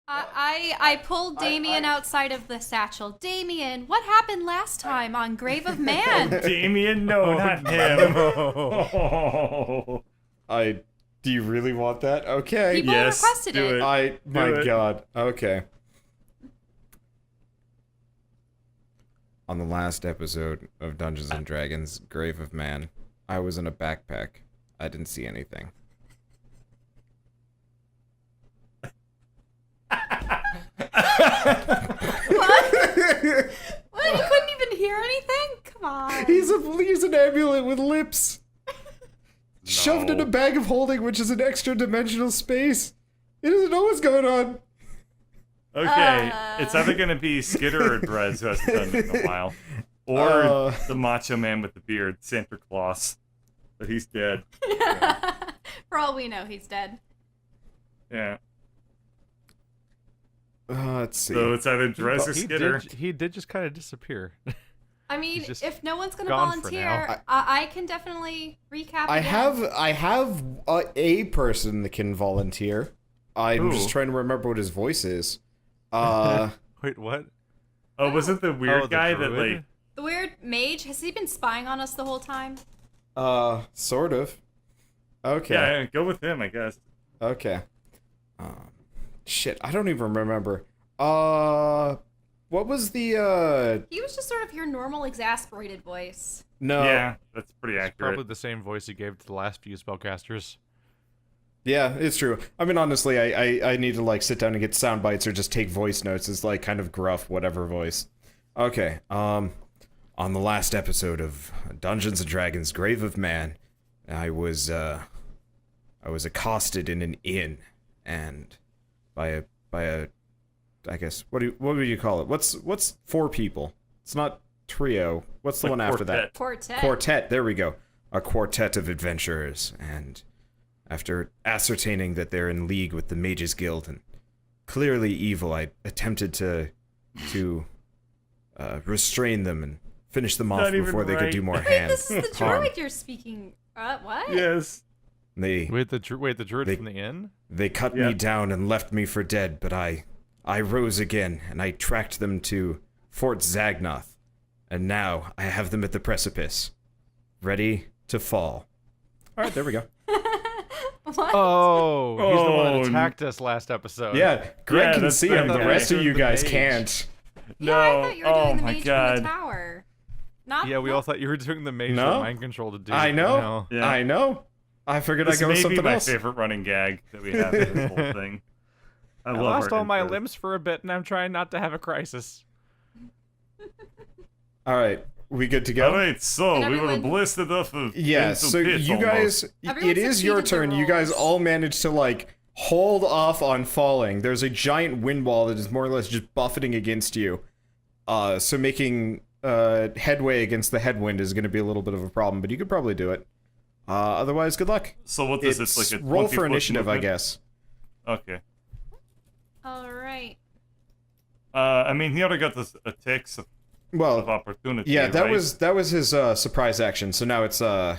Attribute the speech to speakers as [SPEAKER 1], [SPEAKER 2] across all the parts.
[SPEAKER 1] I pulled Damien outside of the satchel. Damien, what happened last time on Grave of Man?
[SPEAKER 2] Damien, no, not him.
[SPEAKER 3] No. Do you really want that? Okay.
[SPEAKER 1] People
[SPEAKER 2] Yes,
[SPEAKER 1] requested
[SPEAKER 2] do it.
[SPEAKER 3] My
[SPEAKER 2] it.
[SPEAKER 3] God. Okay. On the last episode of Dungeons and Dragons, Grave of Man, I was in a backpack. I didn't see anything.
[SPEAKER 1] What? What? You couldn't even hear anything? Come on.
[SPEAKER 3] He's an amulet with lips. Shoved in a bag of holding, which is an extra dimensional space. He doesn't know what's going on.
[SPEAKER 2] Okay, it's either gonna be Skitter or Drez, who hasn't done it in a while, or the Macho Man with the beard, Santa Claus, but he's dead. Yeah.
[SPEAKER 1] For all we know, he's dead.
[SPEAKER 2] Yeah.
[SPEAKER 3] Let's see.
[SPEAKER 2] So it's either Drez or Skitter.
[SPEAKER 4] He did just kind of disappear.
[SPEAKER 1] I mean,
[SPEAKER 4] just
[SPEAKER 1] if no one's gonna
[SPEAKER 4] gone for
[SPEAKER 1] volunteer,
[SPEAKER 4] now.
[SPEAKER 1] I can definitely recap.
[SPEAKER 3] I
[SPEAKER 1] again.
[SPEAKER 3] have a person that can volunteer. I'm just trying to remember what his voice is.
[SPEAKER 4] Wait, what?
[SPEAKER 2] Oh, was it the weird
[SPEAKER 4] the
[SPEAKER 2] guy that,
[SPEAKER 4] druid?
[SPEAKER 2] like...
[SPEAKER 1] The weird mage. Has he been spying on us the whole time?
[SPEAKER 3] Sort of. Okay.
[SPEAKER 2] Yeah, go with him, I guess.
[SPEAKER 3] Okay. Shit, I don't even remember. What was the,
[SPEAKER 1] He was just sort of your normal exasperated voice.
[SPEAKER 3] No.
[SPEAKER 2] Yeah, that's pretty
[SPEAKER 4] It's
[SPEAKER 2] accurate.
[SPEAKER 4] probably the same voice he gave to the last few spellcasters.
[SPEAKER 3] Yeah, it's true. I mean, honestly, I need to, like, sit down and get sound bites or just take voice notes. It's, like, kind of gruff, whatever voice. Okay, on the last episode of Dungeons & Dragons Grave of Man, I was accosted in an inn, and by a I guess, what would you call it? What's four people? It's not trio. What's the one after that?
[SPEAKER 1] Quartet.
[SPEAKER 3] Quartet, there we go. A quartet of adventurers, and after ascertaining that they're in league with the Mages Guild and clearly evil, I attempted to restrain them and finish them off before they could do more
[SPEAKER 1] Wait,
[SPEAKER 3] hand
[SPEAKER 1] this is the
[SPEAKER 3] harm.
[SPEAKER 1] druid you're speaking. What?
[SPEAKER 2] Yes.
[SPEAKER 4] Wait, the druid from the inn?
[SPEAKER 3] They cut me down and left me for dead, but I rose again, and I tracked them to Fort Zagnoth, and now I have them at the precipice, ready to fall. Alright, there we go.
[SPEAKER 1] What?
[SPEAKER 4] Oh, he's the one that attacked us last episode.
[SPEAKER 3] Yeah, Greg can
[SPEAKER 2] that's
[SPEAKER 3] see him,
[SPEAKER 2] that
[SPEAKER 3] the
[SPEAKER 2] guy.
[SPEAKER 3] rest of you
[SPEAKER 4] The
[SPEAKER 3] guys
[SPEAKER 4] mage.
[SPEAKER 3] can't.
[SPEAKER 1] Yeah, I thought you were doing the
[SPEAKER 2] my
[SPEAKER 1] mage
[SPEAKER 2] God.
[SPEAKER 1] from the tower. Not
[SPEAKER 4] Yeah, we all thought you were doing the mage
[SPEAKER 3] No.
[SPEAKER 4] that mind control to do.
[SPEAKER 3] I know,
[SPEAKER 4] No.
[SPEAKER 2] Yeah.
[SPEAKER 3] I know. I figured I'd
[SPEAKER 2] This
[SPEAKER 3] go
[SPEAKER 2] may
[SPEAKER 3] with
[SPEAKER 2] be
[SPEAKER 3] something
[SPEAKER 2] my
[SPEAKER 3] else.
[SPEAKER 2] favorite running gag that we have in this whole thing. I
[SPEAKER 4] I
[SPEAKER 2] love
[SPEAKER 4] lost
[SPEAKER 2] our
[SPEAKER 4] all my
[SPEAKER 2] intros.
[SPEAKER 4] limbs for a bit, and I'm trying not to have a crisis.
[SPEAKER 3] Alright, we good to go?
[SPEAKER 2] Alright, so
[SPEAKER 1] And
[SPEAKER 2] we were
[SPEAKER 1] everyone-
[SPEAKER 2] blisted off of
[SPEAKER 3] Yeah,
[SPEAKER 2] into
[SPEAKER 3] so
[SPEAKER 2] pits
[SPEAKER 3] you guys,
[SPEAKER 1] Everyone
[SPEAKER 3] it is your
[SPEAKER 1] succeeded
[SPEAKER 3] turn.
[SPEAKER 1] their
[SPEAKER 3] You guys
[SPEAKER 1] roles.
[SPEAKER 3] all managed to, like, hold off on falling. There's a giant wind wall that is more or less just buffeting against you. So making headway against the headwind is going to be a little bit of a problem, but you could probably do it. Otherwise, good luck.
[SPEAKER 2] So what is
[SPEAKER 3] It's
[SPEAKER 2] it, like a
[SPEAKER 3] roll
[SPEAKER 2] 20
[SPEAKER 3] for
[SPEAKER 2] foot
[SPEAKER 3] initiative, I
[SPEAKER 2] movement?
[SPEAKER 3] guess.
[SPEAKER 2] Okay.
[SPEAKER 1] Alright.
[SPEAKER 2] I mean, he already got this attacks of
[SPEAKER 3] Well,
[SPEAKER 2] opportunity.
[SPEAKER 3] yeah, that
[SPEAKER 2] right?
[SPEAKER 3] was his surprise action. So now it's
[SPEAKER 2] Now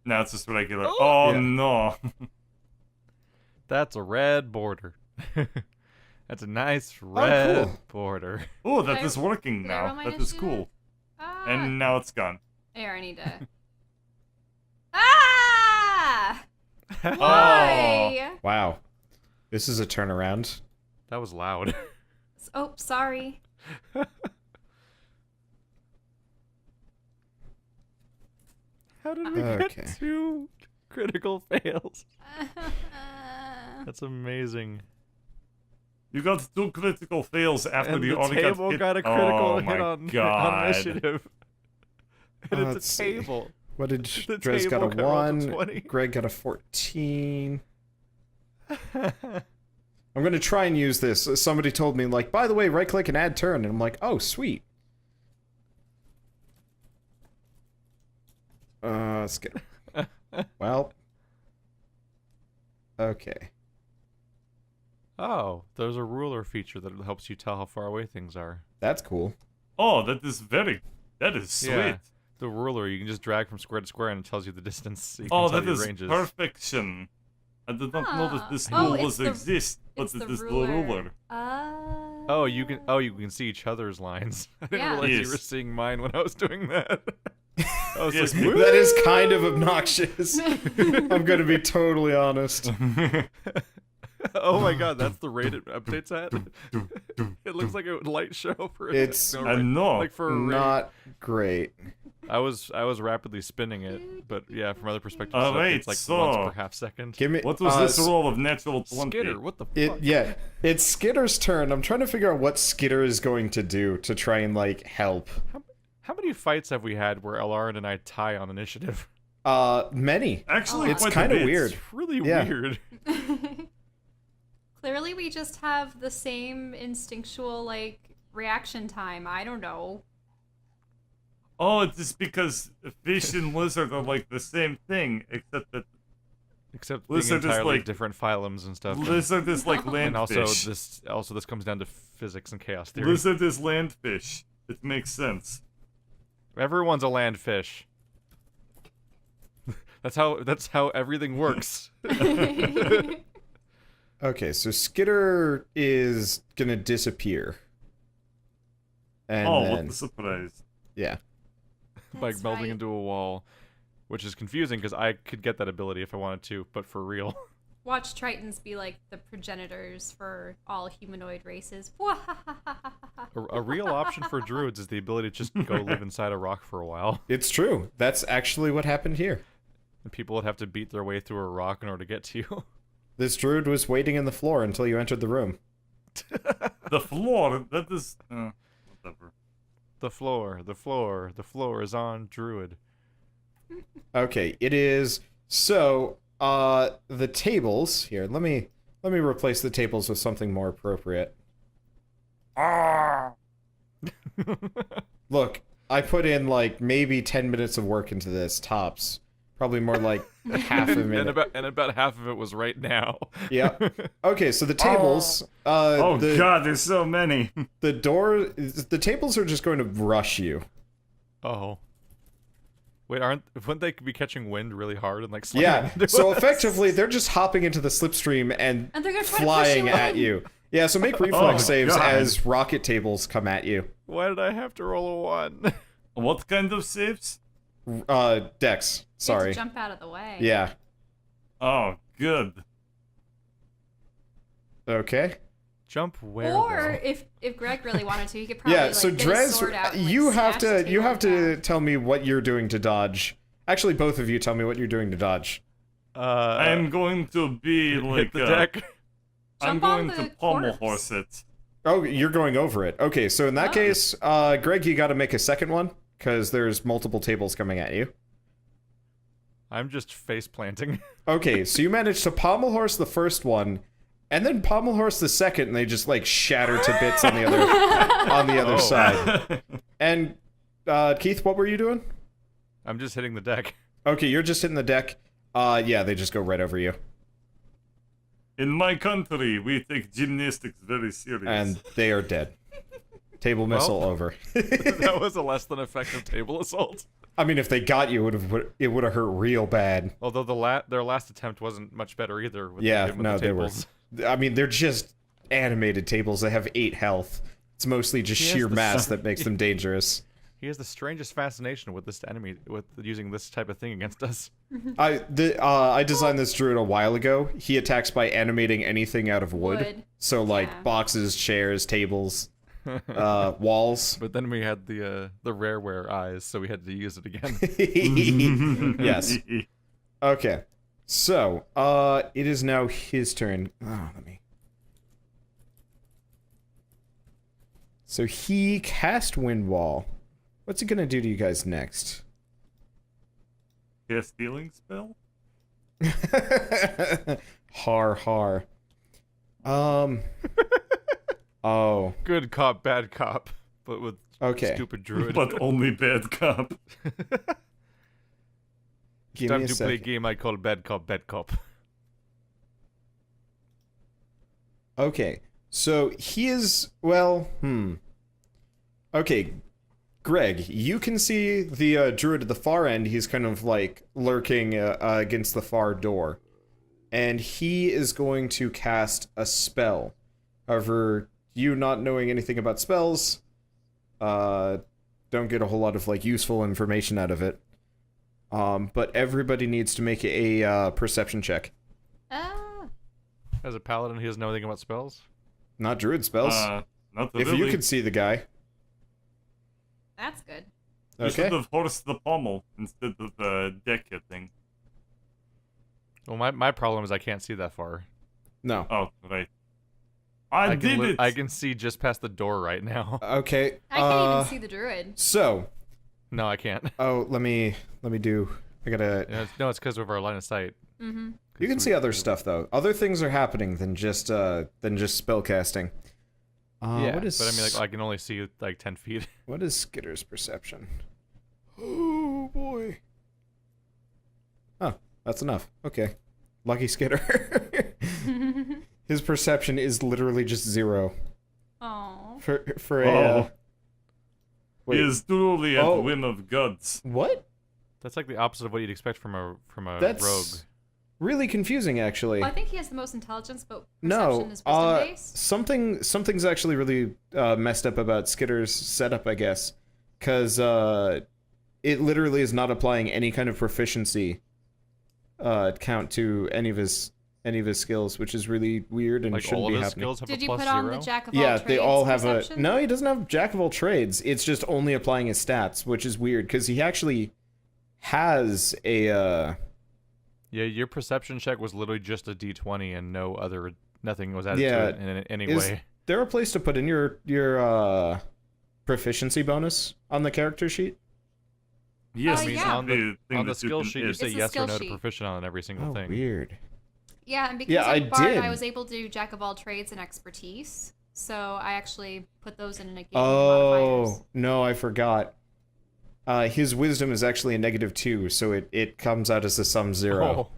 [SPEAKER 2] it's just regular. Oh
[SPEAKER 3] Yeah.
[SPEAKER 2] no!
[SPEAKER 4] That's a red border. That's a nice red
[SPEAKER 3] cool.
[SPEAKER 4] border.
[SPEAKER 2] Oh, that
[SPEAKER 1] Did I-
[SPEAKER 2] is working
[SPEAKER 1] did I
[SPEAKER 2] now.
[SPEAKER 1] roll my
[SPEAKER 2] That is
[SPEAKER 1] initiative?
[SPEAKER 2] cool.
[SPEAKER 1] Ah.
[SPEAKER 2] And now it's gone.
[SPEAKER 1] Here, I need to. Ah!
[SPEAKER 2] Oh.
[SPEAKER 1] Why?
[SPEAKER 3] wow. This is a turnaround.
[SPEAKER 4] That was loud.
[SPEAKER 1] Oh, sorry.
[SPEAKER 4] How did we
[SPEAKER 3] Okay.
[SPEAKER 4] get two critical fails? That's amazing.
[SPEAKER 2] You got 2 critical fails after
[SPEAKER 4] And
[SPEAKER 2] the
[SPEAKER 4] the
[SPEAKER 2] only
[SPEAKER 4] table
[SPEAKER 2] hit.
[SPEAKER 4] got a critical
[SPEAKER 2] Oh
[SPEAKER 4] hit
[SPEAKER 2] my
[SPEAKER 4] on
[SPEAKER 2] God.
[SPEAKER 4] initiative. And
[SPEAKER 3] Let's
[SPEAKER 4] it's a
[SPEAKER 3] see.
[SPEAKER 4] table.
[SPEAKER 3] What did
[SPEAKER 4] The
[SPEAKER 3] Drez got
[SPEAKER 4] table
[SPEAKER 3] a
[SPEAKER 4] got rolled a
[SPEAKER 3] 1,
[SPEAKER 4] 20.
[SPEAKER 3] Greg got a 14. I'm going to try and use this. Somebody told me, like, by the way, right click and add turn. And I'm like, oh, sweet. Let's get. Well. Okay.
[SPEAKER 4] Oh, there's a ruler feature that helps you tell how far away things are.
[SPEAKER 3] That's cool.
[SPEAKER 2] Oh, that is sweet.
[SPEAKER 4] Yeah. The ruler, you can just drag from square to square and it tells you the distance. So you can
[SPEAKER 2] Oh,
[SPEAKER 4] tell
[SPEAKER 2] that
[SPEAKER 4] your
[SPEAKER 2] is
[SPEAKER 4] ranges.
[SPEAKER 2] perfection. I did not know that this
[SPEAKER 1] Oh,
[SPEAKER 2] rule
[SPEAKER 1] it's
[SPEAKER 2] was
[SPEAKER 1] the-
[SPEAKER 2] exist, but
[SPEAKER 1] It's
[SPEAKER 2] it
[SPEAKER 1] the
[SPEAKER 2] is the
[SPEAKER 1] ruler.
[SPEAKER 2] ruler.
[SPEAKER 4] Oh, you can see each other's lines. I didn't
[SPEAKER 1] Yeah.
[SPEAKER 4] realize you
[SPEAKER 2] Yes.
[SPEAKER 4] were seeing mine when I was doing that. I was
[SPEAKER 2] Yes.
[SPEAKER 4] like,
[SPEAKER 3] That is kind of obnoxious. I'm gonna be totally honest.
[SPEAKER 4] oh my god, that's the rate it updates at? It looks like a light show for a
[SPEAKER 3] It's
[SPEAKER 4] no,
[SPEAKER 2] I know.
[SPEAKER 4] like for a rate.
[SPEAKER 3] Not great.
[SPEAKER 4] I was rapidly spinning it, but yeah, from other perspectives,
[SPEAKER 2] Alright,
[SPEAKER 4] it's like
[SPEAKER 2] so-
[SPEAKER 4] once per half second.
[SPEAKER 3] Give me.
[SPEAKER 2] What was this roll of natural 20?
[SPEAKER 4] Skitter, what the fuck?
[SPEAKER 3] It's Skitter's turn. I'm trying to figure out what Skitter is going to do to try and like help.
[SPEAKER 4] How many fights have we had where Elarin and I tie on initiative?
[SPEAKER 3] Many.
[SPEAKER 2] Actually,
[SPEAKER 3] It's
[SPEAKER 2] quite a
[SPEAKER 3] kind of
[SPEAKER 2] bit.
[SPEAKER 3] weird.
[SPEAKER 4] It's really
[SPEAKER 3] Yeah.
[SPEAKER 4] weird.
[SPEAKER 1] Clearly, we just have the same instinctual, like, reaction time. I don't know.
[SPEAKER 2] Oh, it's just because fish and lizard are like the same thing, except that
[SPEAKER 4] Except being
[SPEAKER 2] Lizard is
[SPEAKER 4] entirely
[SPEAKER 2] like-
[SPEAKER 4] different phylums and stuff.
[SPEAKER 2] lizard is like
[SPEAKER 4] And also
[SPEAKER 2] landfish.
[SPEAKER 4] this comes down to physics and chaos theory.
[SPEAKER 2] Lizard is landfish. It makes sense.
[SPEAKER 4] Everyone's a land fish. That's how everything works.
[SPEAKER 3] Okay, so Skitter is gonna disappear. And
[SPEAKER 2] Oh,
[SPEAKER 3] then,
[SPEAKER 2] what a surprise.
[SPEAKER 3] yeah.
[SPEAKER 4] By
[SPEAKER 1] That's
[SPEAKER 4] melding
[SPEAKER 1] right.
[SPEAKER 4] into a wall, which is confusing because I could get that ability if I wanted to, but for real.
[SPEAKER 1] Watch Tritons be like the progenitors for all humanoid races.
[SPEAKER 4] A real option for druids is the ability to just go live inside a rock for a while.
[SPEAKER 3] It's true. That's actually what happened here.
[SPEAKER 4] And people would have to beat their way through a rock in order to get to you.
[SPEAKER 3] This druid was waiting in the floor until you entered the room.
[SPEAKER 2] The floor, that is... whatever.
[SPEAKER 4] The floor is on druid.
[SPEAKER 3] Okay, it is. So, the tables here. Let me replace the tables with something more appropriate.
[SPEAKER 2] Ah!
[SPEAKER 3] Look, I put in like maybe 10 minutes of work into this tops. Probably more like half a minute.
[SPEAKER 4] and about half of it was right now.
[SPEAKER 3] Yeah. Okay, so the tables.
[SPEAKER 2] Oh
[SPEAKER 3] the,
[SPEAKER 2] god, there's so many.
[SPEAKER 3] the tables are just going to rush you.
[SPEAKER 4] Oh. Wait, wouldn't they be catching wind really hard and like slamming
[SPEAKER 3] Yeah.
[SPEAKER 4] into
[SPEAKER 3] So
[SPEAKER 4] us?
[SPEAKER 3] effectively, they're just hopping into the slipstream and
[SPEAKER 1] And they're gonna try to push
[SPEAKER 3] flying
[SPEAKER 1] you
[SPEAKER 3] at
[SPEAKER 1] in.
[SPEAKER 3] you. Yeah. So make reflex
[SPEAKER 2] Oh,
[SPEAKER 3] saves
[SPEAKER 2] God.
[SPEAKER 3] as rocket tables come at you.
[SPEAKER 4] Why did I have to roll a 1?
[SPEAKER 2] What kind of saves?
[SPEAKER 3] Dex.
[SPEAKER 1] You have
[SPEAKER 3] Sorry.
[SPEAKER 1] to jump out of the way.
[SPEAKER 3] Yeah.
[SPEAKER 2] Oh, good.
[SPEAKER 3] Okay.
[SPEAKER 4] Jump where?
[SPEAKER 1] Or
[SPEAKER 4] though?
[SPEAKER 1] if Greg really wanted to, he could probably
[SPEAKER 3] Yeah.
[SPEAKER 1] like
[SPEAKER 3] So
[SPEAKER 1] get his sword
[SPEAKER 3] Drez,
[SPEAKER 1] out and, like,
[SPEAKER 3] you have
[SPEAKER 1] smash the
[SPEAKER 3] to
[SPEAKER 1] table in half.
[SPEAKER 3] tell me what you're doing to dodge. Actually, both of you tell me what you're doing to dodge.
[SPEAKER 2] I am going to be
[SPEAKER 4] hit
[SPEAKER 2] like...
[SPEAKER 4] the deck.
[SPEAKER 2] I'm
[SPEAKER 1] Jump on
[SPEAKER 2] going to
[SPEAKER 1] the
[SPEAKER 2] pommel
[SPEAKER 1] corpse.
[SPEAKER 2] horse it.
[SPEAKER 3] Oh, you're going over it. Okay, so in that
[SPEAKER 1] Oh.
[SPEAKER 3] case, Greg, you got to make a second one because there's multiple tables coming at you.
[SPEAKER 4] I'm just face planting.
[SPEAKER 3] Okay, so you managed to pommel horse the first one, and then pommel horse the second, and they just like shatter to bits on the other
[SPEAKER 4] Oh.
[SPEAKER 3] side. And Keith, what were you doing?
[SPEAKER 4] I'm just hitting the deck.
[SPEAKER 3] Okay, you're just hitting the deck. Yeah, they just go right over you,
[SPEAKER 2] In my country, we take gymnastics very serious.
[SPEAKER 3] and they are dead. Table missile
[SPEAKER 4] Well.
[SPEAKER 3] over.
[SPEAKER 4] That was a less than effective table assault.
[SPEAKER 3] I mean, if they got you, it would have hurt real bad.
[SPEAKER 4] Although their last attempt wasn't much better either. With
[SPEAKER 3] Yeah,
[SPEAKER 4] with
[SPEAKER 3] no,
[SPEAKER 4] the
[SPEAKER 3] they were.
[SPEAKER 4] tables.
[SPEAKER 3] I mean, they're just animated tables. They have 8 health. It's mostly just
[SPEAKER 4] He has
[SPEAKER 3] sheer
[SPEAKER 4] the
[SPEAKER 3] mass
[SPEAKER 4] sun-
[SPEAKER 3] that makes them dangerous.
[SPEAKER 4] He has the strangest fascination with this enemy, with using this type of thing against us.
[SPEAKER 3] I designed this druid a while ago. He attacks by animating anything out of wood.
[SPEAKER 1] Wood.
[SPEAKER 3] So like
[SPEAKER 1] Yeah.
[SPEAKER 3] boxes, chairs, tables, walls.
[SPEAKER 4] But then we had the rareware eyes, so we had to use it again.
[SPEAKER 3] Yes. Okay. So, it is now his turn. Oh, let me. So he cast Wind Wall. What's he gonna do to you guys next?
[SPEAKER 2] Cast healing spell?
[SPEAKER 3] Har har. Oh.
[SPEAKER 4] Good cop, bad cop, but with
[SPEAKER 3] Okay.
[SPEAKER 4] stupid druid.
[SPEAKER 2] But only bad cop.
[SPEAKER 3] Give
[SPEAKER 4] Time
[SPEAKER 3] me a
[SPEAKER 4] to play a
[SPEAKER 3] second.
[SPEAKER 4] game I call bad cop, bad cop.
[SPEAKER 3] Okay. So he is Okay. Greg, you can see the druid at the far end. He's kind of like lurking against the far door. and he is going to cast a spell. However, you not knowing anything about spells, don't get a whole lot of like useful information out of it. But everybody needs to make a perception check.
[SPEAKER 4] As a paladin, he doesn't know anything about spells?
[SPEAKER 3] Not druid spells.
[SPEAKER 2] Not
[SPEAKER 3] if
[SPEAKER 2] really.
[SPEAKER 3] you could see the guy.
[SPEAKER 1] That's good.
[SPEAKER 2] You
[SPEAKER 3] Okay.
[SPEAKER 2] should have horsed the pommel instead of the deck thing.
[SPEAKER 4] Well, my problem is I can't see that far.
[SPEAKER 3] No.
[SPEAKER 2] Oh, right. I did it!
[SPEAKER 4] I can see just past the door right now.
[SPEAKER 3] Okay.
[SPEAKER 1] I can't even see the druid.
[SPEAKER 3] So,
[SPEAKER 4] No, I can't.
[SPEAKER 3] let me do. I gotta.
[SPEAKER 4] No, it's because of our line of sight.
[SPEAKER 1] Mm-hmm.
[SPEAKER 3] You can see other stuff though. Other things are happening than just spell casting.
[SPEAKER 4] Yeah,
[SPEAKER 3] what is?
[SPEAKER 4] but I mean, like, I can only see like 10 feet.
[SPEAKER 3] What is Skitter's perception? Oh boy. Oh, that's enough. Okay, lucky Skitter. His perception is literally just 0.
[SPEAKER 1] Oh.
[SPEAKER 3] For a.
[SPEAKER 2] Oh.
[SPEAKER 3] Wait,
[SPEAKER 2] He is truly at
[SPEAKER 3] Oh.
[SPEAKER 2] the whim of gods.
[SPEAKER 3] what?
[SPEAKER 4] That's like the opposite of what you'd expect from a
[SPEAKER 3] That's
[SPEAKER 4] rogue.
[SPEAKER 3] really confusing, actually.
[SPEAKER 1] Well, I think he has the most intelligence, but
[SPEAKER 3] No,
[SPEAKER 1] perception is wisdom based.
[SPEAKER 3] something's actually really messed up about Skitter's setup, I guess, because it literally is not applying any kind of proficiency count to any of his skills, which is really weird and
[SPEAKER 4] Like
[SPEAKER 3] shouldn't
[SPEAKER 4] all of
[SPEAKER 3] be
[SPEAKER 4] his
[SPEAKER 3] happening.
[SPEAKER 4] skills have
[SPEAKER 1] Did
[SPEAKER 4] a
[SPEAKER 1] you
[SPEAKER 4] plus
[SPEAKER 1] put on
[SPEAKER 4] 0?
[SPEAKER 1] the jack of all
[SPEAKER 3] Yeah,
[SPEAKER 1] trades
[SPEAKER 3] they all have
[SPEAKER 1] perception?
[SPEAKER 3] No, he doesn't have jack of all trades. It's just only applying his stats, which is weird because he actually has a.
[SPEAKER 4] Yeah, your perception check was literally just a d20 and nothing was added
[SPEAKER 3] Yeah,
[SPEAKER 4] to it in any
[SPEAKER 3] is
[SPEAKER 4] way.
[SPEAKER 3] there a place to put in your proficiency bonus on the character sheet?
[SPEAKER 2] Yes,
[SPEAKER 1] yeah.
[SPEAKER 4] On
[SPEAKER 2] the
[SPEAKER 4] the
[SPEAKER 2] thing that you
[SPEAKER 4] skill
[SPEAKER 2] can
[SPEAKER 4] sheet, you
[SPEAKER 2] add.
[SPEAKER 4] say
[SPEAKER 1] It's a
[SPEAKER 4] yes or
[SPEAKER 1] skill
[SPEAKER 4] no to
[SPEAKER 1] sheet.
[SPEAKER 4] proficient on every single
[SPEAKER 3] Oh,
[SPEAKER 4] thing.
[SPEAKER 3] weird.
[SPEAKER 1] Yeah, and because
[SPEAKER 3] Yeah,
[SPEAKER 1] I'm
[SPEAKER 3] I
[SPEAKER 1] bard,
[SPEAKER 3] did.
[SPEAKER 1] I was able to do jack of all trades and expertise. So I actually put those in and it gave me
[SPEAKER 3] Oh,
[SPEAKER 1] modifiers.
[SPEAKER 3] no, I forgot. His wisdom is actually a -2, so it comes out as a sum 0.
[SPEAKER 4] Oh,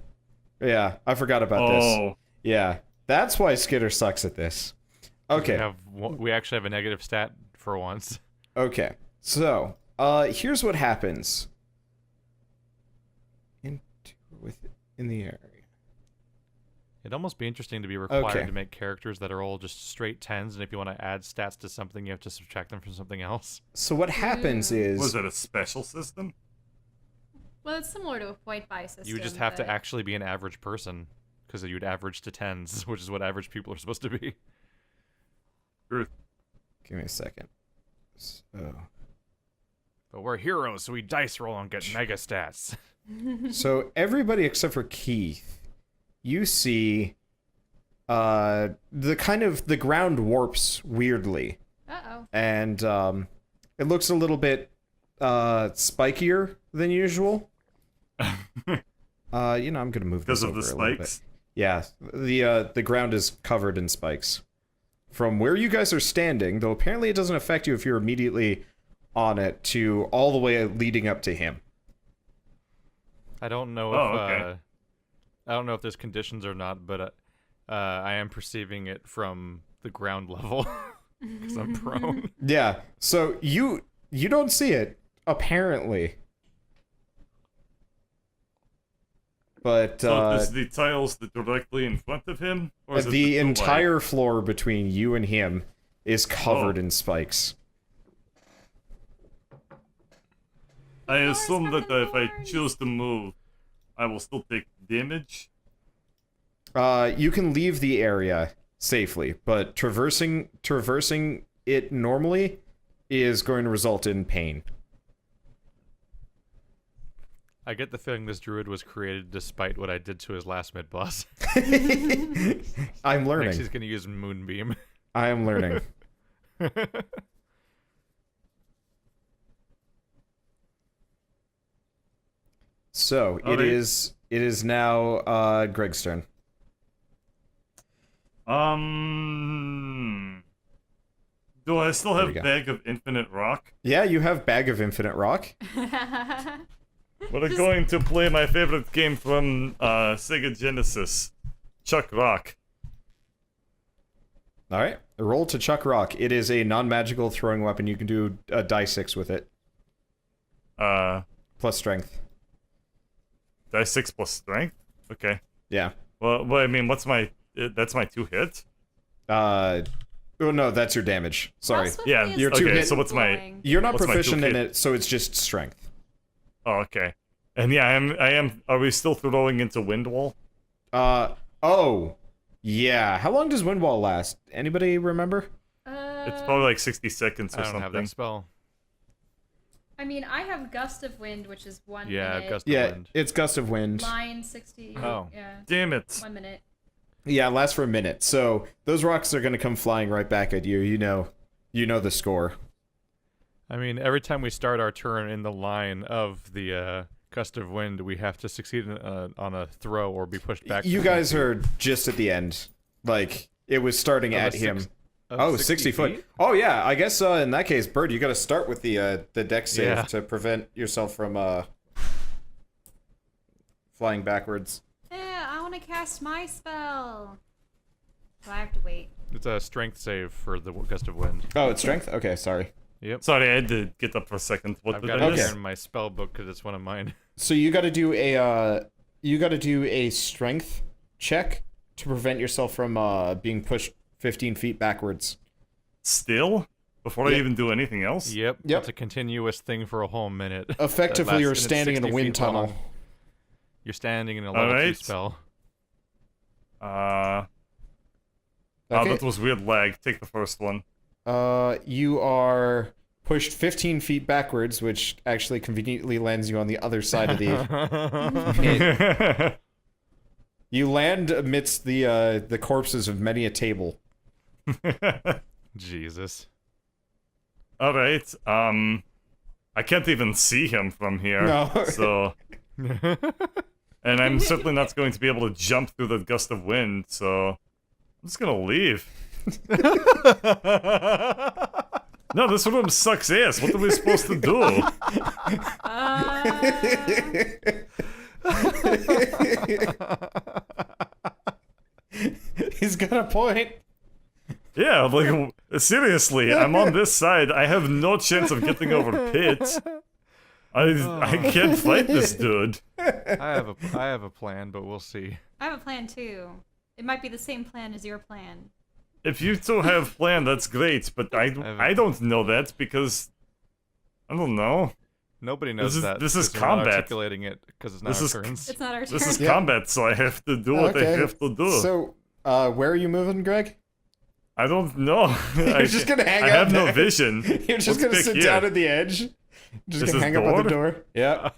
[SPEAKER 3] Yeah, I forgot about this.
[SPEAKER 2] Oh,
[SPEAKER 3] Yeah, that's why Skitter sucks at this. Okay,
[SPEAKER 4] we actually have a negative stat for once.
[SPEAKER 3] okay. So, here's what happens. In the area.
[SPEAKER 4] It'd almost be interesting to be required
[SPEAKER 3] Okay.
[SPEAKER 4] to make characters that are all just straight 10s, and if you want to add stats to something, you have to subtract them from something else.
[SPEAKER 3] So what happens is...
[SPEAKER 2] was it a special system?
[SPEAKER 1] Well, it's similar to a point buy system.
[SPEAKER 4] You would just have to
[SPEAKER 1] but-
[SPEAKER 4] actually be an average person, because you'd average to 10s, which is what average people are supposed to be.
[SPEAKER 2] Truth.
[SPEAKER 3] Give me a second. So...
[SPEAKER 4] But we're heroes, so we dice roll and get mega stats.
[SPEAKER 3] So everybody except for Keith, you see the ground warps weirdly.
[SPEAKER 1] Uh-oh.
[SPEAKER 3] And it looks a little bit spikier than usual. I'm gonna move
[SPEAKER 2] Because
[SPEAKER 3] this
[SPEAKER 2] of
[SPEAKER 3] over
[SPEAKER 2] the
[SPEAKER 3] a little bit.
[SPEAKER 2] spikes?
[SPEAKER 3] Yeah, the ground is covered in spikes. From where you guys are standing, though apparently it doesn't affect you if you're immediately on it, to all the way leading up to him.
[SPEAKER 4] I don't know if
[SPEAKER 2] okay.
[SPEAKER 4] I don't know if there's conditions or not, but I am perceiving it from the ground level because I'm prone.
[SPEAKER 3] Yeah, so you don't see it, apparently. But
[SPEAKER 2] So is the tiles directly in front of him? Or is it
[SPEAKER 3] the
[SPEAKER 2] two
[SPEAKER 3] entire floor between you and him is covered
[SPEAKER 2] Oh.
[SPEAKER 3] in spikes.
[SPEAKER 2] I assume that
[SPEAKER 1] fucking
[SPEAKER 2] if I
[SPEAKER 1] doors.
[SPEAKER 2] choose to move, I will still take damage.
[SPEAKER 3] You can leave the area safely, but traversing it normally is going to result in pain.
[SPEAKER 4] I get the feeling this druid was created despite what I did to his last mid boss.
[SPEAKER 3] I'm
[SPEAKER 4] Next,
[SPEAKER 3] learning.
[SPEAKER 4] he's gonna use Moonbeam.
[SPEAKER 3] I am learning. So it
[SPEAKER 2] Alright.
[SPEAKER 3] is now Greg's turn.
[SPEAKER 2] Do I still
[SPEAKER 3] There
[SPEAKER 2] have
[SPEAKER 3] we go.
[SPEAKER 2] Bag of Infinite Rock?
[SPEAKER 3] Yeah, you have Bag of Infinite Rock.
[SPEAKER 2] But I'm going to play my favorite game from Sega Genesis, Chuck Rock.
[SPEAKER 3] All right, roll to Chuck Rock. It is a non-magical throwing weapon. You can do a die 6 with it, plus strength.
[SPEAKER 2] Die 6 plus strength? Okay.
[SPEAKER 3] Yeah.
[SPEAKER 2] Well, I mean, that's my 2 hits?
[SPEAKER 3] Oh no, that's your damage. Sorry.
[SPEAKER 2] Yeah,
[SPEAKER 3] you're two
[SPEAKER 2] okay,
[SPEAKER 3] hit-
[SPEAKER 2] so what's my...
[SPEAKER 1] Blowing.
[SPEAKER 3] You're not
[SPEAKER 2] What's my
[SPEAKER 3] proficient in
[SPEAKER 2] toolkit?
[SPEAKER 3] it, so it's just strength.
[SPEAKER 2] Oh, okay. And yeah, I am. Are we still throwing into wind wall?
[SPEAKER 3] Oh. Yeah. How long does wind wall last? Anybody remember?
[SPEAKER 2] It's probably like 60 seconds or
[SPEAKER 4] I don't have
[SPEAKER 2] something.
[SPEAKER 4] that spell.
[SPEAKER 1] I mean, I have gust of wind, which is 1
[SPEAKER 4] Yeah,
[SPEAKER 1] minute.
[SPEAKER 4] gust of
[SPEAKER 3] Yeah,
[SPEAKER 4] wind.
[SPEAKER 3] it's gust of wind.
[SPEAKER 1] Mine 60.
[SPEAKER 4] Oh.
[SPEAKER 1] Yeah.
[SPEAKER 2] Damn it.
[SPEAKER 1] 1 minute.
[SPEAKER 3] Yeah, it lasts for a minute. So those rocks are gonna come flying right back at you. You know the score.
[SPEAKER 4] I mean, every time we start our turn in the line of the gust of wind, we have to succeed on a throw or be pushed back.
[SPEAKER 3] You guys are just at the end. Like, it was starting
[SPEAKER 4] Of a
[SPEAKER 3] at him.
[SPEAKER 4] six- of
[SPEAKER 3] Oh, 60 foot.
[SPEAKER 4] feet?
[SPEAKER 3] Oh, yeah. I guess in that case, Bird, you got to start with the dex save
[SPEAKER 4] Yeah.
[SPEAKER 3] to prevent yourself from flying backwards.
[SPEAKER 1] Yeah, I want to cast my spell. So I have to wait.
[SPEAKER 4] It's a strength save for the gust of wind.
[SPEAKER 3] Oh, it's strength? Okay, sorry.
[SPEAKER 4] Yep.
[SPEAKER 2] Sorry, I had to get up for a second. What
[SPEAKER 4] I've
[SPEAKER 2] did
[SPEAKER 4] got
[SPEAKER 2] I
[SPEAKER 4] it
[SPEAKER 2] miss?
[SPEAKER 3] Okay.
[SPEAKER 4] here in my spell book because it's one of mine.
[SPEAKER 3] So you got to do a strength check to prevent yourself from being pushed 15 feet backwards.
[SPEAKER 2] Still? Before I
[SPEAKER 3] Yep.
[SPEAKER 2] even do anything else?
[SPEAKER 4] Yep.
[SPEAKER 3] Yep.
[SPEAKER 4] It's a continuous thing for a whole minute. That
[SPEAKER 3] Effectively,
[SPEAKER 4] lasts-
[SPEAKER 3] you're
[SPEAKER 4] and it's
[SPEAKER 3] standing in a
[SPEAKER 4] 60
[SPEAKER 3] wind
[SPEAKER 4] feet long.
[SPEAKER 3] tunnel.
[SPEAKER 4] You're standing in a level 2
[SPEAKER 2] Alright.
[SPEAKER 4] spell.
[SPEAKER 2] Oh,
[SPEAKER 3] Okay.
[SPEAKER 2] that was weird lag. Take the first one.
[SPEAKER 3] You are pushed 15 feet backwards, which actually conveniently lands you on the other side of the... You land amidst the corpses of many a table.
[SPEAKER 4] Jesus.
[SPEAKER 2] Alright, I can't even see him from here.
[SPEAKER 3] No.
[SPEAKER 2] So... And I'm certainly not going to be able to jump through the gust of wind, so... I'm just gonna leave. No, this room sucks ass. What are we supposed to do?
[SPEAKER 3] He's got a point.
[SPEAKER 2] Yeah, like, seriously, I'm on this side. I have no chance of getting over Pit. I can't fight this dude.
[SPEAKER 4] I have a plan, but we'll see.
[SPEAKER 1] I have a plan too. It might be the same plan as your plan.
[SPEAKER 2] If you two have plan, that's great, but I don't know that because I don't know.
[SPEAKER 4] Nobody knows
[SPEAKER 2] This is-
[SPEAKER 4] that.
[SPEAKER 2] this is
[SPEAKER 4] 'cause we're not
[SPEAKER 2] combat.
[SPEAKER 4] articulating it because it's not
[SPEAKER 2] This
[SPEAKER 4] our
[SPEAKER 2] is-
[SPEAKER 4] turns.
[SPEAKER 1] It's not our turn.
[SPEAKER 2] This is
[SPEAKER 3] Yeah.
[SPEAKER 2] combat, so I have to do what I have to do.
[SPEAKER 3] So, where are you moving, Greg?
[SPEAKER 2] I don't know.
[SPEAKER 3] You're just gonna hang
[SPEAKER 2] I
[SPEAKER 3] out
[SPEAKER 2] have no
[SPEAKER 3] there.
[SPEAKER 2] vision.
[SPEAKER 3] You're just
[SPEAKER 2] Let's
[SPEAKER 3] gonna
[SPEAKER 2] pick
[SPEAKER 3] sit
[SPEAKER 2] here.
[SPEAKER 3] down at the edge. Just
[SPEAKER 2] This
[SPEAKER 3] gonna
[SPEAKER 2] is
[SPEAKER 3] hang up at the
[SPEAKER 2] door?
[SPEAKER 3] door. Yeah.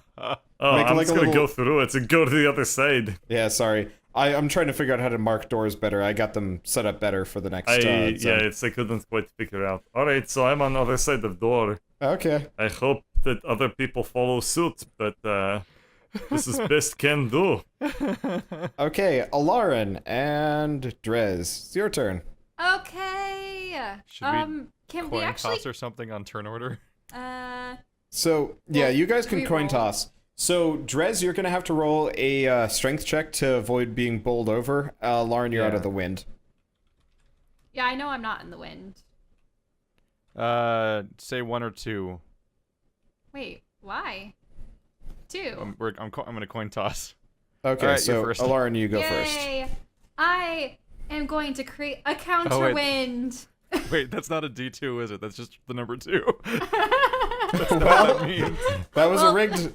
[SPEAKER 2] Oh,
[SPEAKER 3] Make
[SPEAKER 2] I'm
[SPEAKER 3] like
[SPEAKER 2] just
[SPEAKER 3] a
[SPEAKER 2] gonna
[SPEAKER 3] little-
[SPEAKER 2] go through it and go to the other side.
[SPEAKER 3] Yeah, sorry. I'm trying to figure out how to mark doors better. I got them set up better for the next
[SPEAKER 2] Yeah,
[SPEAKER 3] zone.
[SPEAKER 2] it's I couldn't quite figure out. Alright, so I'm on the other side of the door.
[SPEAKER 3] Okay.
[SPEAKER 2] I hope that other people follow suit, but this is best can do.
[SPEAKER 3] Okay, Alarin and Drez. It's your turn.
[SPEAKER 1] Okay.
[SPEAKER 4] Should we
[SPEAKER 1] Can we
[SPEAKER 4] Coin
[SPEAKER 1] actually?
[SPEAKER 4] toss or something on turn order.
[SPEAKER 3] So, yeah,
[SPEAKER 1] Well,
[SPEAKER 3] you guys can
[SPEAKER 1] we
[SPEAKER 3] coin
[SPEAKER 1] roll.
[SPEAKER 3] toss. So, Drez, you're going to have to roll a strength check to avoid being bowled over. Lauren, you're out
[SPEAKER 4] Yeah.
[SPEAKER 3] of the wind.
[SPEAKER 1] Yeah, I know I'm not in the wind.
[SPEAKER 4] Say 1 or 2.
[SPEAKER 1] Wait, why? 2.
[SPEAKER 4] I'm gonna coin toss.
[SPEAKER 3] Okay,
[SPEAKER 4] Alright,
[SPEAKER 3] so
[SPEAKER 4] you're first.
[SPEAKER 3] Lauren, you go first.
[SPEAKER 1] Yay! I am going to create a counter
[SPEAKER 4] Oh, wait.
[SPEAKER 1] wind.
[SPEAKER 4] Wait, that's not a D2, is it? That's just the number 2. That's not
[SPEAKER 3] Well,
[SPEAKER 4] what that means.
[SPEAKER 3] that was a
[SPEAKER 1] Well-
[SPEAKER 3] rigged.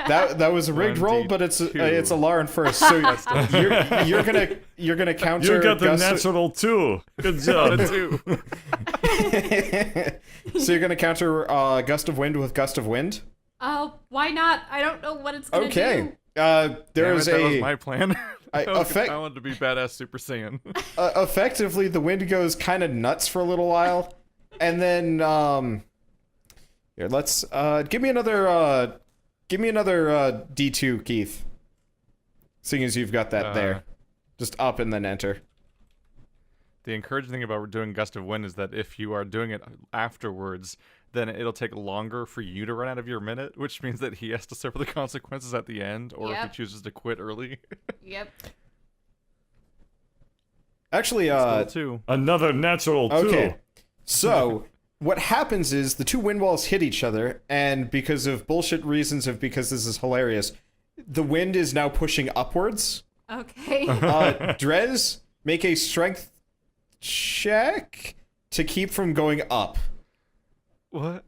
[SPEAKER 3] That was a rigged roll, but it's a Lauren first. So you're gonna counter.
[SPEAKER 2] You got the
[SPEAKER 3] gust of-
[SPEAKER 2] natural too. Good
[SPEAKER 4] Not
[SPEAKER 2] job.
[SPEAKER 4] a 2.
[SPEAKER 3] So you're gonna counter gust of wind with gust of wind.
[SPEAKER 1] Oh, why not? I don't know what it's gonna
[SPEAKER 3] Okay.
[SPEAKER 1] do.
[SPEAKER 3] There
[SPEAKER 4] Damn
[SPEAKER 3] is
[SPEAKER 4] it, that was
[SPEAKER 3] a
[SPEAKER 4] my plan.
[SPEAKER 3] I-
[SPEAKER 4] I wanted to be badass Super Saiyan.
[SPEAKER 3] effectively the wind goes kind of nuts for a little while, and then here let's give me another D2, Keith. Seeing as you've got that there, just up and then enter.
[SPEAKER 4] The encouraging thing about doing Gust of Wind is that if you are doing it afterwards, then it'll take longer for you to run out of your minute, which means that he has to suffer the consequences at the end, or if he
[SPEAKER 1] Yep.
[SPEAKER 4] chooses to quit early.
[SPEAKER 1] Yep.
[SPEAKER 3] Actually,
[SPEAKER 4] Still 2.
[SPEAKER 2] Another natural too.
[SPEAKER 3] okay. So what happens is the two wind walls hit each other, and because of bullshit reasons of because this is hilarious, the wind is now pushing upwards,
[SPEAKER 1] Okay.
[SPEAKER 3] Drez, make a strength check to keep from going up.
[SPEAKER 4] What?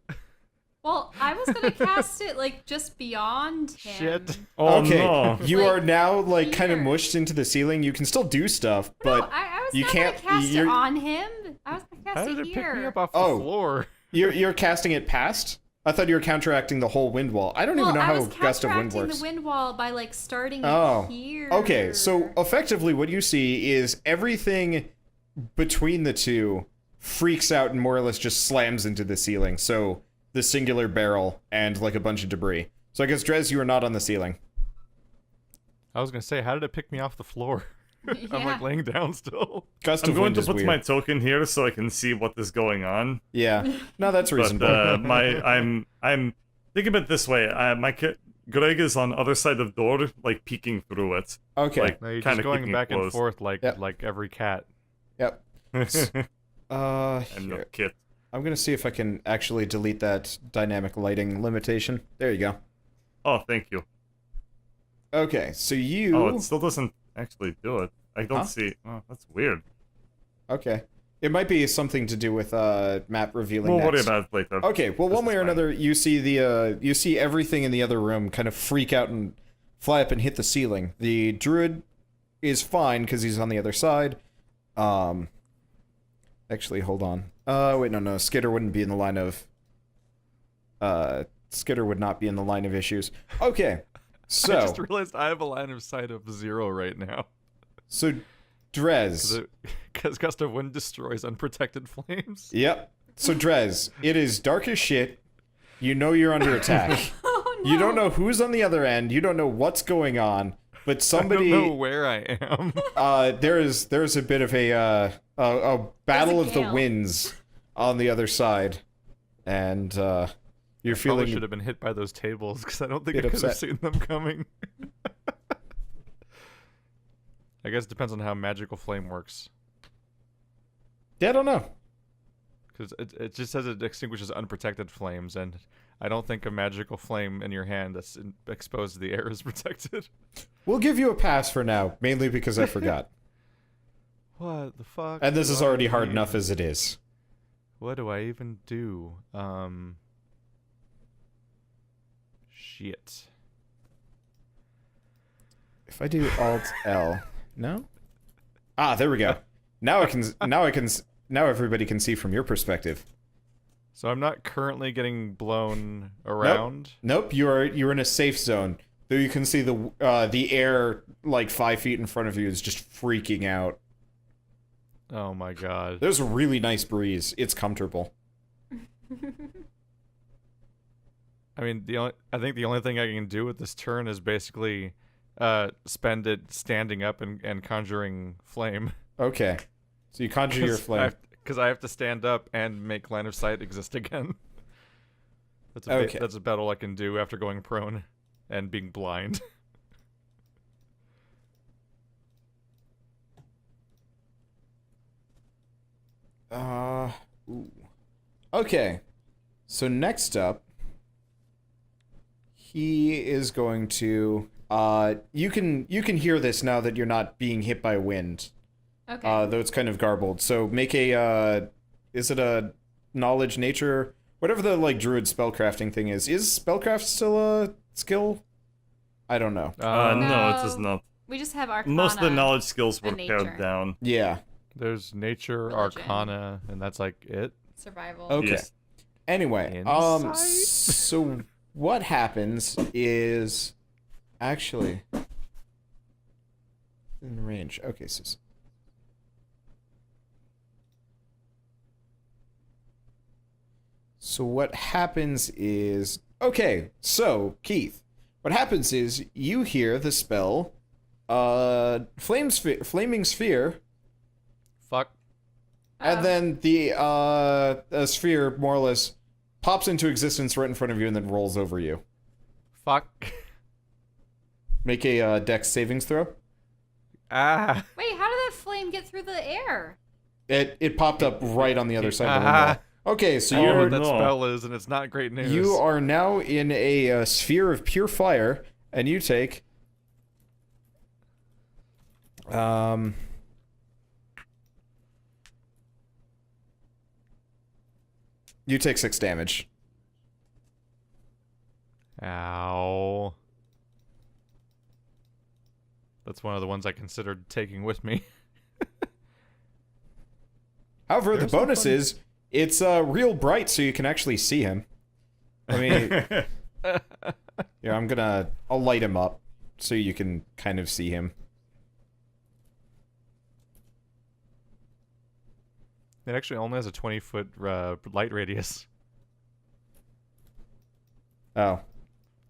[SPEAKER 1] Well, I was gonna cast it like just beyond him.
[SPEAKER 4] Shit.
[SPEAKER 2] Oh
[SPEAKER 3] Okay,
[SPEAKER 2] no.
[SPEAKER 3] you
[SPEAKER 1] Like,
[SPEAKER 3] are now like kind of
[SPEAKER 1] here.
[SPEAKER 3] mushed into the ceiling. You can still do stuff, but
[SPEAKER 1] No, I was
[SPEAKER 3] you
[SPEAKER 1] not
[SPEAKER 3] can't.
[SPEAKER 1] gonna cast it
[SPEAKER 3] you're,
[SPEAKER 1] on him. I was gonna cast
[SPEAKER 4] How did
[SPEAKER 1] it
[SPEAKER 4] it
[SPEAKER 1] here.
[SPEAKER 4] pick me up off the
[SPEAKER 3] Oh.
[SPEAKER 4] floor?
[SPEAKER 3] you're casting it past. I thought you were counteracting the whole wind wall. I don't even know
[SPEAKER 1] I
[SPEAKER 3] how
[SPEAKER 1] was
[SPEAKER 3] gust of wind
[SPEAKER 1] counteracting
[SPEAKER 3] works.
[SPEAKER 1] the wind wall by like starting
[SPEAKER 3] Oh,
[SPEAKER 1] it here.
[SPEAKER 3] Okay, so effectively what you see is everything between the two freaks out and more or less just slams into the ceiling. So the singular barrel and like a bunch of debris. So I guess Drez, you are not on the ceiling.
[SPEAKER 4] I was gonna say, how did it pick me off the floor? I'm
[SPEAKER 1] Yeah.
[SPEAKER 4] like laying down still.
[SPEAKER 3] Gust
[SPEAKER 2] I'm
[SPEAKER 3] of
[SPEAKER 2] going
[SPEAKER 3] wind
[SPEAKER 2] to
[SPEAKER 3] is
[SPEAKER 2] put
[SPEAKER 3] weird.
[SPEAKER 2] my token here so I can see what is going on.
[SPEAKER 3] Yeah, no, that's
[SPEAKER 2] But
[SPEAKER 3] reasonable.
[SPEAKER 2] I'm think of it this way. Greg is on other side of door, like peeking through it.
[SPEAKER 3] Okay.
[SPEAKER 2] Like
[SPEAKER 4] No, you're
[SPEAKER 2] kind
[SPEAKER 4] just
[SPEAKER 2] of
[SPEAKER 4] going back and forth like
[SPEAKER 3] Yep.
[SPEAKER 4] like every cat.
[SPEAKER 3] Yep.
[SPEAKER 2] I'm
[SPEAKER 3] Here.
[SPEAKER 2] no kid.
[SPEAKER 3] I'm gonna see if I can actually delete that dynamic lighting limitation. There you go.
[SPEAKER 2] Oh, thank you.
[SPEAKER 3] Okay, so you.
[SPEAKER 2] Oh, it still doesn't actually do it. I don't
[SPEAKER 3] Huh?
[SPEAKER 2] see. Oh, that's weird.
[SPEAKER 3] Okay. It might be something to do with map revealing.
[SPEAKER 2] We'll worry
[SPEAKER 3] next.
[SPEAKER 2] about it later.
[SPEAKER 3] Okay, well,
[SPEAKER 2] This
[SPEAKER 3] one
[SPEAKER 2] is
[SPEAKER 3] way or
[SPEAKER 2] fine.
[SPEAKER 3] another, you see everything in the other room kind of freak out and fly up and hit the ceiling. The druid is fine because he's on the other side. Actually, hold on. Wait, no, Skitter wouldn't be in the line of. Skitter would not be in the line of issues. Okay,
[SPEAKER 4] I
[SPEAKER 3] so
[SPEAKER 4] just realized I have a line of sight of 0 right now.
[SPEAKER 3] Drez.
[SPEAKER 4] Because gust of wind destroys unprotected flames.
[SPEAKER 3] Yep. So Drez, it is dark as shit. You know you're under attack.
[SPEAKER 1] Oh no.
[SPEAKER 3] You don't know who's on the other end. You don't know what's going on. But somebody,
[SPEAKER 4] I don't know where I am.
[SPEAKER 3] there's a bit of a battle of the
[SPEAKER 1] gale.
[SPEAKER 3] winds on the other side, and you're
[SPEAKER 4] Probably
[SPEAKER 3] feeling.
[SPEAKER 4] should have been hit by those tables because I don't think
[SPEAKER 3] Get
[SPEAKER 4] I could have
[SPEAKER 3] upset.
[SPEAKER 4] seen them coming. I guess it depends on how magical flame works.
[SPEAKER 3] Yeah, I don't know.
[SPEAKER 4] Because it just says it extinguishes unprotected flames, and I don't think a magical flame in your hand that's exposed to the air is protected.
[SPEAKER 3] We'll give you a pass for now, mainly because I forgot.
[SPEAKER 4] What the fuck?
[SPEAKER 3] And this
[SPEAKER 4] do
[SPEAKER 3] is
[SPEAKER 4] I
[SPEAKER 3] already hard
[SPEAKER 4] do?
[SPEAKER 3] enough as it is.
[SPEAKER 4] What do I even do? Shit.
[SPEAKER 3] If I do Alt L, no. Ah, there we go. Now everybody can see from your perspective.
[SPEAKER 4] So I'm not currently getting blown around.
[SPEAKER 3] Nope, you're in a safe zone. Though you can see the air like 5 feet in front of you is just freaking out.
[SPEAKER 4] Oh my god.
[SPEAKER 3] There's a really nice breeze. It's comfortable.
[SPEAKER 4] I mean, I think the only thing I can do with this turn is basically spend it standing up and conjuring flame.
[SPEAKER 3] Okay. So you conjure your flame.
[SPEAKER 4] Because I have to stand up and make line of sight exist again.
[SPEAKER 3] Okay.
[SPEAKER 4] That's about all I can do after going prone and being blind.
[SPEAKER 3] Ooh. Okay. So next up, he is going to. You can hear this now that you're not being hit by wind.
[SPEAKER 1] Okay.
[SPEAKER 3] Though it's kind of garbled. So make a. Is it a knowledge, nature, whatever the like druid spellcrafting thing is? Is spellcraft still a skill? I don't know.
[SPEAKER 2] No, it does not.
[SPEAKER 1] We just have Arcana.
[SPEAKER 2] Most of the knowledge skills were
[SPEAKER 1] and nature.
[SPEAKER 2] pared down.
[SPEAKER 3] Yeah.
[SPEAKER 4] There's nature,
[SPEAKER 1] Religion.
[SPEAKER 4] arcana, and that's like it.
[SPEAKER 1] Survival.
[SPEAKER 3] Okay.
[SPEAKER 2] Yes.
[SPEAKER 3] Anyway,
[SPEAKER 4] Insight?
[SPEAKER 3] so what happens is actually in range. Okay, so what happens is so Keith, what happens is you hear the spell flaming sphere.
[SPEAKER 4] Fuck.
[SPEAKER 3] And then the sphere more or less pops into existence right in front of you and then rolls over you.
[SPEAKER 4] Fuck.
[SPEAKER 3] Make a dex savings throw.
[SPEAKER 4] Ah.
[SPEAKER 1] Wait, how did that flame get through the air?
[SPEAKER 3] It popped up right on the other side of the
[SPEAKER 4] Ah.
[SPEAKER 3] window. Okay, so
[SPEAKER 4] I know
[SPEAKER 2] Oh,
[SPEAKER 4] what that
[SPEAKER 2] no.
[SPEAKER 4] spell is, and it's not great news.
[SPEAKER 3] you are now in a sphere of pure fire, and you take You take 6 damage.
[SPEAKER 4] Ow. That's one of the ones I considered taking with me.
[SPEAKER 3] However,
[SPEAKER 4] There's
[SPEAKER 3] the
[SPEAKER 4] some
[SPEAKER 3] bonus
[SPEAKER 4] fun-
[SPEAKER 3] is it's real bright, so you can actually see him. I mean, yeah, I'll light him up so you can kind of see him.
[SPEAKER 4] It actually only has a 20-foot light radius.
[SPEAKER 3] Oh.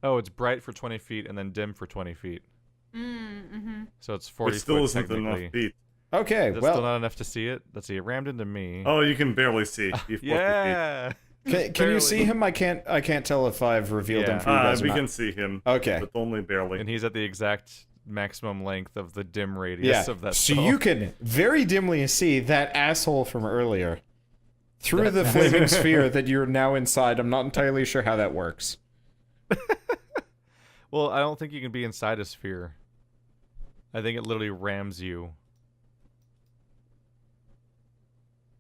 [SPEAKER 4] Oh, it's bright for 20 feet and then dim for 20 feet. So it's 40
[SPEAKER 2] Which still
[SPEAKER 4] foot
[SPEAKER 2] isn't
[SPEAKER 4] technically.
[SPEAKER 2] enough feet.
[SPEAKER 3] Okay,
[SPEAKER 4] That's
[SPEAKER 3] well,
[SPEAKER 4] still not enough to see it. Let's see, it rammed into me.
[SPEAKER 2] Oh, you can barely see. You've
[SPEAKER 4] Yeah!
[SPEAKER 3] can you see him? I can't tell if I've revealed him
[SPEAKER 4] Yeah.
[SPEAKER 3] for you guys or
[SPEAKER 2] We
[SPEAKER 3] not.
[SPEAKER 2] can see him.
[SPEAKER 3] Okay.
[SPEAKER 2] But only barely.
[SPEAKER 4] And he's at the exact maximum length of the dim radius
[SPEAKER 3] Yeah,
[SPEAKER 4] of that
[SPEAKER 3] so
[SPEAKER 4] spell.
[SPEAKER 3] you can very dimly see that asshole from earlier through the flaming sphere that you're now inside. I'm not entirely sure how that works.
[SPEAKER 4] Well, I don't think you can be inside a sphere. I think it literally rams you.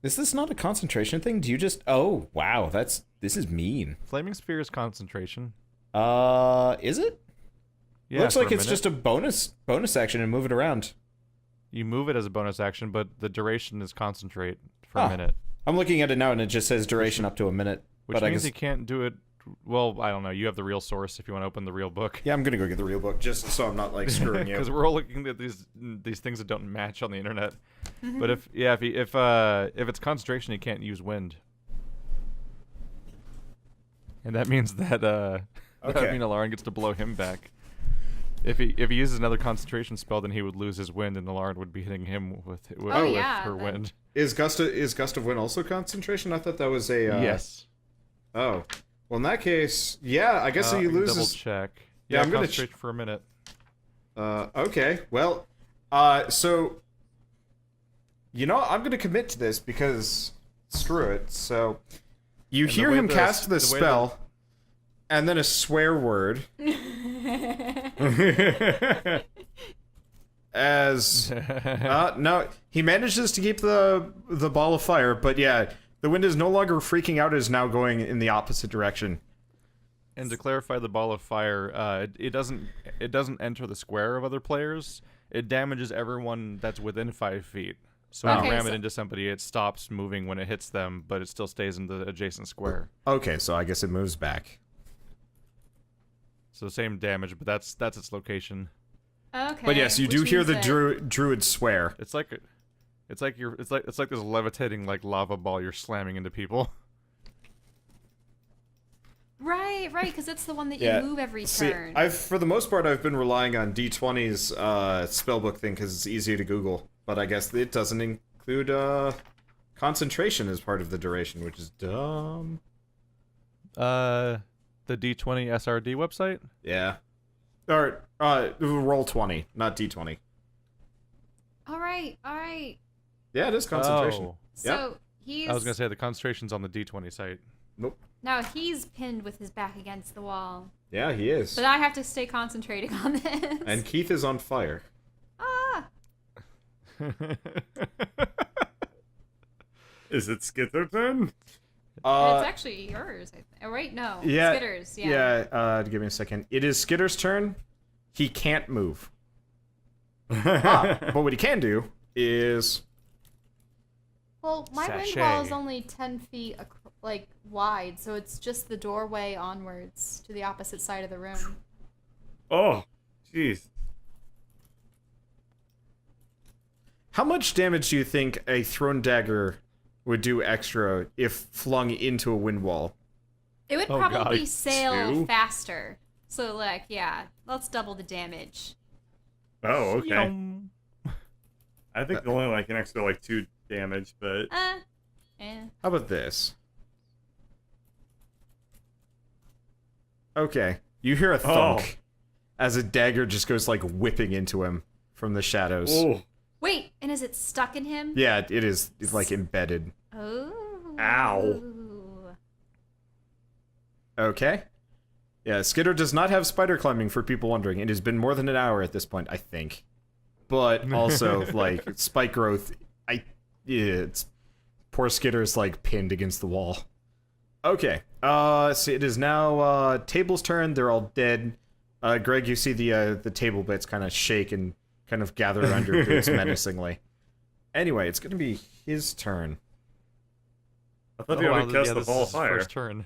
[SPEAKER 3] Is this not a concentration thing? Do you just... Oh, wow, this is mean.
[SPEAKER 4] Flaming sphere is concentration.
[SPEAKER 3] Is it?
[SPEAKER 4] Yeah,
[SPEAKER 3] Looks
[SPEAKER 4] for
[SPEAKER 3] like
[SPEAKER 4] a
[SPEAKER 3] it's
[SPEAKER 4] minute.
[SPEAKER 3] just a bonus action and move it around.
[SPEAKER 4] You move it as a bonus action, but the duration is concentrate for
[SPEAKER 3] Oh.
[SPEAKER 4] a minute.
[SPEAKER 3] I'm looking at it now and it just says duration up to a minute.
[SPEAKER 4] Which
[SPEAKER 3] but I
[SPEAKER 4] means
[SPEAKER 3] guess...
[SPEAKER 4] you can't do it... Well, I don't know. You have the real source if you want to open the real book.
[SPEAKER 3] Yeah, I'm gonna go get the real book just so I'm not like screwing you.
[SPEAKER 4] Because we're all looking at these things that don't match on the internet. But if it's concentration, you can't use wind. And that means that that would
[SPEAKER 3] Okay.
[SPEAKER 4] mean Alarin gets to blow him back. If he uses another concentration spell, then he would lose his wind, and Alarin would be hitting him with
[SPEAKER 1] yeah,
[SPEAKER 4] her
[SPEAKER 1] then-
[SPEAKER 4] wind.
[SPEAKER 3] Is Gust of Wind also concentration? I thought that was a...
[SPEAKER 4] Yes.
[SPEAKER 3] Oh. Well, in that case, yeah, I guess
[SPEAKER 4] I
[SPEAKER 3] he
[SPEAKER 4] can double
[SPEAKER 3] loses...
[SPEAKER 4] check.
[SPEAKER 3] Yeah,
[SPEAKER 4] Yeah,
[SPEAKER 3] I'm gonna
[SPEAKER 4] concentrate for a minute.
[SPEAKER 3] Okay, well, so... You know, I'm gonna commit to this because... Screw it, so... You
[SPEAKER 4] And the
[SPEAKER 3] hear
[SPEAKER 4] way
[SPEAKER 3] him
[SPEAKER 4] the-
[SPEAKER 3] cast the
[SPEAKER 4] the way
[SPEAKER 3] spell, and then a swear word, as... no, he manages to keep the ball of fire, but yeah, the wind is no longer freaking out, it is now going in the opposite direction.
[SPEAKER 4] And to clarify, the ball of fire, it doesn't enter the square of other players. It damages everyone that's within 5 feet. So when
[SPEAKER 1] Okay,
[SPEAKER 4] you ram
[SPEAKER 1] so-
[SPEAKER 4] it into somebody, it stops moving when it hits them, but it still stays in the adjacent square.
[SPEAKER 3] Okay, so I guess it moves back.
[SPEAKER 4] So same damage, but that's its location.
[SPEAKER 1] Okay.
[SPEAKER 3] But yes, you do
[SPEAKER 1] which
[SPEAKER 3] hear
[SPEAKER 1] means
[SPEAKER 3] the
[SPEAKER 1] that-
[SPEAKER 3] druid swear.
[SPEAKER 4] It's like this levitating like lava ball you're slamming into people.
[SPEAKER 1] Right, because it's the one that you
[SPEAKER 3] Yeah.
[SPEAKER 1] move every
[SPEAKER 3] See,
[SPEAKER 1] turn.
[SPEAKER 3] for the most part, I've been relying on D20's spellbook thing because it's easier to Google. But I guess it doesn't include concentration as part of the duration, which is dumb.
[SPEAKER 4] The D20 SRD website?
[SPEAKER 3] Yeah. Or roll 20, not D20.
[SPEAKER 1] All right.
[SPEAKER 3] Yeah, it is concentration.
[SPEAKER 4] Oh.
[SPEAKER 1] So he's
[SPEAKER 4] I was gonna say the concentration's on the D20 site.
[SPEAKER 3] Nope.
[SPEAKER 1] now he's pinned with his back against the wall,
[SPEAKER 3] Yeah, he is.
[SPEAKER 1] but I have to stay concentrating on this.
[SPEAKER 3] And Keith is on fire.
[SPEAKER 1] ah,
[SPEAKER 2] Is it Skitter's turn?
[SPEAKER 1] and it's actually yours. I think. Oh, wait, no,
[SPEAKER 3] Yeah.
[SPEAKER 1] Skitter's. Yeah.
[SPEAKER 3] Give me a second. It is Skitter's turn. He can't move. But what he can do is...
[SPEAKER 1] Well, my wind
[SPEAKER 4] Sachet.
[SPEAKER 1] wall is only 10 feet wide, so it's just the doorway onwards to the opposite side of the room.
[SPEAKER 2] Oh, jeez.
[SPEAKER 3] How much damage do you think a thrown dagger would do extra if flung into a wind wall?
[SPEAKER 1] It would
[SPEAKER 4] Oh,
[SPEAKER 1] probably
[SPEAKER 4] God.
[SPEAKER 1] sail
[SPEAKER 2] 2?
[SPEAKER 1] faster. So, yeah, let's double the damage.
[SPEAKER 2] Oh, okay.
[SPEAKER 4] Yum.
[SPEAKER 2] I think they'll only an extra 2 damage, but
[SPEAKER 1] Eh.
[SPEAKER 3] How about this? Okay. You hear a thunk as a dagger just goes whipping into him from the shadows.
[SPEAKER 2] oh,
[SPEAKER 1] Wait, and is it stuck in him?
[SPEAKER 3] Yeah, it is. It's embedded.
[SPEAKER 1] Oh.
[SPEAKER 2] Ow.
[SPEAKER 3] Okay. Yeah, Skitter does not have spider climbing for people wondering. It has been more than an hour at this point, I think. but also like spike growth. It's poor Skitter's like pinned against the wall. Okay, so it is now Table's turn. They're all dead. Greg, you see the table bits kind of shake and kind of gather around your boots menacingly. Anyway, it's gonna be his turn.
[SPEAKER 2] I thought you already cast the ball of fire.
[SPEAKER 4] First turn.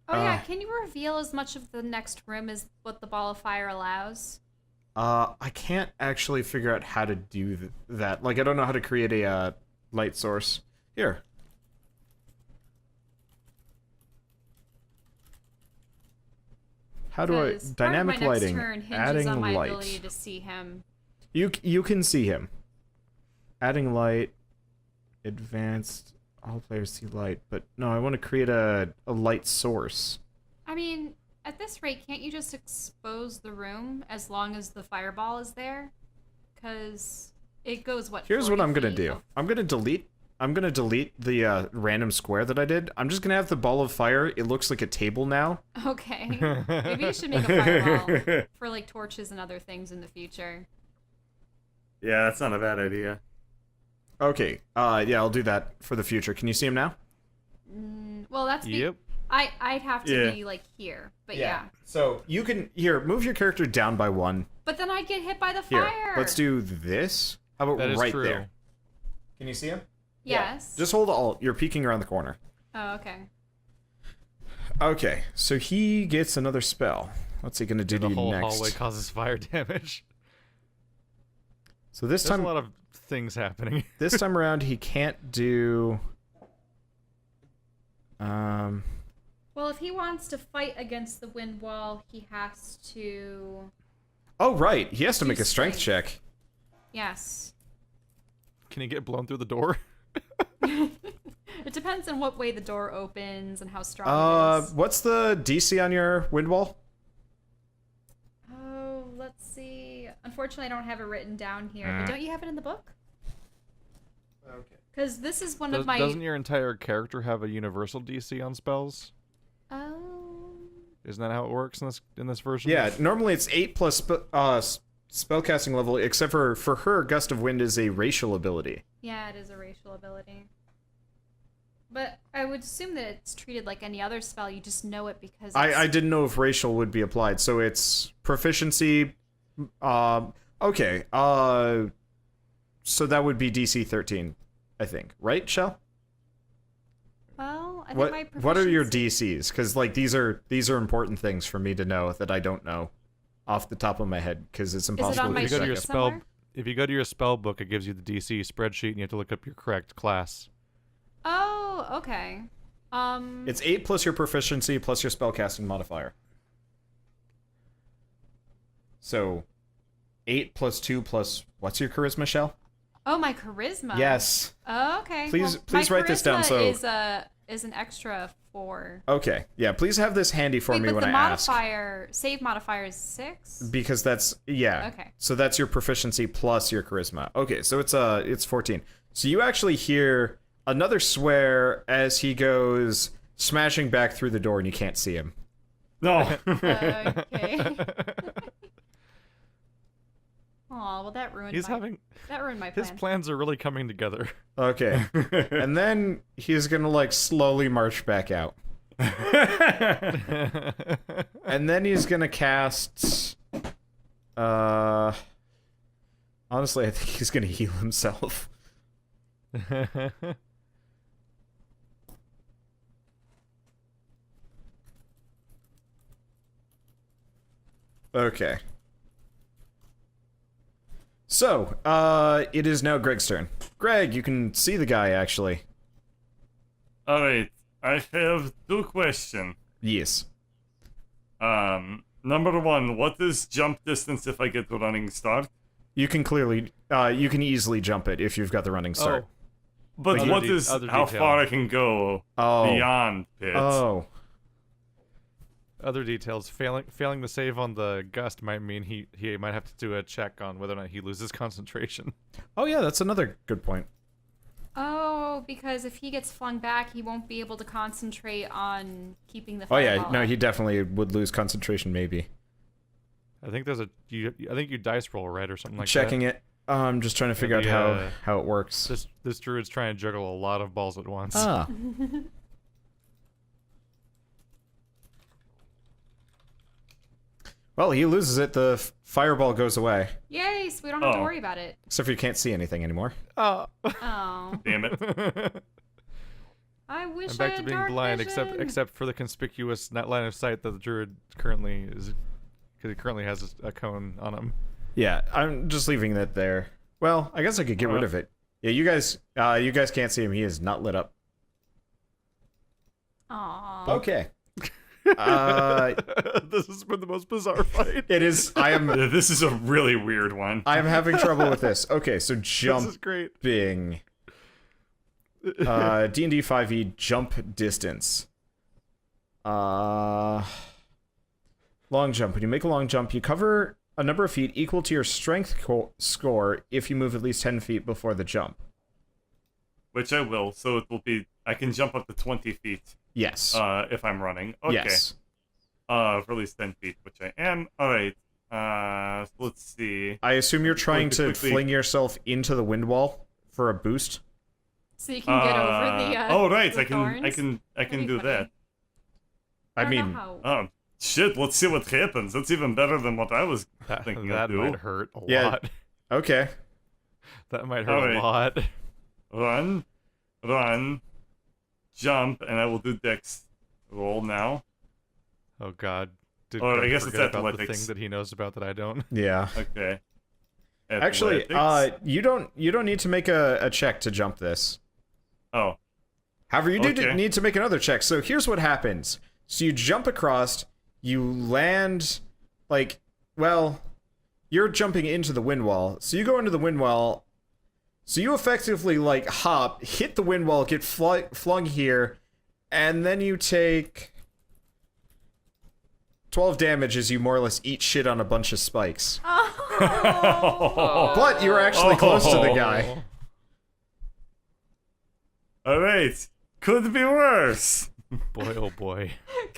[SPEAKER 1] Oh yeah, can you reveal as much of the next room as what the ball of fire allows?
[SPEAKER 3] I can't actually figure out how to do that. Like, I don't know how to create a light source. Here. How do I...
[SPEAKER 1] 'Cause
[SPEAKER 3] Dynamic
[SPEAKER 1] part of my
[SPEAKER 3] lighting.
[SPEAKER 1] Next turn hinges
[SPEAKER 3] Adding
[SPEAKER 1] on my
[SPEAKER 3] light.
[SPEAKER 1] ability to see him.
[SPEAKER 3] You can see him. Adding light. Advanced. All players see light. But no, I want to create a light source.
[SPEAKER 1] I mean, at this rate, can't you just expose the room as long as the fireball is there? Because it goes, what,
[SPEAKER 3] Here's what
[SPEAKER 1] 40
[SPEAKER 3] I'm gonna
[SPEAKER 1] feet
[SPEAKER 3] do.
[SPEAKER 1] of-
[SPEAKER 3] I'm gonna delete the random square that I did. I'm just gonna have the ball of fire. It looks like a table now.
[SPEAKER 1] Okay. Maybe you should make a fireball for, like, torches and other things in the future.
[SPEAKER 2] Yeah, that's not a bad idea.
[SPEAKER 3] Okay. Yeah, I'll do that for the future. Can you see him now?
[SPEAKER 1] Well, that's...
[SPEAKER 4] Yep.
[SPEAKER 1] I'd have to
[SPEAKER 2] Yeah.
[SPEAKER 1] be, like, here. But yeah.
[SPEAKER 3] So you can move your character down by 1.
[SPEAKER 1] But then I'd get hit by the
[SPEAKER 3] Here,
[SPEAKER 1] fire.
[SPEAKER 3] let's do this. How about
[SPEAKER 4] That is
[SPEAKER 3] right
[SPEAKER 4] true.
[SPEAKER 3] there? Can you see him?
[SPEAKER 1] Yes.
[SPEAKER 3] Just hold Alt. You're peeking around the corner.
[SPEAKER 1] Oh, okay.
[SPEAKER 3] Okay, so he gets another spell. What's he gonna do to
[SPEAKER 4] The
[SPEAKER 3] you
[SPEAKER 4] whole
[SPEAKER 3] next?
[SPEAKER 4] hallway causes fire damage.
[SPEAKER 3] So this
[SPEAKER 4] There's
[SPEAKER 3] time,
[SPEAKER 4] a lot of things happening.
[SPEAKER 3] this time around, he can't do.
[SPEAKER 1] Well, if he wants to fight against the wind wall, he has to...
[SPEAKER 3] Oh right, he has to
[SPEAKER 1] Do
[SPEAKER 3] make a strength
[SPEAKER 1] strength.
[SPEAKER 3] check.
[SPEAKER 1] Yes.
[SPEAKER 4] Can he get blown through the door?
[SPEAKER 1] It depends on what way the door opens and how strong it is.
[SPEAKER 3] What's the DC on your wind wall?
[SPEAKER 1] Oh, let's see. Unfortunately, I don't have it written down here. But don't you have it in the book?
[SPEAKER 3] Okay.
[SPEAKER 1] Because this is one of my...
[SPEAKER 4] Doesn't your entire character have a universal DC on spells?
[SPEAKER 1] Oh...
[SPEAKER 4] Isn't that how it works in this version?
[SPEAKER 3] Yeah, normally it's 8 plus spellcasting level, except for her, Gust of Wind is a racial ability.
[SPEAKER 1] Yeah, it is a racial ability. But I would assume that it's treated like any other spell. You just know it because it's...
[SPEAKER 3] I didn't know if racial would be applied, so it's proficiency. Okay. So that would be DC 13, I think, right, Shell?
[SPEAKER 1] Well, I think my
[SPEAKER 3] What are your
[SPEAKER 1] proficiency-
[SPEAKER 3] DCs? Because like these are important things for me to know that I don't know off the top of my head because it's impossible
[SPEAKER 1] on
[SPEAKER 3] to
[SPEAKER 1] my
[SPEAKER 4] If you go to
[SPEAKER 3] check
[SPEAKER 4] your
[SPEAKER 3] it.
[SPEAKER 1] spell-
[SPEAKER 4] spell, if you go to your spell book, it gives you the DC spreadsheet, and you have to look up your correct class.
[SPEAKER 1] Oh, okay.
[SPEAKER 3] It's 8 plus your proficiency plus your spellcasting modifier. So 8 plus 2 plus what's your charisma, Shell?
[SPEAKER 1] Oh, my charisma.
[SPEAKER 3] Yes.
[SPEAKER 1] Oh, okay.
[SPEAKER 3] Please-
[SPEAKER 1] Well,
[SPEAKER 3] please
[SPEAKER 1] my
[SPEAKER 3] write this down,
[SPEAKER 1] charisma
[SPEAKER 3] so-
[SPEAKER 1] is an extra 4.
[SPEAKER 3] Okay. Yeah, please have this handy for
[SPEAKER 1] Wait,
[SPEAKER 3] me
[SPEAKER 1] but
[SPEAKER 3] when
[SPEAKER 1] the
[SPEAKER 3] I ask.
[SPEAKER 1] save modifier is 6?
[SPEAKER 3] Because that's
[SPEAKER 1] Okay.
[SPEAKER 3] So that's your proficiency plus your charisma. Okay, so it's 14. So you actually hear another swear as he goes smashing back through the door and you can't see him.
[SPEAKER 2] No.
[SPEAKER 1] Okay. Aw, well that ruined
[SPEAKER 4] He's
[SPEAKER 1] my
[SPEAKER 4] having
[SPEAKER 1] plan.
[SPEAKER 4] his plans are really coming together.
[SPEAKER 3] Okay. And then he's going to like slowly march back out. And then he's going to cast honestly, I think he's going to heal himself. Okay. So, it is now Greg's turn. Greg, you can see the guy, actually.
[SPEAKER 2] Alright, I have 2 questions.
[SPEAKER 3] Yes.
[SPEAKER 2] Number 1, what is jump distance if I get the running start?
[SPEAKER 3] You can you can easily jump it if you've got the running start.
[SPEAKER 2] But
[SPEAKER 4] Other
[SPEAKER 2] what
[SPEAKER 4] de-
[SPEAKER 2] is
[SPEAKER 4] other
[SPEAKER 2] how
[SPEAKER 4] detail.
[SPEAKER 2] far I can go beyond pits?
[SPEAKER 3] Oh.
[SPEAKER 4] Other details: failing the save on the gust might mean he might have to do a check on whether or not he loses concentration.
[SPEAKER 3] Oh, yeah, that's another good point.
[SPEAKER 1] Oh, because if he gets flung back, he won't be able to concentrate on keeping the
[SPEAKER 3] Oh, yeah,
[SPEAKER 1] fireball
[SPEAKER 3] no,
[SPEAKER 1] up.
[SPEAKER 3] he definitely would lose concentration, maybe.
[SPEAKER 4] I think there's I think you dice roll, right, or something like
[SPEAKER 3] Checking
[SPEAKER 4] that.
[SPEAKER 3] it. I'm just trying to figure out how it works.
[SPEAKER 4] This druid's trying to juggle a lot of balls at once.
[SPEAKER 3] Ah. Well, he loses it. The fireball goes away.
[SPEAKER 1] Yay, so we don't have to worry about it.
[SPEAKER 3] Except for you can't see anything anymore.
[SPEAKER 1] Oh.
[SPEAKER 2] Damn it.
[SPEAKER 1] I wish
[SPEAKER 4] I'm back
[SPEAKER 1] I
[SPEAKER 4] to
[SPEAKER 1] had
[SPEAKER 4] being
[SPEAKER 1] dark
[SPEAKER 4] blind,
[SPEAKER 1] vision.
[SPEAKER 4] except for the conspicuous line of sight that the druid currently is, because he currently has a cone on him.
[SPEAKER 3] Yeah, I'm just leaving that there. Well, I guess I could get rid of it. Yeah, you guys can't see him. He is not lit up.
[SPEAKER 1] Aww.
[SPEAKER 3] Okay.
[SPEAKER 4] This has been the most bizarre fight.
[SPEAKER 3] It is.
[SPEAKER 2] This is a really weird one.
[SPEAKER 3] I am having trouble with this. Okay, so jumping.
[SPEAKER 4] This is great.
[SPEAKER 3] D&D 5e jump distance. Long jump. When you make a long jump, you cover a number of feet equal to your strength score if you move at least 10 feet before the jump.
[SPEAKER 2] Which I will, so it will be... I can jump up to 20 feet.
[SPEAKER 3] Yes.
[SPEAKER 2] If I'm running. Okay.
[SPEAKER 3] Yes.
[SPEAKER 2] For at least 10 feet, which I am. Alright. So let's see.
[SPEAKER 3] I assume you're trying to
[SPEAKER 2] quickly...
[SPEAKER 3] fling yourself into the wind wall for a boost.
[SPEAKER 1] So you can get over the
[SPEAKER 2] oh right,
[SPEAKER 1] the
[SPEAKER 2] I can do that.
[SPEAKER 1] I
[SPEAKER 3] mean,
[SPEAKER 1] don't know
[SPEAKER 2] Oh shit, let's see what happens. That's even better than what I was thinking
[SPEAKER 4] That
[SPEAKER 2] I'd do.
[SPEAKER 4] might hurt a
[SPEAKER 3] Yeah.
[SPEAKER 4] lot.
[SPEAKER 3] Okay.
[SPEAKER 4] That might hurt a lot.
[SPEAKER 2] Run, jump, and I will do dex roll now.
[SPEAKER 4] Oh god. Did
[SPEAKER 2] Oh, I
[SPEAKER 4] Greg
[SPEAKER 2] guess it's
[SPEAKER 4] forget about the
[SPEAKER 2] athletics.
[SPEAKER 4] thing that he knows about that I don't?
[SPEAKER 3] Yeah.
[SPEAKER 2] Okay.
[SPEAKER 3] Actually,
[SPEAKER 2] Athletics.
[SPEAKER 3] you don't need to make a check to jump this.
[SPEAKER 2] Oh.
[SPEAKER 3] However, you do
[SPEAKER 2] Okay.
[SPEAKER 3] need to make another check. So here's what happens. So you jump across, you land, like, well, you're jumping into the wind wall. So you go into the wind wall. So you effectively, like, hop, hit the wind wall, get flung here, and then you take 12 damage as you more or less eat shit on a bunch of spikes.
[SPEAKER 1] Oh.
[SPEAKER 3] But you're actually close to the guy.
[SPEAKER 2] Alright. Could be worse.
[SPEAKER 4] Boy, oh boy.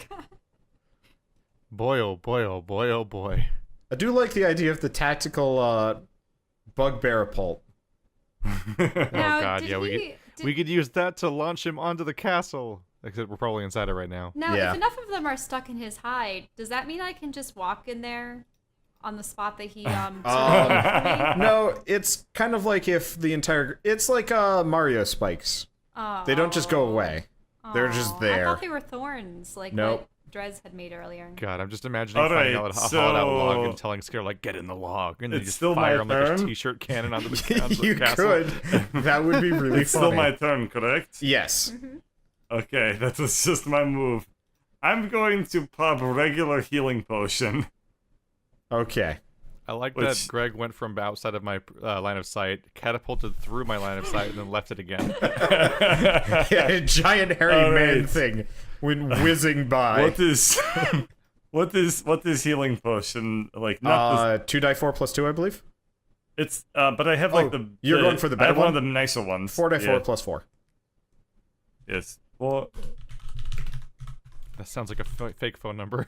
[SPEAKER 1] God.
[SPEAKER 4] Boy, oh boy, oh boy, oh boy.
[SPEAKER 3] I do like the idea of the tactical bugbear pulp.
[SPEAKER 1] Now,
[SPEAKER 4] Oh god,
[SPEAKER 1] did
[SPEAKER 4] yeah,
[SPEAKER 1] we
[SPEAKER 4] could use that to launch him onto the castle. Except we're probably inside it right now.
[SPEAKER 1] Now,
[SPEAKER 3] Yeah.
[SPEAKER 1] if enough of them are stuck in his hide, does that mean I can just walk in there on the spot that he selected
[SPEAKER 3] No, it's kind of like if the entire... It's like Mario spikes.
[SPEAKER 1] for me?
[SPEAKER 3] They don't just go away. They're just
[SPEAKER 1] Oh,
[SPEAKER 3] there.
[SPEAKER 1] I thought they were thorns, like
[SPEAKER 3] Nope.
[SPEAKER 1] what Drez had made earlier.
[SPEAKER 4] God, I'm just imagining
[SPEAKER 2] Alright,
[SPEAKER 4] finding out a hollowed out log
[SPEAKER 2] so-
[SPEAKER 4] and telling Scare like, get in the log, and then you
[SPEAKER 2] It's
[SPEAKER 4] just
[SPEAKER 2] still
[SPEAKER 4] fire
[SPEAKER 2] my
[SPEAKER 4] him like a
[SPEAKER 2] turn?
[SPEAKER 4] t-shirt cannon onto the
[SPEAKER 3] You
[SPEAKER 4] castle.
[SPEAKER 3] could. That would be really
[SPEAKER 2] It's
[SPEAKER 3] funny.
[SPEAKER 2] still my turn, correct?
[SPEAKER 3] Yes.
[SPEAKER 2] Okay, that was just my move. I'm going to pop regular healing potion.
[SPEAKER 3] Okay.
[SPEAKER 4] I like
[SPEAKER 2] Which-
[SPEAKER 4] that Greg went from outside of my line of sight, catapulted through my line of sight, and then left it again.
[SPEAKER 3] Yeah, a giant hairy man
[SPEAKER 2] Alright.
[SPEAKER 3] thing went whizzing by.
[SPEAKER 2] What is healing potion like? Not
[SPEAKER 3] 2d4 plus 2, I believe.
[SPEAKER 2] it's but I have like
[SPEAKER 3] Oh,
[SPEAKER 2] the
[SPEAKER 3] you're going for the
[SPEAKER 2] I
[SPEAKER 3] better
[SPEAKER 2] have one
[SPEAKER 3] one?
[SPEAKER 2] of the nicer ones.
[SPEAKER 3] 4d4
[SPEAKER 2] Yeah.
[SPEAKER 3] plus 4.
[SPEAKER 2] Yes. Well,
[SPEAKER 4] That sounds like a fake phone number.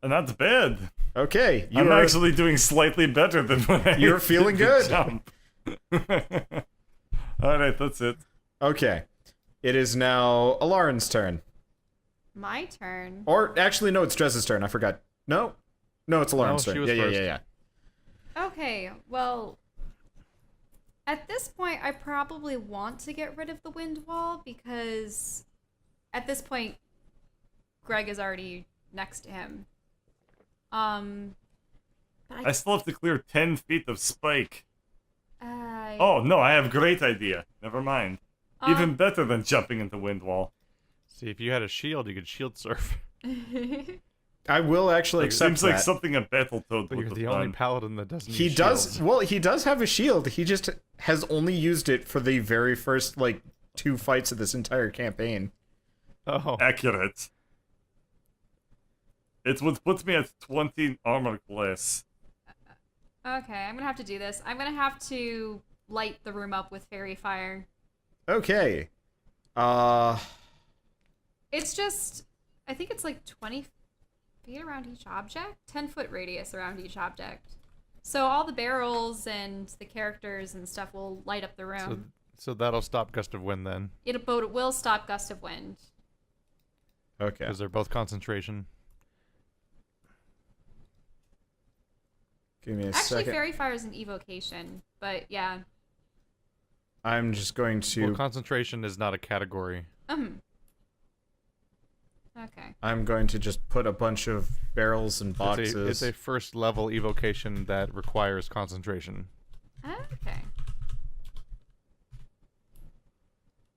[SPEAKER 2] not bad.
[SPEAKER 3] Okay,
[SPEAKER 2] I'm actually doing slightly better than when I
[SPEAKER 3] You're feeling
[SPEAKER 2] did the
[SPEAKER 3] good.
[SPEAKER 2] jump. All right, that's it.
[SPEAKER 3] Okay. It is now Alarin's turn.
[SPEAKER 1] My turn.
[SPEAKER 3] Or, actually, no, it's Drez's turn. I forgot. No? No, it's Alarin's
[SPEAKER 4] No,
[SPEAKER 3] turn.
[SPEAKER 4] she was
[SPEAKER 3] Yeah,
[SPEAKER 4] first.
[SPEAKER 3] yeah.
[SPEAKER 1] Okay, well, at this point, I probably want to get rid of the wind wall because at this point, Greg is already next to him. But
[SPEAKER 2] I still have to clear 10 feet of spike.
[SPEAKER 1] I
[SPEAKER 2] Oh no, I have a great idea. Never mind.
[SPEAKER 1] Um,
[SPEAKER 2] Even better than jumping into wind wall.
[SPEAKER 4] See, if you had a shield, you could shield surf.
[SPEAKER 3] I will actually
[SPEAKER 2] It
[SPEAKER 3] accept
[SPEAKER 2] seems like
[SPEAKER 3] that.
[SPEAKER 2] something a Battletoad
[SPEAKER 4] But
[SPEAKER 2] would
[SPEAKER 4] you're
[SPEAKER 2] have
[SPEAKER 4] the
[SPEAKER 2] done.
[SPEAKER 4] only paladin that doesn't
[SPEAKER 3] He
[SPEAKER 4] use
[SPEAKER 3] does.
[SPEAKER 4] shields.
[SPEAKER 3] Well, he does have a shield. He just has only used it for the very first, like, 2 fights of this entire campaign.
[SPEAKER 4] Oh.
[SPEAKER 2] Accurate. It would put me at 20 armor class.
[SPEAKER 1] Okay, I'm gonna have to do this. I'm gonna have to light the room up with fairy fire.
[SPEAKER 3] Okay.
[SPEAKER 1] It's just, I think it's like 20 feet around each object? 10-foot radius around each object. So all the barrels and the characters and stuff will light up the room.
[SPEAKER 4] So that'll stop gust of wind then.
[SPEAKER 1] It will stop gust of wind.
[SPEAKER 3] Okay.
[SPEAKER 4] Because they're both concentration.
[SPEAKER 3] Give me a
[SPEAKER 1] Actually,
[SPEAKER 3] second.
[SPEAKER 1] Fairy Fire is an evocation, but yeah.
[SPEAKER 3] I'm just going
[SPEAKER 4] Well,
[SPEAKER 3] to.
[SPEAKER 4] concentration is not a category.
[SPEAKER 1] Okay.
[SPEAKER 3] I'm going to just put a bunch of barrels and boxes.
[SPEAKER 4] It's a first level evocation that requires concentration.
[SPEAKER 1] Okay.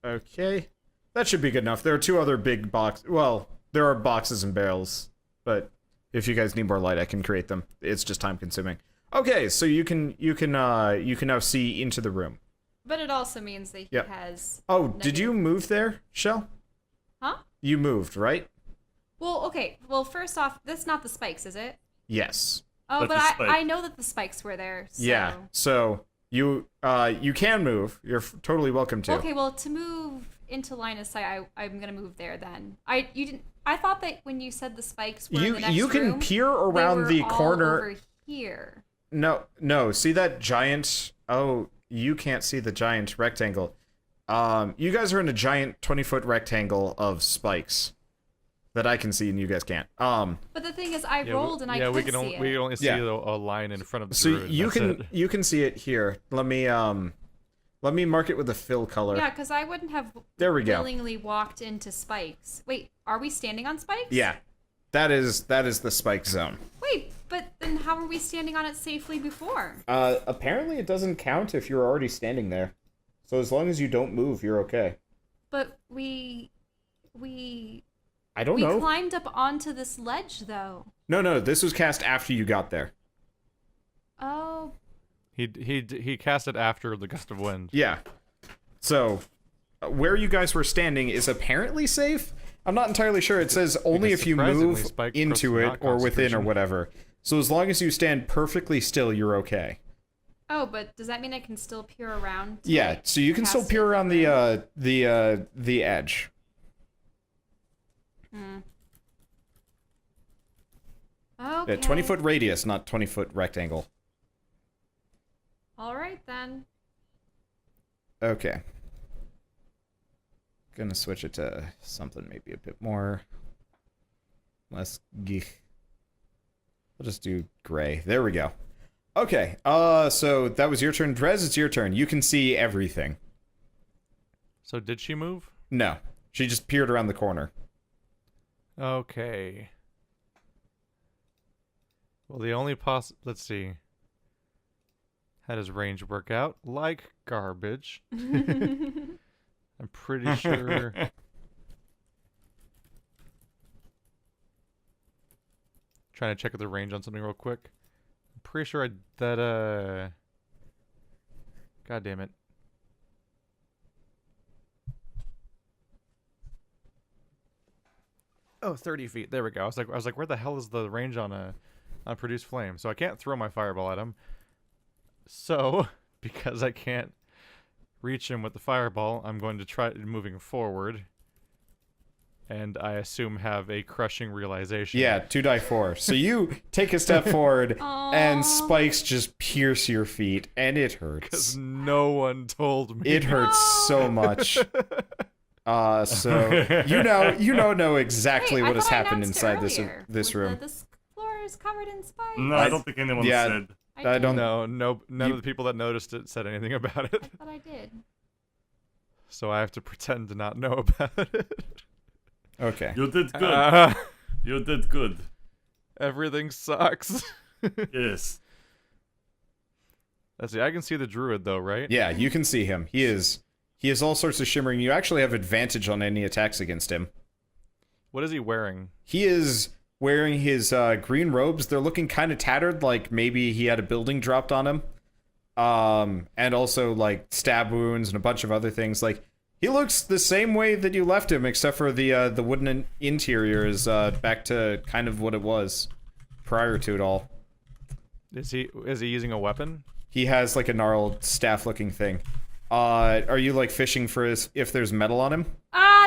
[SPEAKER 3] Okay. That should be good enough. There are 2 other big well, there are boxes and barrels, but if you guys need more light, I can create them. It's just time consuming. Okay, so you can now see into the room.
[SPEAKER 1] But it also means that he
[SPEAKER 3] Yep.
[SPEAKER 1] has...
[SPEAKER 3] Oh, did you move there, Shell?
[SPEAKER 1] Huh?
[SPEAKER 3] You moved, right?
[SPEAKER 1] Well, okay. Well, first off, that's not the spikes, is it?
[SPEAKER 3] Yes.
[SPEAKER 1] Oh,
[SPEAKER 2] But
[SPEAKER 1] but
[SPEAKER 2] the spike-
[SPEAKER 1] I know that the spikes were there, so...
[SPEAKER 3] Yeah. So you can move. You're totally welcome to.
[SPEAKER 1] Okay, well, to move into line of sight, I'm gonna move there then. I thought that when you said the spikes were in the next
[SPEAKER 3] You can
[SPEAKER 1] room,
[SPEAKER 3] peer
[SPEAKER 1] they
[SPEAKER 3] around
[SPEAKER 1] were
[SPEAKER 3] the
[SPEAKER 1] all
[SPEAKER 3] corner.
[SPEAKER 1] over here.
[SPEAKER 3] No. See that giant? Oh, you can't see the giant rectangle. You guys are in a giant 20-foot rectangle of spikes that I can see and you guys can't.
[SPEAKER 1] But the thing is, I rolled and I
[SPEAKER 4] we
[SPEAKER 1] could
[SPEAKER 4] can
[SPEAKER 1] see it.
[SPEAKER 4] we only see
[SPEAKER 3] Yeah.
[SPEAKER 4] a line in front of the
[SPEAKER 3] So
[SPEAKER 4] druid,
[SPEAKER 3] you
[SPEAKER 4] that's it.
[SPEAKER 3] can see it here. Let me mark it with a fill color.
[SPEAKER 1] Yeah, because I wouldn't have
[SPEAKER 3] There we go.
[SPEAKER 1] willingly walked into spikes. Wait, are we standing on spikes?
[SPEAKER 3] Yeah, that is the spike zone.
[SPEAKER 1] Wait, but then how were we standing on it safely before?
[SPEAKER 3] Apparently it doesn't count if you're already standing there. So as long as you don't move, you're okay.
[SPEAKER 1] But we
[SPEAKER 3] I don't know.
[SPEAKER 1] climbed up onto this ledge, though.
[SPEAKER 3] No, this was cast after you got there.
[SPEAKER 1] Oh,
[SPEAKER 4] He cast it after the gust of wind.
[SPEAKER 3] Yeah. So, where you guys were standing is apparently safe. I'm not entirely sure. It says only
[SPEAKER 4] Because
[SPEAKER 3] if you
[SPEAKER 4] surprisingly,
[SPEAKER 3] move
[SPEAKER 4] spike
[SPEAKER 3] into
[SPEAKER 4] throws
[SPEAKER 3] it
[SPEAKER 4] not
[SPEAKER 3] or within or
[SPEAKER 4] concentration.
[SPEAKER 3] whatever. So as long as you stand perfectly still, you're okay.
[SPEAKER 1] oh, but does that mean I can still peer around? to,
[SPEAKER 3] Yeah,
[SPEAKER 1] like,
[SPEAKER 3] so you can still
[SPEAKER 1] cast
[SPEAKER 3] peer
[SPEAKER 1] it
[SPEAKER 3] around
[SPEAKER 1] from
[SPEAKER 3] the edge.
[SPEAKER 1] Okay.
[SPEAKER 3] Yeah, 20-foot radius, not 20-foot rectangle.
[SPEAKER 1] All right then.
[SPEAKER 3] Okay. Gonna switch it to something maybe a bit more less geek. We'll just do gray. There we go. Okay. So that was your turn, Drez. It's your turn. You can see everything.
[SPEAKER 4] So did she move?
[SPEAKER 3] No, she just peered around the corner.
[SPEAKER 4] Okay. Well, the only let's see. How does range work out? Like garbage. I'm pretty sure. Trying to check the range on something real quick. I'm pretty sure God damn it. Oh, 30 feet. There we go. I was like, where the hell is the range on produce flame? So I can't throw my fireball at him. So, because I can't reach him with the fireball, I'm going to try moving forward. And I assume have a crushing realization.
[SPEAKER 3] Yeah, 2d4. So you take a step forward, and spikes just pierce your feet, and it hurts.
[SPEAKER 4] Because no one told me.
[SPEAKER 3] It hurts so much. So you know exactly
[SPEAKER 1] Hey,
[SPEAKER 3] what
[SPEAKER 1] I
[SPEAKER 3] has
[SPEAKER 1] thought I
[SPEAKER 3] happened
[SPEAKER 1] announced
[SPEAKER 3] inside
[SPEAKER 1] earlier.
[SPEAKER 3] this
[SPEAKER 1] Was
[SPEAKER 3] room.
[SPEAKER 1] the floor is covered in spikes.
[SPEAKER 2] No, I don't think anyone
[SPEAKER 3] Yeah.
[SPEAKER 2] said.
[SPEAKER 3] I don't.
[SPEAKER 4] None of the people that noticed it said anything about it.
[SPEAKER 1] I thought I did.
[SPEAKER 4] So I have to pretend to not know about it.
[SPEAKER 3] Okay.
[SPEAKER 2] You did good.
[SPEAKER 4] Uh,
[SPEAKER 2] You did good.
[SPEAKER 4] everything sucks.
[SPEAKER 2] Yes.
[SPEAKER 4] Let's see. I can see the druid though, right?
[SPEAKER 3] Yeah, you can see him. He is all sorts of shimmering. You actually have advantage on any attacks against him.
[SPEAKER 4] What is he wearing?
[SPEAKER 3] He is wearing his green robes. They're looking kind of tattered, like maybe he had a building dropped on him. And also like stab wounds and a bunch of other things. Like he looks the same way that you left him, except for the wooden interior is back to kind of what it was prior to it all.
[SPEAKER 4] Is he using a weapon?
[SPEAKER 3] He has like a gnarled staff-looking thing. Are you like fishing for if there's metal on him?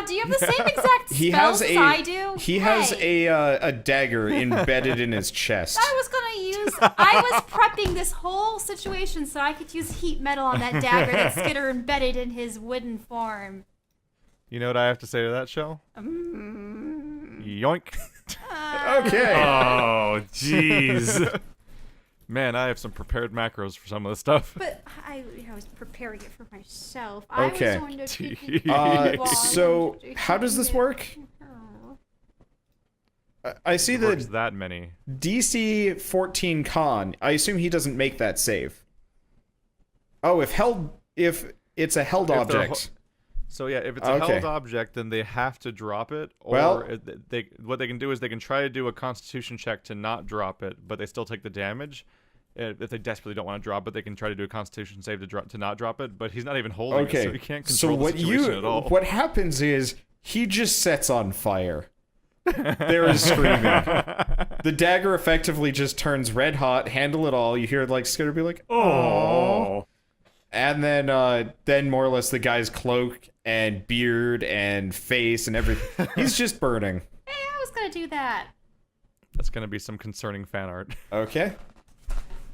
[SPEAKER 1] do you have the same exact
[SPEAKER 3] He
[SPEAKER 1] spells
[SPEAKER 3] has
[SPEAKER 1] as I do?
[SPEAKER 3] He has a dagger embedded in his chest.
[SPEAKER 1] I was prepping this whole situation so I could use heat metal on that dagger that Skitter embedded in his wooden form.
[SPEAKER 4] You know what I have to say to that, Shell? Yoink.
[SPEAKER 3] Okay.
[SPEAKER 2] Oh, jeez.
[SPEAKER 4] Man, I have some prepared macros for some of this stuff.
[SPEAKER 1] But I was preparing it for myself.
[SPEAKER 3] Okay.
[SPEAKER 1] I was going to take it
[SPEAKER 3] So how does this work? I see
[SPEAKER 4] Works
[SPEAKER 3] the
[SPEAKER 4] that many.
[SPEAKER 3] DC 14 con. I assume he doesn't make that save. Oh, if it's a held
[SPEAKER 4] If they're
[SPEAKER 3] object.
[SPEAKER 4] So yeah, if it's a held object, then they have to drop it. Or what they can do is they can try to do a Constitution check to not drop it, but they still take the damage. If they desperately don't want to drop it, they can try to do a Constitution save to not drop it. But he's not even holding it, so he can't control the situation at all.
[SPEAKER 3] What happens is he just sets on fire. There is screaming. The dagger effectively just turns red hot. Handle it all. You hear like Skitter be like, "Oh," and then more or less the guy's cloak and beard and face and everything. He's just burning.
[SPEAKER 1] Hey, I was gonna do that.
[SPEAKER 4] That's gonna be some concerning fan art.
[SPEAKER 3] Okay.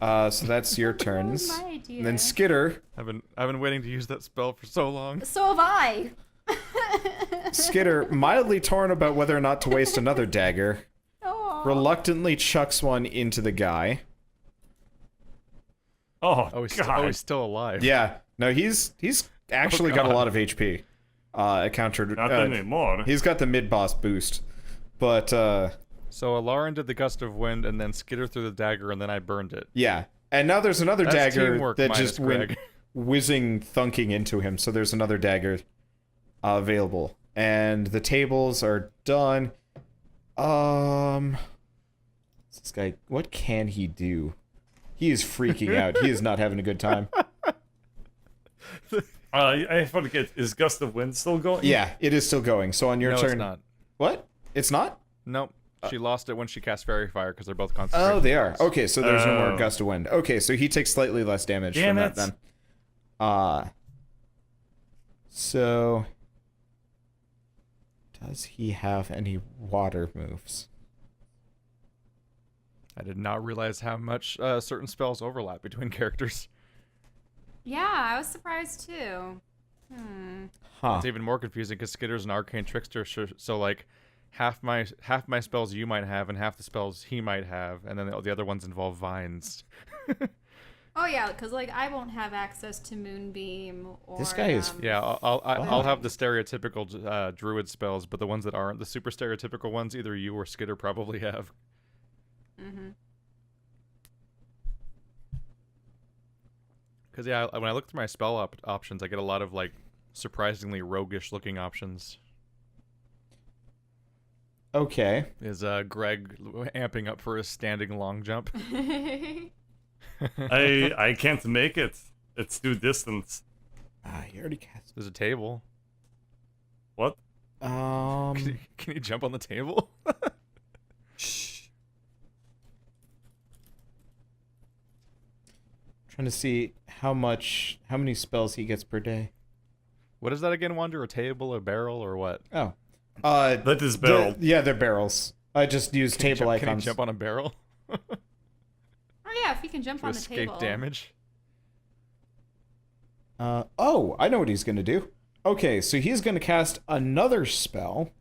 [SPEAKER 3] So that's your turns.
[SPEAKER 1] My idea.
[SPEAKER 3] And then Skitter.
[SPEAKER 4] I've been waiting to use that spell for so long.
[SPEAKER 1] So have I.
[SPEAKER 3] Skitter, mildly torn about whether or not to waste another dagger, reluctantly chucks one into the guy.
[SPEAKER 2] Oh,
[SPEAKER 4] Oh, he's still alive.
[SPEAKER 3] Yeah. No, he's actually got a lot of HP. Countered.
[SPEAKER 2] not anymore.
[SPEAKER 3] He's got the mid-boss boost. But,
[SPEAKER 4] So Alarin did the gust of wind, and then Skitter threw the dagger, and then I burned it.
[SPEAKER 3] yeah. And now there's another
[SPEAKER 4] That's
[SPEAKER 3] dagger
[SPEAKER 4] teamwork,
[SPEAKER 3] that
[SPEAKER 4] minus
[SPEAKER 3] just went
[SPEAKER 4] Greg.
[SPEAKER 3] whizzing, thunking into him. So there's another dagger available. And the tables are done. This guy, what can he do? He is freaking out. He is not having a good time.
[SPEAKER 2] I forget. Is Gust of Wind still going?
[SPEAKER 3] Yeah, it is still going. So on your
[SPEAKER 4] No,
[SPEAKER 3] turn.
[SPEAKER 4] it's not.
[SPEAKER 3] What? It's not?
[SPEAKER 4] Nope. She lost it when she cast Fairy Fire because they're both concentration.
[SPEAKER 3] Oh, they are.
[SPEAKER 4] spells.
[SPEAKER 3] Okay, so there's no more
[SPEAKER 2] Oh.
[SPEAKER 3] Gust of Wind. Okay, so he takes slightly less damage
[SPEAKER 2] Damn
[SPEAKER 3] from
[SPEAKER 2] it.
[SPEAKER 3] that then. So does he have any water moves?
[SPEAKER 4] I did not realize how much certain spells overlap between characters.
[SPEAKER 1] Yeah, I was surprised too.
[SPEAKER 3] Huh.
[SPEAKER 4] It's even more confusing because Skitter's an arcane trickster, so like half my spells you might have and half the spells he might have, and then the other ones involve vines.
[SPEAKER 1] Oh yeah, because like I won't have access to Moonbeam or.
[SPEAKER 3] This guy is-
[SPEAKER 4] Yeah, I'll have the stereotypical druid spells, but the ones that aren't the super stereotypical ones, either you or Skitter probably have.
[SPEAKER 1] Mm-hmm.
[SPEAKER 4] Because yeah, when I look through my spell options, I get a lot of like surprisingly roguish looking options.
[SPEAKER 3] Okay.
[SPEAKER 4] Is Greg amping up for his standing long jump?
[SPEAKER 2] I can't make it. It's too distance.
[SPEAKER 3] He already cast.
[SPEAKER 4] There's a table.
[SPEAKER 2] What?
[SPEAKER 4] Can you jump on the table?
[SPEAKER 2] Shh.
[SPEAKER 3] Trying to see how many spells he gets per day.
[SPEAKER 4] What is that again, Wander? A table, a barrel, or what?
[SPEAKER 3] Oh.
[SPEAKER 2] That is barrel.
[SPEAKER 3] Yeah, they're barrels. I just use table icons.
[SPEAKER 4] Can you jump on a barrel?
[SPEAKER 1] Oh yeah, if you can jump
[SPEAKER 4] To
[SPEAKER 1] on the
[SPEAKER 4] escape
[SPEAKER 1] table.
[SPEAKER 4] damage?
[SPEAKER 3] Oh, I know what he's gonna do. Okay, so he's gonna cast another spell.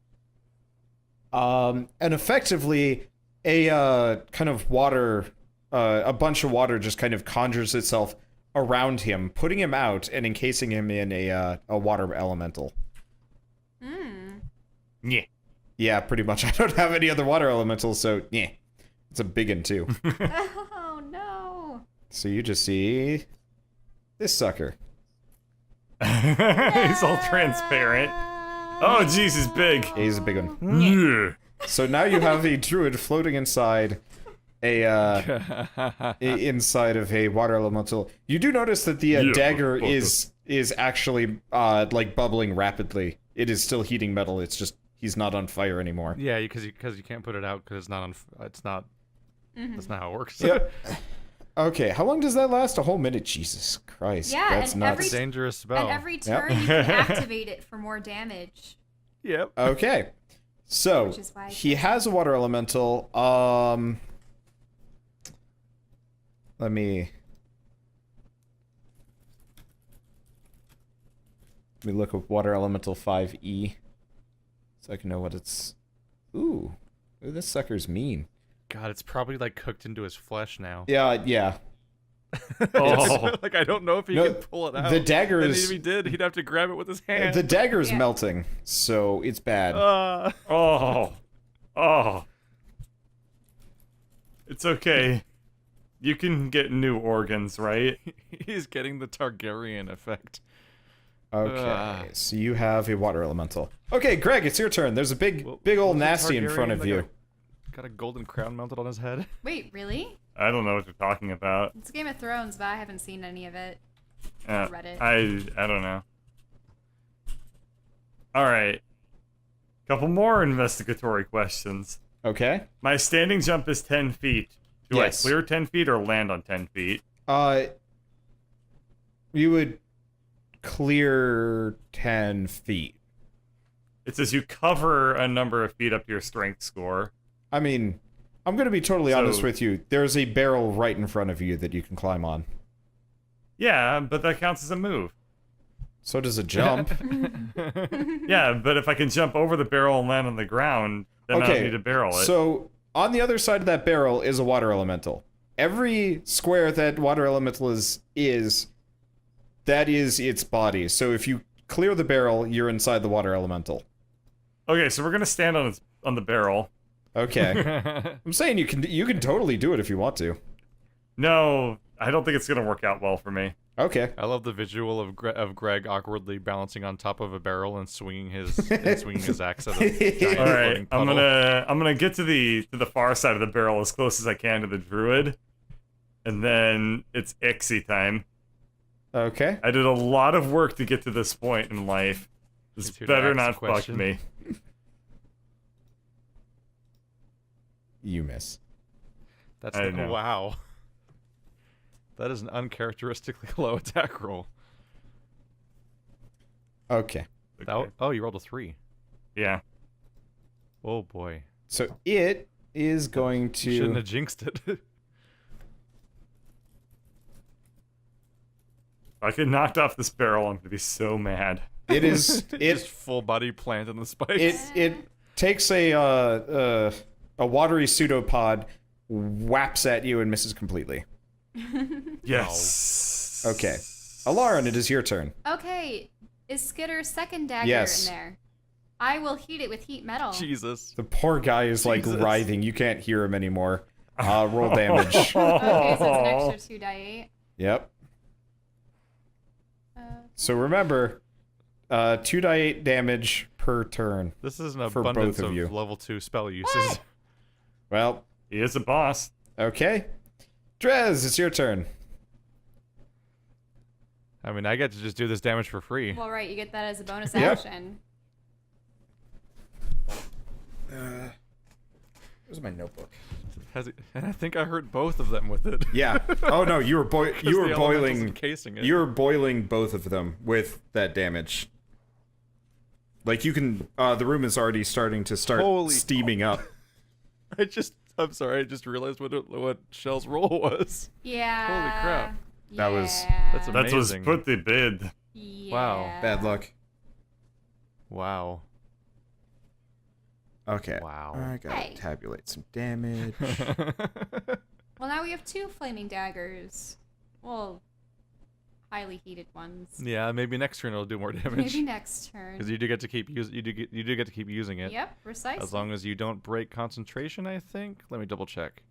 [SPEAKER 3] And effectively, a kind of water, a bunch of water just kind of conjures itself around him, putting him out and encasing him in a water elemental.
[SPEAKER 2] Yeah.
[SPEAKER 3] Yeah, pretty much. I don't have any other water elementals, so yeah, it's a big one too.
[SPEAKER 1] Oh no.
[SPEAKER 3] So you just see this sucker.
[SPEAKER 2] He's all transparent. Oh, jeez, he's big.
[SPEAKER 3] Yeah, he's a big one.
[SPEAKER 2] Yeah.
[SPEAKER 3] So now you have a druid floating inside inside of a water elemental. You do notice that the
[SPEAKER 2] Yeah,
[SPEAKER 3] dagger
[SPEAKER 2] fuck
[SPEAKER 3] is actually like bubbling rapidly. It is still heating metal. It's just he's not on fire anymore.
[SPEAKER 4] Yeah, because you can't put it out because it's not on. It's not. That's not how it works.
[SPEAKER 3] Yep. Okay, how long does that last? A whole minute? Jesus Christ.
[SPEAKER 1] Yeah,
[SPEAKER 3] That's
[SPEAKER 1] and
[SPEAKER 3] nuts.
[SPEAKER 1] every-
[SPEAKER 4] Dangerous spell.
[SPEAKER 1] And every turn you can activate it for more damage.
[SPEAKER 4] Yep.
[SPEAKER 3] Okay. So
[SPEAKER 1] Which is why I
[SPEAKER 3] he has a water elemental. Let me look up water elemental 5e so I can know what it's. Ooh, this sucker's mean.
[SPEAKER 4] God, it's probably like cooked into his flesh now.
[SPEAKER 3] Yeah.
[SPEAKER 2] Oh.
[SPEAKER 4] Like I don't know if he
[SPEAKER 3] No,
[SPEAKER 4] can pull it out.
[SPEAKER 3] the dagger
[SPEAKER 4] And
[SPEAKER 3] is-
[SPEAKER 4] if he did, he'd have to grab it with his hand.
[SPEAKER 3] The dagger is
[SPEAKER 1] Yeah.
[SPEAKER 3] melting, so it's bad.
[SPEAKER 2] Oh. Oh. It's okay. You can get new organs, right?
[SPEAKER 4] He's getting the Targaryen effect.
[SPEAKER 3] Okay, so you have a water elemental. Okay, Greg, it's your turn. There's a big old
[SPEAKER 4] What's a
[SPEAKER 3] nasty in front
[SPEAKER 4] Targaryen
[SPEAKER 3] of
[SPEAKER 4] that
[SPEAKER 3] you.
[SPEAKER 4] Got a golden crown mounted on his head.
[SPEAKER 1] Wait, really?
[SPEAKER 2] I don't know what you're talking about.
[SPEAKER 1] It's Game of Thrones, but I haven't seen any of it. Read it.
[SPEAKER 2] I don't know. All right. Couple more investigatory questions.
[SPEAKER 3] Okay.
[SPEAKER 2] My standing jump is 10 feet. Do
[SPEAKER 3] Yes.
[SPEAKER 2] I clear 10 feet or land on 10 feet?
[SPEAKER 3] You would clear 10 feet.
[SPEAKER 2] It says you cover a number of feet up to your strength score.
[SPEAKER 3] I mean, I'm going to be totally honest
[SPEAKER 2] So-
[SPEAKER 3] with you. There's a barrel right in front of you that you can climb on.
[SPEAKER 2] Yeah, but that counts as a move.
[SPEAKER 3] So does a jump.
[SPEAKER 2] Yeah, but if I can jump over the barrel and land on the ground, then I don't
[SPEAKER 3] Okay,
[SPEAKER 2] need to barrel it.
[SPEAKER 3] so on the other side of that barrel is a water elemental. Every square that water elemental is that is its body. So if you clear the barrel, you're inside the water elemental.
[SPEAKER 2] Okay, so we're gonna stand on the barrel.
[SPEAKER 3] Okay. I'm saying you can totally do it if you want to.
[SPEAKER 2] No, I don't think it's gonna work out well for me.
[SPEAKER 3] Okay.
[SPEAKER 4] I love the visual of Greg awkwardly balancing on top of a barrel and swinging his axe at a giant
[SPEAKER 2] All right,
[SPEAKER 4] floating
[SPEAKER 2] I'm
[SPEAKER 4] puddle.
[SPEAKER 2] gonna get to the far side of the barrel as close as I can to the druid, and then it's Ixie time.
[SPEAKER 3] Okay.
[SPEAKER 2] I did a lot of work to get to this point in life. This
[SPEAKER 4] It's here to
[SPEAKER 2] better
[SPEAKER 4] ask
[SPEAKER 2] not
[SPEAKER 4] the
[SPEAKER 2] fuck
[SPEAKER 4] question.
[SPEAKER 2] me.
[SPEAKER 3] You miss.
[SPEAKER 4] That's
[SPEAKER 2] I know.
[SPEAKER 4] wow. That is an uncharacteristically low attack roll.
[SPEAKER 3] Okay.
[SPEAKER 2] Okay.
[SPEAKER 4] Oh, you rolled a 3.
[SPEAKER 2] Yeah.
[SPEAKER 4] Oh boy.
[SPEAKER 3] So it is going
[SPEAKER 4] You shouldn't
[SPEAKER 3] to
[SPEAKER 4] have jinxed it.
[SPEAKER 2] If I get knocked off this barrel, I'm gonna be so mad.
[SPEAKER 3] it is
[SPEAKER 4] Just
[SPEAKER 3] it
[SPEAKER 4] full body plant in the spikes.
[SPEAKER 3] it takes a watery pseudopod, whaps at you and misses completely.
[SPEAKER 2] Yes.
[SPEAKER 3] Okay. Alarin, it is your turn.
[SPEAKER 1] Okay, is Skitter's second dagger
[SPEAKER 3] Yes.
[SPEAKER 1] in there? I will heat it with heat metal.
[SPEAKER 4] Jesus.
[SPEAKER 3] The poor guy is like
[SPEAKER 4] Jesus.
[SPEAKER 3] writhing. You can't hear him anymore. Roll damage.
[SPEAKER 1] Okay, so it's an extra 2d8.
[SPEAKER 3] Yep.
[SPEAKER 1] Uh,
[SPEAKER 3] So remember, 2d8 damage per turn.
[SPEAKER 4] This is an
[SPEAKER 3] For
[SPEAKER 4] abundance
[SPEAKER 3] both of
[SPEAKER 4] of
[SPEAKER 3] you.
[SPEAKER 4] level 2 spell uses.
[SPEAKER 3] Well,
[SPEAKER 2] He is a boss.
[SPEAKER 3] okay. Drez, it's your turn.
[SPEAKER 4] I mean, I get to just do this damage for free.
[SPEAKER 1] well, right, you get that as a bonus
[SPEAKER 3] Yep.
[SPEAKER 1] action.
[SPEAKER 3] Where's my notebook?
[SPEAKER 4] And I think I hurt both of them with it.
[SPEAKER 3] Yeah. Oh no, you were
[SPEAKER 4] 'Cause
[SPEAKER 3] you were
[SPEAKER 4] the elemental's
[SPEAKER 3] boiling.
[SPEAKER 4] encasing it.
[SPEAKER 3] You were boiling both of them with that damage. Like you can. The room is already starting to
[SPEAKER 4] Holy-
[SPEAKER 3] steaming up.
[SPEAKER 4] I'm sorry, I just realized what Shell's roll was.
[SPEAKER 1] Yeah.
[SPEAKER 4] Holy crap.
[SPEAKER 3] That was-
[SPEAKER 4] That's
[SPEAKER 2] That was
[SPEAKER 4] Amazing.
[SPEAKER 2] put the bid.
[SPEAKER 1] Yeah.
[SPEAKER 4] Wow.
[SPEAKER 3] Bad luck.
[SPEAKER 4] Wow.
[SPEAKER 3] Okay.
[SPEAKER 4] Wow.
[SPEAKER 3] I gotta
[SPEAKER 1] Hey.
[SPEAKER 3] tabulate some damage.
[SPEAKER 1] Well, now we have 2 flaming daggers. Well, highly heated ones.
[SPEAKER 4] Yeah, maybe next turn it'll do more damage.
[SPEAKER 1] Maybe next turn.
[SPEAKER 4] Because you do get to keep you do get to keep using it.
[SPEAKER 1] Yep, precisely.
[SPEAKER 4] As long as you don't break concentration, I think. Let me double check.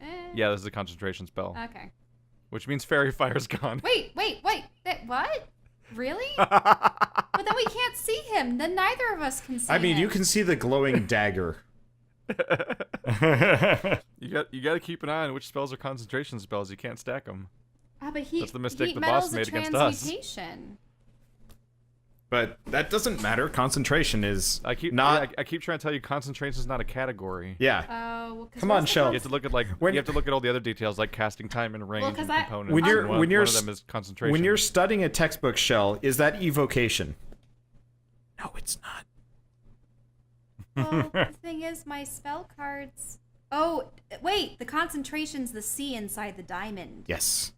[SPEAKER 1] Eh,
[SPEAKER 4] Yeah, this is a concentration spell,
[SPEAKER 1] Okay.
[SPEAKER 4] which means fairy fire's gone.
[SPEAKER 1] Wait. What? Really? But then we can't see him. Then neither of us can see him.
[SPEAKER 3] I mean, you can see the glowing dagger.
[SPEAKER 4] You got to keep an eye on which spells are concentration spells. You can't stack them.
[SPEAKER 1] Ah, but heat,
[SPEAKER 4] That's the mistake
[SPEAKER 1] heat
[SPEAKER 4] the
[SPEAKER 1] metal's
[SPEAKER 4] boss
[SPEAKER 1] a
[SPEAKER 4] made against us.
[SPEAKER 1] transmutation.
[SPEAKER 3] But that doesn't matter. Concentration is
[SPEAKER 4] I keep
[SPEAKER 3] not.
[SPEAKER 4] I keep trying to tell you concentration is not a category.
[SPEAKER 3] Yeah.
[SPEAKER 1] Oh, well, 'cause
[SPEAKER 3] Come on,
[SPEAKER 1] where's the
[SPEAKER 3] Shell.
[SPEAKER 4] You have to look at
[SPEAKER 3] When-
[SPEAKER 4] you have to look at all the other details like casting time and range
[SPEAKER 1] Well, 'cause
[SPEAKER 4] and
[SPEAKER 1] I-
[SPEAKER 4] components.
[SPEAKER 3] When you're-
[SPEAKER 4] and one,
[SPEAKER 3] when you're
[SPEAKER 4] one of
[SPEAKER 3] s-
[SPEAKER 4] them is concentration.
[SPEAKER 3] When you're studying a textbook, Shell, is that evocation? No, it's not.
[SPEAKER 1] Well, the thing is, my spell cards. Oh, wait, the concentration's the C inside the diamond.
[SPEAKER 3] Yes.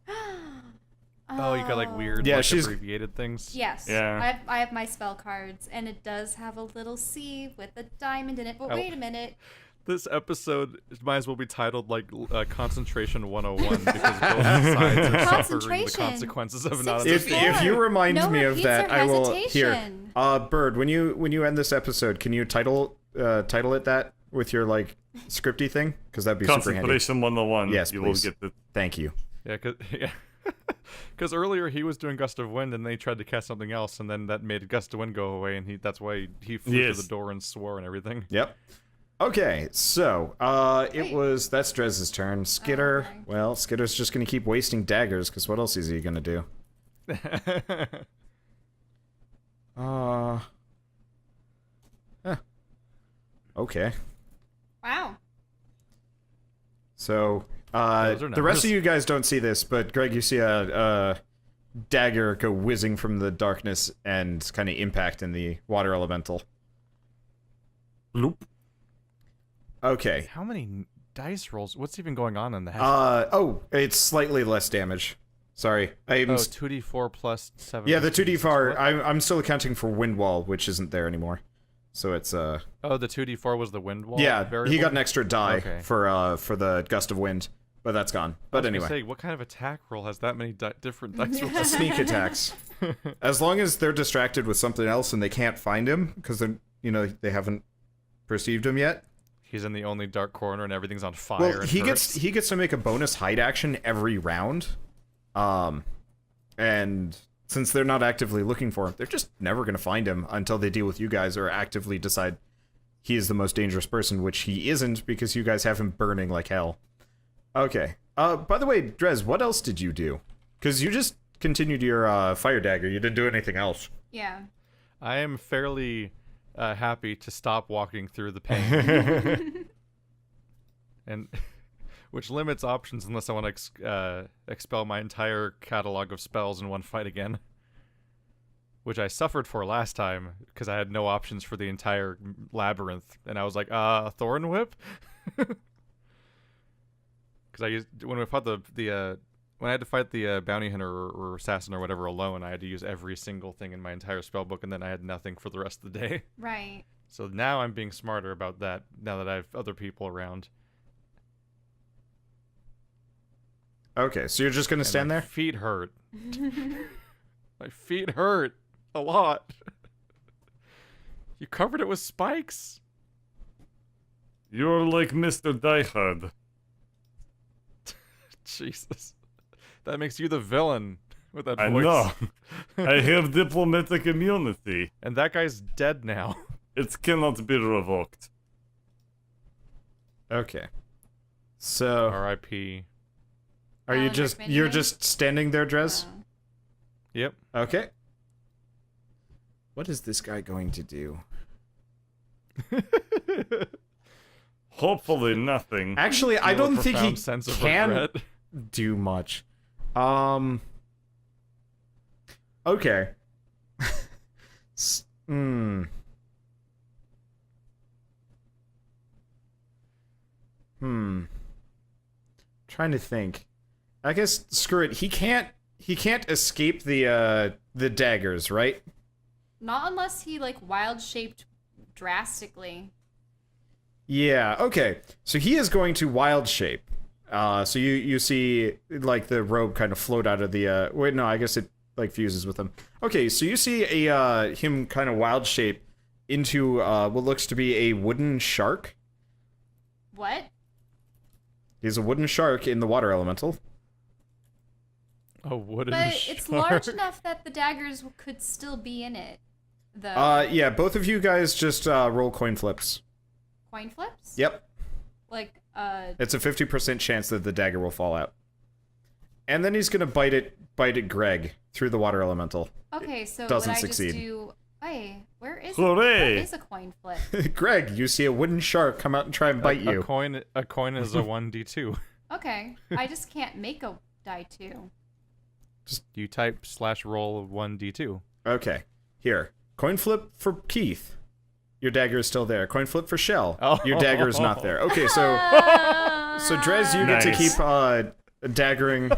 [SPEAKER 4] Oh, you got like weird,
[SPEAKER 3] Yeah,
[SPEAKER 4] like,
[SPEAKER 3] she's-
[SPEAKER 4] abbreviated things.
[SPEAKER 1] Yes.
[SPEAKER 2] Yeah.
[SPEAKER 1] I have my spell cards, and it does have a little C with a diamond in it. But wait a minute.
[SPEAKER 4] This episode might as well be titled like Concentration 101 because both sides are suffering the
[SPEAKER 1] Concentration.
[SPEAKER 4] consequences of not
[SPEAKER 3] If
[SPEAKER 4] understanding.
[SPEAKER 3] you remind
[SPEAKER 1] No
[SPEAKER 3] me of
[SPEAKER 1] repeats
[SPEAKER 3] that,
[SPEAKER 1] or
[SPEAKER 3] I will. Here,
[SPEAKER 1] hesitation.
[SPEAKER 3] Bird. When you end this episode, can you title it that with your like scripty thing? Because that'd be super handy.
[SPEAKER 2] Concentration 101.
[SPEAKER 3] Yes,
[SPEAKER 2] you
[SPEAKER 3] please.
[SPEAKER 2] will get the.
[SPEAKER 3] Thank you.
[SPEAKER 4] Yeah, because earlier he was doing Gust of Wind and they tried to cast something else and then that made Gust of Wind go away and that's why he flew
[SPEAKER 2] Yes.
[SPEAKER 4] to the door and swore and everything.
[SPEAKER 3] Yep. Okay, so
[SPEAKER 1] Wait.
[SPEAKER 3] that's Drez's turn. Skitter.
[SPEAKER 1] okay.
[SPEAKER 3] Well, Skitter's just gonna keep wasting daggers because what else is he gonna do? Okay.
[SPEAKER 1] Wow.
[SPEAKER 3] So
[SPEAKER 4] Those are
[SPEAKER 3] the rest
[SPEAKER 4] numbers.
[SPEAKER 3] of you guys don't see this, but Greg, you see a dagger go whizzing from the darkness and kind of impact in the water elemental.
[SPEAKER 2] Bloop.
[SPEAKER 3] Okay.
[SPEAKER 4] How many dice rolls? What's even going on in the head?
[SPEAKER 3] It's slightly less damage. Sorry.
[SPEAKER 4] Oh, 2d4 plus 7.
[SPEAKER 3] Yeah, the 2d4.
[SPEAKER 4] What?
[SPEAKER 3] I'm still accounting for wind wall, which isn't there anymore. So it's
[SPEAKER 4] Oh, the 2d4 was the wind wall.
[SPEAKER 3] yeah,
[SPEAKER 4] variable?
[SPEAKER 3] he got an extra die
[SPEAKER 4] Okay.
[SPEAKER 3] for the gust of wind, but that's gone. But
[SPEAKER 4] I was gonna
[SPEAKER 3] anyway,
[SPEAKER 4] say, what kind of attack roll has that many different dice rolls?
[SPEAKER 3] sneak attacks. As long as they're distracted with something else and they can't find him because they haven't perceived him yet.
[SPEAKER 4] He's in the only dark corner and everything's on fire.
[SPEAKER 3] Well,
[SPEAKER 4] and
[SPEAKER 3] he
[SPEAKER 4] hurts.
[SPEAKER 3] gets to make a bonus hide action every round, and since they're not actively looking for him, they're just never gonna find him until they deal with you guys or actively decide he is the most dangerous person, which he isn't because you guys have him burning like hell. Okay. By the way, Drez, what else did you do? Because you just continued your fire dagger. You didn't do anything else.
[SPEAKER 1] Yeah.
[SPEAKER 4] I am fairly happy to stop walking through the pain, and which limits options unless I want to expel my entire catalog of spells in one fight again, which I suffered for last time because I had no options for the entire labyrinth, and I was like, Thorn Whip, because I used when we fought when I had to fight the bounty hunter or assassin or whatever alone, I had to use every single thing in my entire spell book, and then I had nothing for the rest of the day.
[SPEAKER 1] Right.
[SPEAKER 4] So now I'm being smarter about that, now that I have other people around.
[SPEAKER 3] Okay, so you're just gonna
[SPEAKER 4] And
[SPEAKER 3] stand
[SPEAKER 4] my
[SPEAKER 3] there?
[SPEAKER 4] feet hurt. My feet hurt a lot. You covered it with spikes.
[SPEAKER 2] You're like Mr. Diehard.
[SPEAKER 4] Jesus. That makes you the villain with that
[SPEAKER 2] I
[SPEAKER 4] voice.
[SPEAKER 2] know. I have diplomatic immunity.
[SPEAKER 4] And that guy's dead now.
[SPEAKER 2] It cannot be revoked.
[SPEAKER 3] Okay. So
[SPEAKER 4] R.I.P.
[SPEAKER 3] are you
[SPEAKER 1] Alan
[SPEAKER 3] just
[SPEAKER 1] Rickman
[SPEAKER 3] you're
[SPEAKER 1] again?
[SPEAKER 3] just standing there, Drez?
[SPEAKER 4] Yep.
[SPEAKER 3] Okay. What is this guy going to do?
[SPEAKER 2] Hopefully nothing.
[SPEAKER 3] Actually, I
[SPEAKER 4] Feel a
[SPEAKER 3] don't think he
[SPEAKER 4] profound sense of
[SPEAKER 3] can
[SPEAKER 4] regret.
[SPEAKER 3] do much. Okay. Trying to think. I guess screw it. He can't escape the daggers, right?
[SPEAKER 1] Not unless he like wild shaped drastically.
[SPEAKER 3] Yeah, okay. So he is going to wild shape. So you see like the robe kind of float out of the wait, no, I guess it like fuses with him. Okay, so you see a him kind of wild shape into what looks to be a wooden shark.
[SPEAKER 1] What?
[SPEAKER 3] He's a wooden shark in the water elemental.
[SPEAKER 4] A wooden
[SPEAKER 1] But
[SPEAKER 4] shark.
[SPEAKER 1] it's large enough that the daggers could still be in it. Though.
[SPEAKER 3] Yeah, both of you guys just roll coin flips.
[SPEAKER 1] Coin flips?
[SPEAKER 3] Yep.
[SPEAKER 1] Like,
[SPEAKER 3] It's a 50% chance that the dagger will fall out. And then he's gonna bite it Greg through the water elemental.
[SPEAKER 1] okay, so
[SPEAKER 3] doesn't
[SPEAKER 1] would I
[SPEAKER 3] succeed.
[SPEAKER 1] just do... Hey, where is
[SPEAKER 2] Hooray!
[SPEAKER 1] What is a coin flip?
[SPEAKER 3] Greg, you see a wooden shark come out and try and bite you.
[SPEAKER 4] A coin is a 1d2.
[SPEAKER 1] Okay, I just can't make a die 2.
[SPEAKER 4] You type /roll 1d2.
[SPEAKER 3] Okay, here. Coin flip for Keith. Your dagger is still there. Coin flip for Shell.
[SPEAKER 4] Oh.
[SPEAKER 3] Your dagger is not there. Okay, so Drez, you get to
[SPEAKER 2] Nice.
[SPEAKER 3] keep daggering.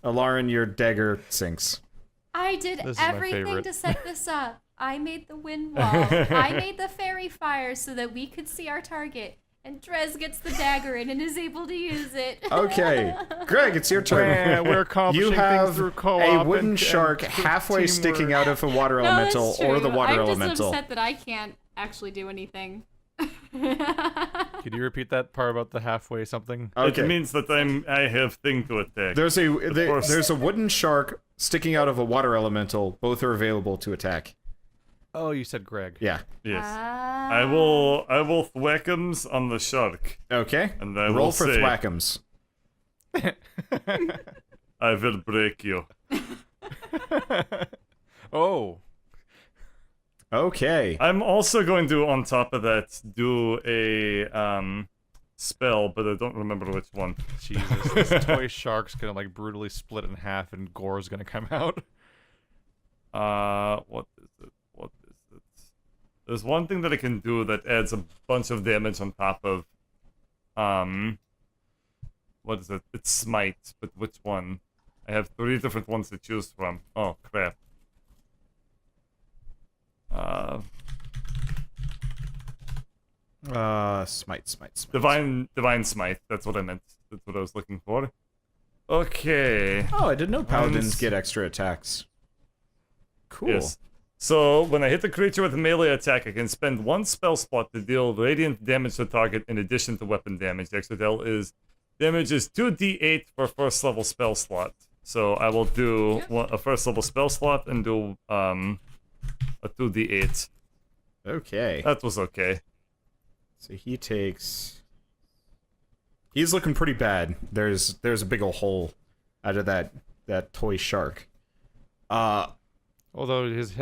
[SPEAKER 3] Lauren, your dagger sinks.
[SPEAKER 1] I did
[SPEAKER 4] This is my
[SPEAKER 1] everything
[SPEAKER 4] favorite.
[SPEAKER 1] to set this up. I made the wind wall. I made the fairy fire so that we could see our target. And Drez gets the dagger in and is able to use it.
[SPEAKER 3] Okay, Greg, it's your turn.
[SPEAKER 4] We're accomplishing
[SPEAKER 3] You
[SPEAKER 4] things
[SPEAKER 3] have
[SPEAKER 4] through co-op
[SPEAKER 3] a wooden
[SPEAKER 4] and
[SPEAKER 3] shark
[SPEAKER 4] good
[SPEAKER 3] halfway sticking
[SPEAKER 4] teamwork.
[SPEAKER 3] out of a water
[SPEAKER 1] No, that's
[SPEAKER 3] elemental or the
[SPEAKER 1] true.
[SPEAKER 3] water
[SPEAKER 1] I'm
[SPEAKER 3] elemental.
[SPEAKER 1] just upset that I can't actually do anything.
[SPEAKER 4] Could you repeat that part about the halfway something?
[SPEAKER 3] Okay.
[SPEAKER 2] It means that I have thing to attack.
[SPEAKER 3] There's
[SPEAKER 2] course.
[SPEAKER 3] there's a wooden shark sticking out of a water elemental. Both are available to attack.
[SPEAKER 4] Oh, you said Greg.
[SPEAKER 3] Yeah.
[SPEAKER 2] Yes.
[SPEAKER 1] Ah.
[SPEAKER 2] I will thwack'ems on the shark.
[SPEAKER 3] Okay.
[SPEAKER 2] And I
[SPEAKER 3] Roll
[SPEAKER 2] will
[SPEAKER 3] for
[SPEAKER 2] say,
[SPEAKER 3] thwack'ems.
[SPEAKER 2] I will break you.
[SPEAKER 4] Oh.
[SPEAKER 3] Okay.
[SPEAKER 2] I'm also going to, on top of that, do a spell, but I don't remember which one.
[SPEAKER 4] Jesus, this toy shark's gonna like brutally split in half and gore's gonna come out.
[SPEAKER 2] What is it? What is it? There's one thing that I can do that adds a bunch of damage on top of, what is it? It's smite, but which one? I have 3 different ones to choose from. Oh, crap.
[SPEAKER 3] Smite.
[SPEAKER 2] Divine smite. That's what I meant. That's what I was looking for. Okay.
[SPEAKER 3] Oh, I didn't know paladins
[SPEAKER 2] Mine's-
[SPEAKER 3] get extra attacks. Cool.
[SPEAKER 2] Yes. So, when I hit the creature with a melee attack, I can spend 1 spell slot to deal radiant damage to target in addition to weapon damage. The extra deal is damage is 2d8 for first level spell slot. So, I will do a first level spell slot and do a 2d8.
[SPEAKER 3] Okay.
[SPEAKER 2] That was okay.
[SPEAKER 3] So he takes. He's looking pretty bad. There's a big ol' hole out of that toy shark.
[SPEAKER 4] Although his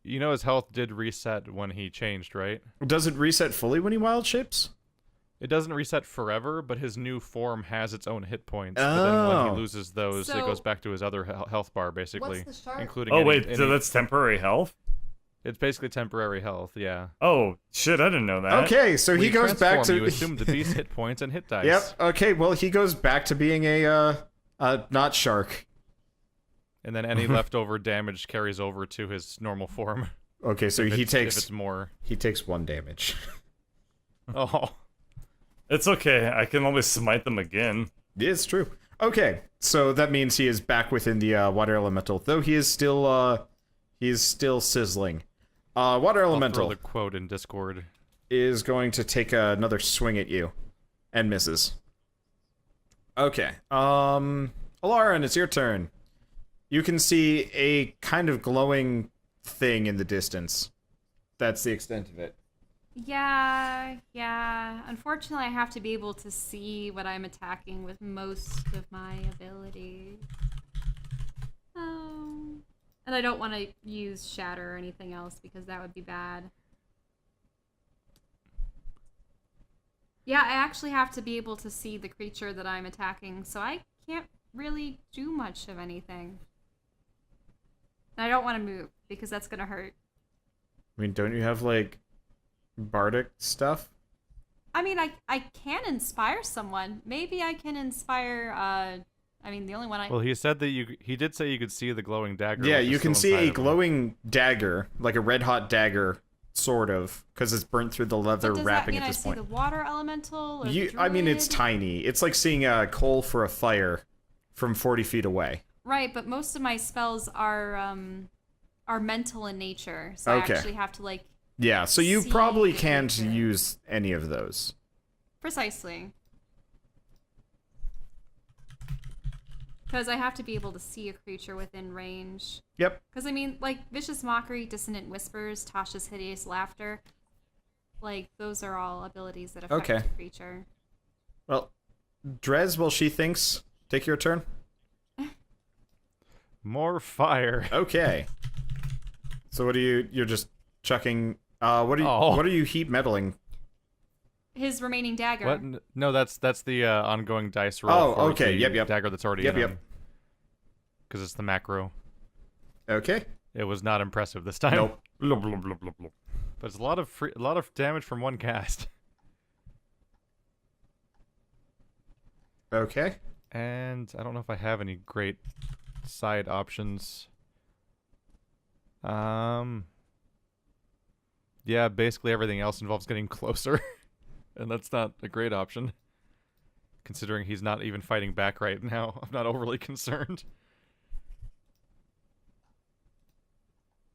[SPEAKER 4] his health did reset when he changed, right?
[SPEAKER 3] Does it reset fully when he wild shapes?
[SPEAKER 4] It doesn't reset forever, but his new form has its own hit points. But then when
[SPEAKER 3] Oh.
[SPEAKER 4] he loses those, it
[SPEAKER 1] So-
[SPEAKER 4] goes back to his other health bar, basically.
[SPEAKER 1] What's the shark?
[SPEAKER 4] Including
[SPEAKER 2] Oh,
[SPEAKER 4] any-
[SPEAKER 2] wait, so
[SPEAKER 4] any-
[SPEAKER 2] that's temporary health?
[SPEAKER 4] it's basically temporary health, yeah.
[SPEAKER 2] Oh, shit, I didn't know that.
[SPEAKER 3] Okay, so
[SPEAKER 4] When
[SPEAKER 3] he
[SPEAKER 4] you
[SPEAKER 3] goes back
[SPEAKER 4] transform,
[SPEAKER 3] to.
[SPEAKER 4] You assume the beast's hit points and hit dice.
[SPEAKER 3] Yep. Okay. Well, he goes back to being a not shark.
[SPEAKER 4] And then any leftover damage carries over to his normal form.
[SPEAKER 3] Okay, so
[SPEAKER 4] if
[SPEAKER 3] he
[SPEAKER 4] it's
[SPEAKER 3] takes 1 damage.
[SPEAKER 4] Oh.
[SPEAKER 3] Uh,
[SPEAKER 2] It's okay, I can always smite them again.
[SPEAKER 3] It's true. Okay, so that means he is back within the water elemental, though he is still sizzling. Water
[SPEAKER 4] I'll
[SPEAKER 3] elemental
[SPEAKER 4] throw the quote in Discord.
[SPEAKER 3] is going to take another swing at you, and misses. Okay. Alarin, it's your turn. You can see a kind of glowing thing in the distance. That's the extent of it.
[SPEAKER 1] Yeah. Unfortunately, I have to be able to see what I'm attacking with most of my abilities. Oh. And I don't want to use Shatter or anything else because that would be bad. Yeah, I actually have to be able to see the creature that I'm attacking, so I can't really do much of anything. And I don't want to move because that's going to hurt.
[SPEAKER 3] I mean, don't you have, like, bardic stuff?
[SPEAKER 1] I mean, I can inspire someone. Maybe I can inspire, the only one I...
[SPEAKER 4] Well, he said that he did say you could see the glowing dagger.
[SPEAKER 3] Yeah,
[SPEAKER 4] which is
[SPEAKER 3] you can
[SPEAKER 4] still
[SPEAKER 3] see
[SPEAKER 4] inside
[SPEAKER 3] a
[SPEAKER 4] of him.
[SPEAKER 3] glowing dagger, like a red-hot dagger, sort of, because it's burnt through the leather
[SPEAKER 1] But does that
[SPEAKER 3] wrapping
[SPEAKER 1] mean
[SPEAKER 3] at
[SPEAKER 1] I
[SPEAKER 3] this
[SPEAKER 1] see
[SPEAKER 3] point.
[SPEAKER 1] the water elemental? Or
[SPEAKER 3] I mean, it's
[SPEAKER 1] druid?
[SPEAKER 3] tiny. It's like seeing a coal for a fire from 40 feet away.
[SPEAKER 1] Right, but most of my spells are mental in nature, so
[SPEAKER 3] Okay.
[SPEAKER 1] I actually have to, like...
[SPEAKER 3] Yeah, so you
[SPEAKER 1] See
[SPEAKER 3] probably
[SPEAKER 1] the
[SPEAKER 3] can't
[SPEAKER 1] creature.
[SPEAKER 3] use any of those.
[SPEAKER 1] Precisely. Because I have to be able to see a creature within range.
[SPEAKER 3] Yep.
[SPEAKER 1] Because, I mean, like, Vicious Mockery, Dissonant Whispers, Tasha's Hideous Laughter, like, those are all abilities that affect
[SPEAKER 3] Okay.
[SPEAKER 1] the creature.
[SPEAKER 3] Well, Drez, while she thinks, take your turn.
[SPEAKER 4] More fire.
[SPEAKER 3] Okay. So what are you're just chucking, what
[SPEAKER 4] Oh.
[SPEAKER 3] are you heat meddling?
[SPEAKER 1] His remaining dagger.
[SPEAKER 4] What? No, that's the ongoing dice roll.
[SPEAKER 3] Oh,
[SPEAKER 4] for
[SPEAKER 3] okay,
[SPEAKER 4] the
[SPEAKER 3] yep.
[SPEAKER 4] dagger that's already
[SPEAKER 3] Yep,
[SPEAKER 4] in
[SPEAKER 3] yep.
[SPEAKER 4] him. Because it's the macro.
[SPEAKER 3] Okay.
[SPEAKER 4] It was not impressive this time.
[SPEAKER 3] Nope.
[SPEAKER 2] Blah, blah, blah, blah, blah.
[SPEAKER 4] But it's a lot of damage from one cast.
[SPEAKER 3] Okay.
[SPEAKER 4] And I don't know if I have any great side options. Yeah, basically everything else involves getting closer. And that's not a great option. Considering he's not even fighting back right now. I'm not overly concerned.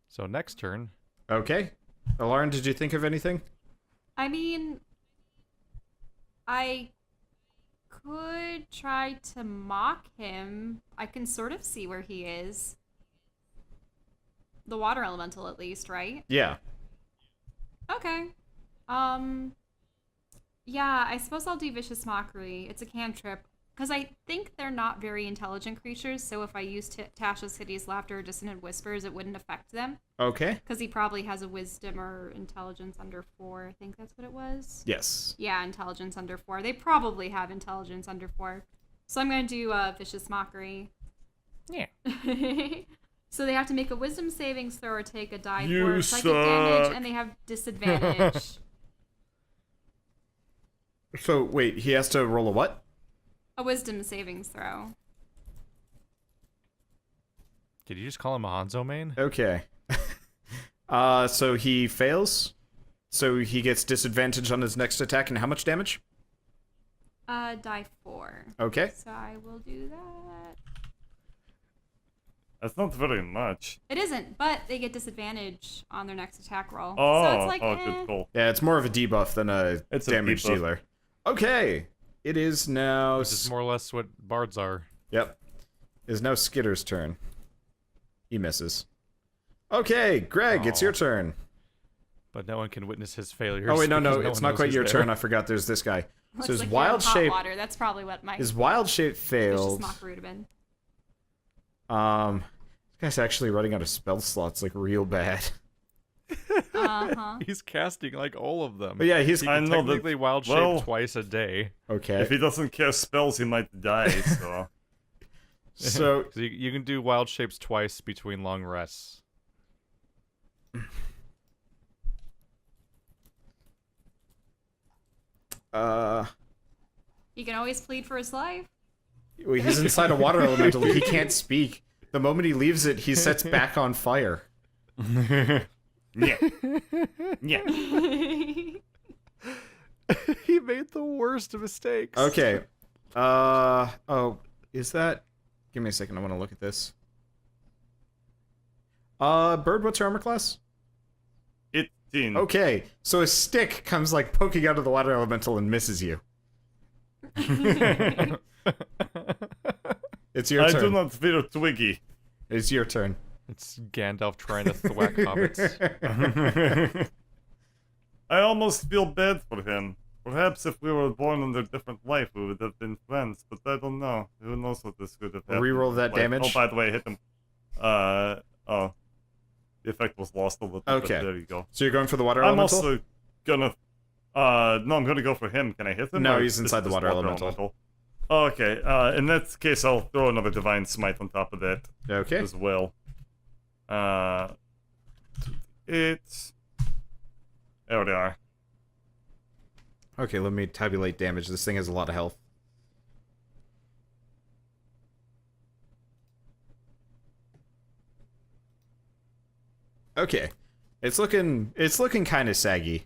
[SPEAKER 4] So next turn.
[SPEAKER 3] Okay. Alarin, did you think of anything?
[SPEAKER 1] I mean, I could try to mock him. I can sort of see where he is. The water elemental, at least, right?
[SPEAKER 3] Yeah.
[SPEAKER 1] Okay. Yeah, I suppose I'll do Vicious Mockery. It's a cantrip. Because I think they're not very intelligent creatures, so if I use Tasha's Hideous Laughter or Dissonant Whispers, it wouldn't affect them.
[SPEAKER 3] Okay.
[SPEAKER 1] Because he probably has a Wisdom or Intelligence under 4. I think that's what it was.
[SPEAKER 3] Yes.
[SPEAKER 1] Yeah, Intelligence under 4. They probably have Intelligence under 4. So I'm going to do Vicious Mockery.
[SPEAKER 4] Yeah.
[SPEAKER 1] So they have to make a Wisdom savings throw or take a die
[SPEAKER 2] You
[SPEAKER 1] for psychic damage,
[SPEAKER 2] suck.
[SPEAKER 1] and they have disadvantage.
[SPEAKER 3] So, wait, he has to roll a what?
[SPEAKER 1] A Wisdom savings throw.
[SPEAKER 4] Did you just call him a Hanzo main?
[SPEAKER 3] Okay. So he fails. So he gets disadvantage on his next attack, and how much damage?
[SPEAKER 1] Die 4.
[SPEAKER 3] Okay.
[SPEAKER 1] So I will do that.
[SPEAKER 2] That's not very much.
[SPEAKER 1] It isn't, but they get disadvantage on their next attack roll.
[SPEAKER 2] Oh,
[SPEAKER 1] so it's like,
[SPEAKER 2] good call.
[SPEAKER 3] Yeah, it's more of a debuff than a
[SPEAKER 2] It's a
[SPEAKER 3] damage
[SPEAKER 2] debuff.
[SPEAKER 3] dealer. Okay. It is now...
[SPEAKER 4] Which is more or less what bards are.
[SPEAKER 3] Yep. It is now Skitter's turn. He misses. Okay, Greg, it's
[SPEAKER 4] Aw.
[SPEAKER 3] your turn.
[SPEAKER 4] But no one can witness his failures.
[SPEAKER 3] Oh, wait, no,
[SPEAKER 4] because
[SPEAKER 3] it's
[SPEAKER 4] one
[SPEAKER 3] not
[SPEAKER 4] knows
[SPEAKER 3] quite
[SPEAKER 4] he's
[SPEAKER 3] your
[SPEAKER 4] there.
[SPEAKER 3] turn. I forgot there's this guy.
[SPEAKER 1] Looks
[SPEAKER 3] So his
[SPEAKER 1] like
[SPEAKER 3] wild
[SPEAKER 1] you're in hot
[SPEAKER 3] shape...
[SPEAKER 1] water. That's probably what my
[SPEAKER 3] His wild shape
[SPEAKER 1] vicious
[SPEAKER 3] failed.
[SPEAKER 1] mockery would have been.
[SPEAKER 3] This guy's actually running out of spell slots, like, real bad.
[SPEAKER 1] Uh-huh.
[SPEAKER 4] He's casting like all of them.
[SPEAKER 3] But yeah, he's...
[SPEAKER 4] He
[SPEAKER 2] I
[SPEAKER 4] can
[SPEAKER 2] know that-
[SPEAKER 4] technically wild shape
[SPEAKER 2] well-
[SPEAKER 4] twice a day.
[SPEAKER 3] Okay.
[SPEAKER 2] If he doesn't cast spells, he might die, so...
[SPEAKER 3] So...
[SPEAKER 4] 'Cause you can do wild shapes twice between long rests.
[SPEAKER 1] He can always plead for his life.
[SPEAKER 3] He's inside a water elemental. He can't speak. The moment he leaves it, he sets back on fire.
[SPEAKER 2] Yeah. Yeah.
[SPEAKER 4] He made the worst mistakes.
[SPEAKER 3] Okay. Oh, is that... Give me a second, I want to look at this. Bird, what's your armor class?
[SPEAKER 2] 18.
[SPEAKER 3] Okay, so a stick comes, like, poking out of the water elemental and misses you. It's your
[SPEAKER 2] I
[SPEAKER 3] turn.
[SPEAKER 2] do not fear Twiggy.
[SPEAKER 3] It's your turn.
[SPEAKER 4] It's Gandalf trying to thwack hobbits.
[SPEAKER 2] I almost feel bad for him. Perhaps if we were born under a different life, we would have been friends, but I don't know. Who knows what this could have happened.
[SPEAKER 3] Reroll that
[SPEAKER 2] Like,
[SPEAKER 3] damage.
[SPEAKER 2] Oh, by the way, I hit him. Oh. The effect was lost a little bit.
[SPEAKER 3] Okay.
[SPEAKER 2] There you go.
[SPEAKER 3] So you're going for the water
[SPEAKER 2] I'm
[SPEAKER 3] elemental?
[SPEAKER 2] also gonna... no, I'm gonna go for him. Can I hit him?
[SPEAKER 3] No,
[SPEAKER 2] or
[SPEAKER 3] he's
[SPEAKER 2] is
[SPEAKER 3] inside the
[SPEAKER 2] this
[SPEAKER 3] water elemental.
[SPEAKER 2] Oh, okay. In that case, I'll throw another Divine Smite on top of that
[SPEAKER 3] Okay.
[SPEAKER 2] as well. It's... There they are.
[SPEAKER 3] Okay, let me tabulate damage. This thing has a lot of health. Okay. It's looking kind of saggy.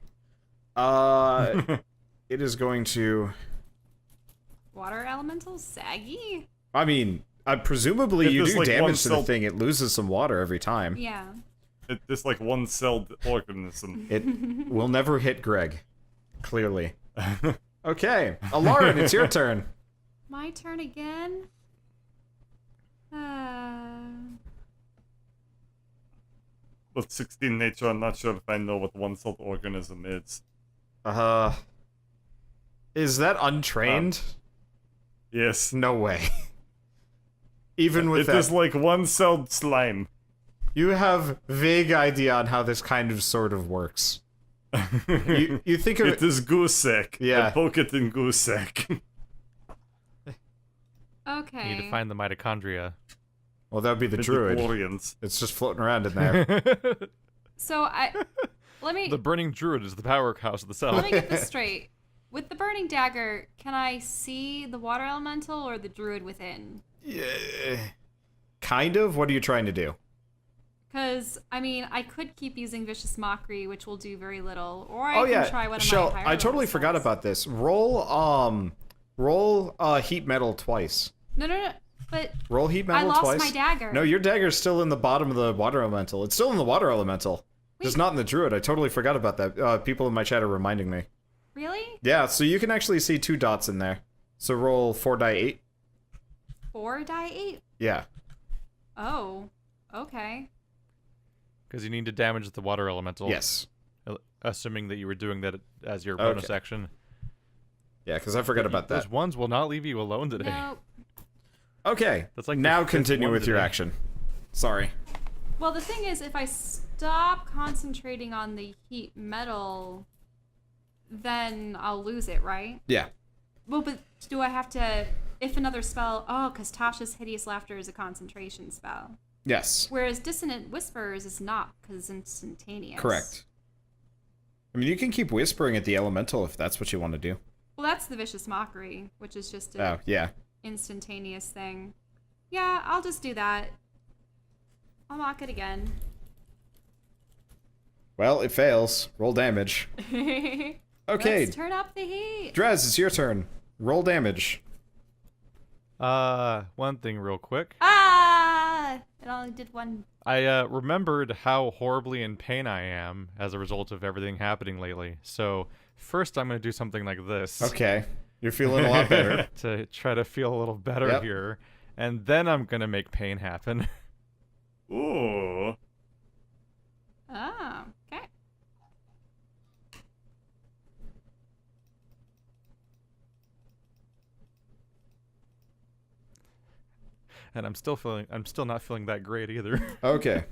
[SPEAKER 3] It is going to...
[SPEAKER 1] Water elemental? Saggy?
[SPEAKER 3] I mean, presumably
[SPEAKER 2] If
[SPEAKER 3] you
[SPEAKER 2] there's,
[SPEAKER 3] do
[SPEAKER 2] like, one
[SPEAKER 3] damage to the
[SPEAKER 2] cell-
[SPEAKER 3] thing, it loses some water every time.
[SPEAKER 1] Yeah.
[SPEAKER 2] It's like one-celled organism.
[SPEAKER 3] It will never hit Greg. Clearly. Okay, Alarin, it's your turn.
[SPEAKER 1] My turn again?
[SPEAKER 2] With 16 nature, I'm not sure if I know what one-celled organism is.
[SPEAKER 3] Is that untrained?
[SPEAKER 2] Yes.
[SPEAKER 3] No way. Even with
[SPEAKER 2] It
[SPEAKER 3] that,
[SPEAKER 2] is like one-celled slime.
[SPEAKER 3] you have vague idea on how this kind of sort of works. You think of
[SPEAKER 2] It is goose sack.
[SPEAKER 3] Yeah.
[SPEAKER 2] I poke it in goose sack.
[SPEAKER 1] Okay.
[SPEAKER 4] You need to find the mitochondria.
[SPEAKER 3] Well, that would be the druid.
[SPEAKER 2] Midichlorians.
[SPEAKER 3] It's just floating around in there.
[SPEAKER 1] So Let me
[SPEAKER 4] The burning druid is the powerhouse of the cell.
[SPEAKER 1] let me get this straight. With the burning dagger, can I see the water elemental or the druid within?
[SPEAKER 3] Yeah. Kind of. What are you trying to do?
[SPEAKER 1] Because, I mean, I could keep using Vicious Mockery, which will do very little, or I
[SPEAKER 3] Oh
[SPEAKER 1] can
[SPEAKER 3] yeah,
[SPEAKER 1] try one of
[SPEAKER 3] Shell,
[SPEAKER 1] my higher
[SPEAKER 3] I totally
[SPEAKER 1] level
[SPEAKER 3] forgot
[SPEAKER 1] spells.
[SPEAKER 3] about this. Roll heat metal twice.
[SPEAKER 1] No, but
[SPEAKER 3] Roll heat metal
[SPEAKER 1] I lost
[SPEAKER 3] twice.
[SPEAKER 1] my dagger.
[SPEAKER 3] No, your dagger's still in the bottom of the water elemental. It's still in the water elemental. Just
[SPEAKER 1] Wait.
[SPEAKER 3] not in the druid. I totally forgot about that. People in my chat are reminding me.
[SPEAKER 1] Really?
[SPEAKER 3] Yeah, so you can actually see 2 dots in there. So roll 4 die 8.
[SPEAKER 1] 4 die 8?
[SPEAKER 3] Yeah.
[SPEAKER 1] Oh, okay.
[SPEAKER 4] Because you need to damage the water elemental.
[SPEAKER 3] Yes.
[SPEAKER 4] Assuming that you were doing that as your bonus
[SPEAKER 3] Okay.
[SPEAKER 4] action.
[SPEAKER 3] Yeah, because I forgot about that.
[SPEAKER 4] Those ones will not leave you alone today.
[SPEAKER 1] No.
[SPEAKER 3] Okay.
[SPEAKER 4] That's like the
[SPEAKER 3] now
[SPEAKER 4] fifth
[SPEAKER 3] continue
[SPEAKER 4] one
[SPEAKER 3] with your
[SPEAKER 4] today.
[SPEAKER 3] action. Sorry.
[SPEAKER 1] Well, the thing is, if I stop concentrating on the heat metal, then I'll lose it, right?
[SPEAKER 3] Yeah.
[SPEAKER 1] Well, but do I have to, if another spell, because Tasha's Hideous Laughter is a concentration spell.
[SPEAKER 3] Yes.
[SPEAKER 1] Whereas Dissonant Whispers is not, because it's instantaneous.
[SPEAKER 3] Correct. I mean, you can keep whispering at the elemental if that's what you want to do.
[SPEAKER 1] Well, that's the Vicious Mockery, which is just
[SPEAKER 3] Oh,
[SPEAKER 1] a
[SPEAKER 3] yeah.
[SPEAKER 1] instantaneous thing. Yeah, I'll just do that. I'll mock it again.
[SPEAKER 3] Well, it fails. Roll damage. Okay.
[SPEAKER 1] Let's turn up the heat.
[SPEAKER 3] Drez, it's your turn. Roll damage.
[SPEAKER 4] One thing real quick.
[SPEAKER 1] Ah! It only did one.
[SPEAKER 4] I remembered how horribly in pain I am as a result of everything happening lately. So first I'm going to do something like this.
[SPEAKER 3] Okay. You're feeling a lot better.
[SPEAKER 4] To try to feel a little better
[SPEAKER 3] Yep.
[SPEAKER 4] here. And then I'm going to make pain happen.
[SPEAKER 2] Ooh.
[SPEAKER 1] Oh, okay.
[SPEAKER 4] And I'm still not feeling that great either.
[SPEAKER 3] Okay.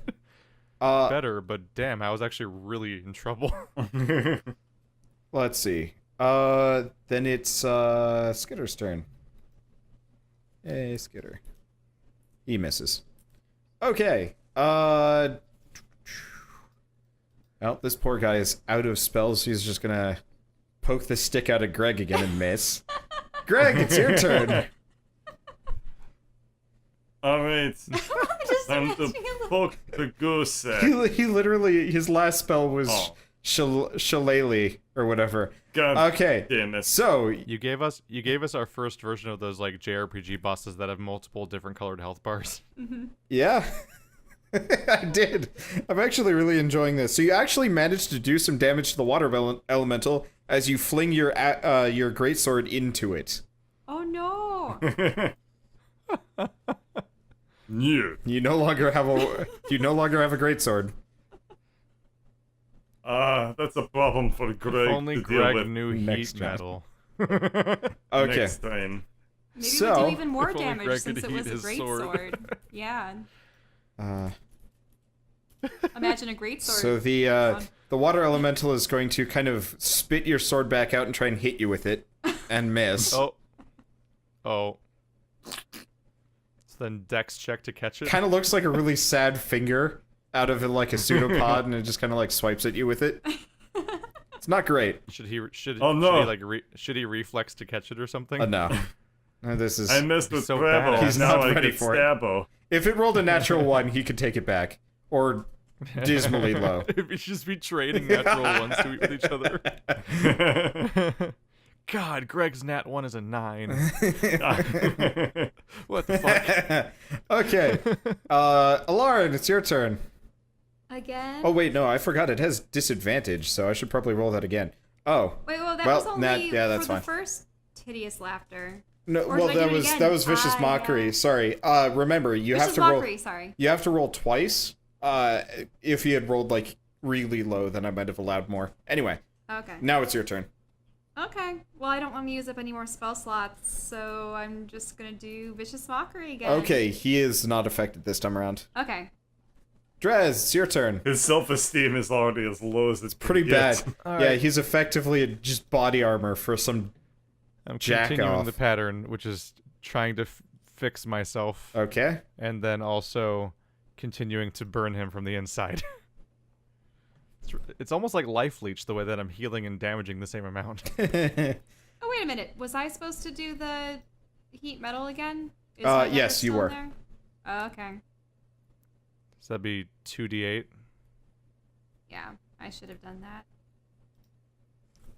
[SPEAKER 4] Better, but damn, I was actually really in trouble.
[SPEAKER 3] Let's see. Then it's Skitter's turn. Hey, Skitter. He misses. Okay. Well, this poor guy is out of spells. He's just gonna poke the stick out at Greg again and miss. Greg, it's your turn.
[SPEAKER 2] Alright.
[SPEAKER 1] Just
[SPEAKER 2] Time to
[SPEAKER 1] imagining a little-
[SPEAKER 2] poke the goose.
[SPEAKER 3] He literally, his last spell was
[SPEAKER 2] Oh.
[SPEAKER 3] Shillelagh or whatever.
[SPEAKER 2] God
[SPEAKER 3] Okay.
[SPEAKER 2] damn it.
[SPEAKER 3] So,
[SPEAKER 4] You gave us our first version of those like JRPG bosses that have multiple different colored health bars.
[SPEAKER 3] yeah. I did. I'm actually really enjoying this. So you actually managed to do some damage to the water elemental as you fling your greatsword into it.
[SPEAKER 1] Oh no!
[SPEAKER 2] Yeah.
[SPEAKER 3] You no longer have a greatsword.
[SPEAKER 2] That's a problem for Greg
[SPEAKER 4] If only
[SPEAKER 2] to deal
[SPEAKER 4] Greg
[SPEAKER 2] with
[SPEAKER 4] knew
[SPEAKER 3] next
[SPEAKER 4] heat
[SPEAKER 3] time.
[SPEAKER 4] metal.
[SPEAKER 3] Okay.
[SPEAKER 2] next time.
[SPEAKER 1] Maybe
[SPEAKER 3] So-
[SPEAKER 1] it would do even more
[SPEAKER 4] If only
[SPEAKER 1] damage
[SPEAKER 4] Greg
[SPEAKER 1] since
[SPEAKER 4] could
[SPEAKER 1] it was
[SPEAKER 4] heat
[SPEAKER 1] a
[SPEAKER 4] his
[SPEAKER 1] great
[SPEAKER 4] sword.
[SPEAKER 1] sword. Yeah.
[SPEAKER 3] Uh,
[SPEAKER 1] Imagine a great sword.
[SPEAKER 3] so the water elemental is going to kind of spit your sword back out and try and hit you with it and miss.
[SPEAKER 4] Oh. So then Dex check to catch it.
[SPEAKER 3] Kind of looks like a really sad finger out of like a pseudopod, and it just kind of like swipes at you with it. It's not great.
[SPEAKER 4] Should he
[SPEAKER 2] Oh, no.
[SPEAKER 4] should he reflex to catch it or something?
[SPEAKER 3] No. This is.
[SPEAKER 2] I messed with
[SPEAKER 4] So
[SPEAKER 2] Bravo.
[SPEAKER 4] bad.
[SPEAKER 3] He's
[SPEAKER 2] now
[SPEAKER 3] not
[SPEAKER 2] I
[SPEAKER 3] ready
[SPEAKER 2] get
[SPEAKER 3] for it.
[SPEAKER 2] Stabbo.
[SPEAKER 3] If it rolled a natural 1, he could take it back, or dismally low.
[SPEAKER 4] If we should just be trading natural ones to with each other. God, Greg's nat 1 is a 9. What the fuck?
[SPEAKER 3] Okay. Alarin, it's your turn.
[SPEAKER 1] Again?
[SPEAKER 3] Oh wait, no, I forgot. It has disadvantage, so I should probably roll that again. Oh.
[SPEAKER 1] Wait, well, that
[SPEAKER 3] Well,
[SPEAKER 1] was only
[SPEAKER 3] yeah, that's
[SPEAKER 1] for the
[SPEAKER 3] fine.
[SPEAKER 1] first Hideous Laughter.
[SPEAKER 3] No,
[SPEAKER 1] Or
[SPEAKER 3] well
[SPEAKER 1] should I do it again?
[SPEAKER 3] that was vicious
[SPEAKER 1] I,
[SPEAKER 3] mockery. Sorry. Remember, you
[SPEAKER 1] Vicious
[SPEAKER 3] have to
[SPEAKER 1] Mockery,
[SPEAKER 3] roll.
[SPEAKER 1] sorry.
[SPEAKER 3] You have to roll twice. If you had rolled like really low, then I might have allowed more. Anyway,
[SPEAKER 1] Okay.
[SPEAKER 3] now it's your turn.
[SPEAKER 1] Okay. Well, I don't want to use up any more spell slots, so I'm just gonna do Vicious Mockery again.
[SPEAKER 3] Okay, he is not affected this time around.
[SPEAKER 1] Okay.
[SPEAKER 3] Drez, it's your turn.
[SPEAKER 2] His self-esteem is already as low as it's
[SPEAKER 3] Pretty
[SPEAKER 2] gets.
[SPEAKER 3] bad.
[SPEAKER 4] All
[SPEAKER 3] Yeah,
[SPEAKER 4] right.
[SPEAKER 3] he's effectively just body armor for some.
[SPEAKER 4] I'm
[SPEAKER 3] Jack
[SPEAKER 4] continuing
[SPEAKER 3] off.
[SPEAKER 4] the pattern, which is trying to fix myself,
[SPEAKER 3] Okay.
[SPEAKER 4] and then also continuing to burn him from the inside. It's almost like life leech the way that I'm healing and damaging the same amount.
[SPEAKER 1] Oh, wait a minute. Was I supposed to do the heat metal again? Is my dagger
[SPEAKER 3] yes, you
[SPEAKER 1] still in
[SPEAKER 3] were.
[SPEAKER 1] there? Oh, okay.
[SPEAKER 4] So that'd be 2d8.
[SPEAKER 1] Yeah, I should have done that.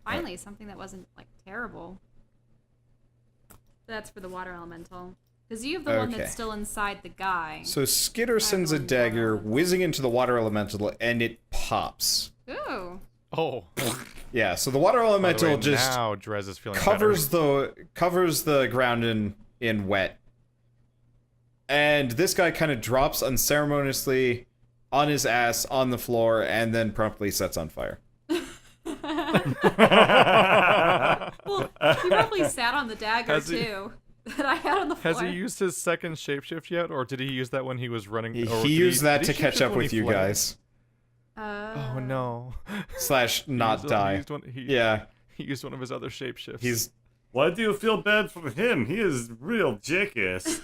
[SPEAKER 1] Finally, something that wasn't, like, terrible. That's for the water elemental. Because you have the one
[SPEAKER 3] Okay.
[SPEAKER 1] that's still inside the guy.
[SPEAKER 3] So Skitter sends a
[SPEAKER 1] believe
[SPEAKER 3] dagger
[SPEAKER 1] that.
[SPEAKER 3] whizzing into the water elemental, and it pops.
[SPEAKER 1] Ooh.
[SPEAKER 4] Oh.
[SPEAKER 3] Yeah, so the water
[SPEAKER 4] By the
[SPEAKER 3] elemental
[SPEAKER 4] way,
[SPEAKER 3] just
[SPEAKER 4] now Drez is feeling
[SPEAKER 3] covers the ground in wet. And this guy kind of drops unceremoniously on his ass on the floor and then promptly sets on fire.
[SPEAKER 1] Well, he probably sat on the dagger,
[SPEAKER 4] Has he-
[SPEAKER 1] too. That I had on the floor.
[SPEAKER 4] Has he used his second shapeshift yet, or did he use that when he was running?
[SPEAKER 3] He
[SPEAKER 4] or
[SPEAKER 3] used that
[SPEAKER 4] did
[SPEAKER 3] to
[SPEAKER 4] he
[SPEAKER 3] catch
[SPEAKER 4] shapeshift
[SPEAKER 3] up
[SPEAKER 4] when
[SPEAKER 3] with
[SPEAKER 4] he
[SPEAKER 3] you
[SPEAKER 4] fled?
[SPEAKER 3] guys.
[SPEAKER 4] Oh no.
[SPEAKER 3] Slash not die. Yeah,
[SPEAKER 4] He used one of his other shapeshifts.
[SPEAKER 3] he's...
[SPEAKER 2] Why do you feel bad for him? He is real jackass.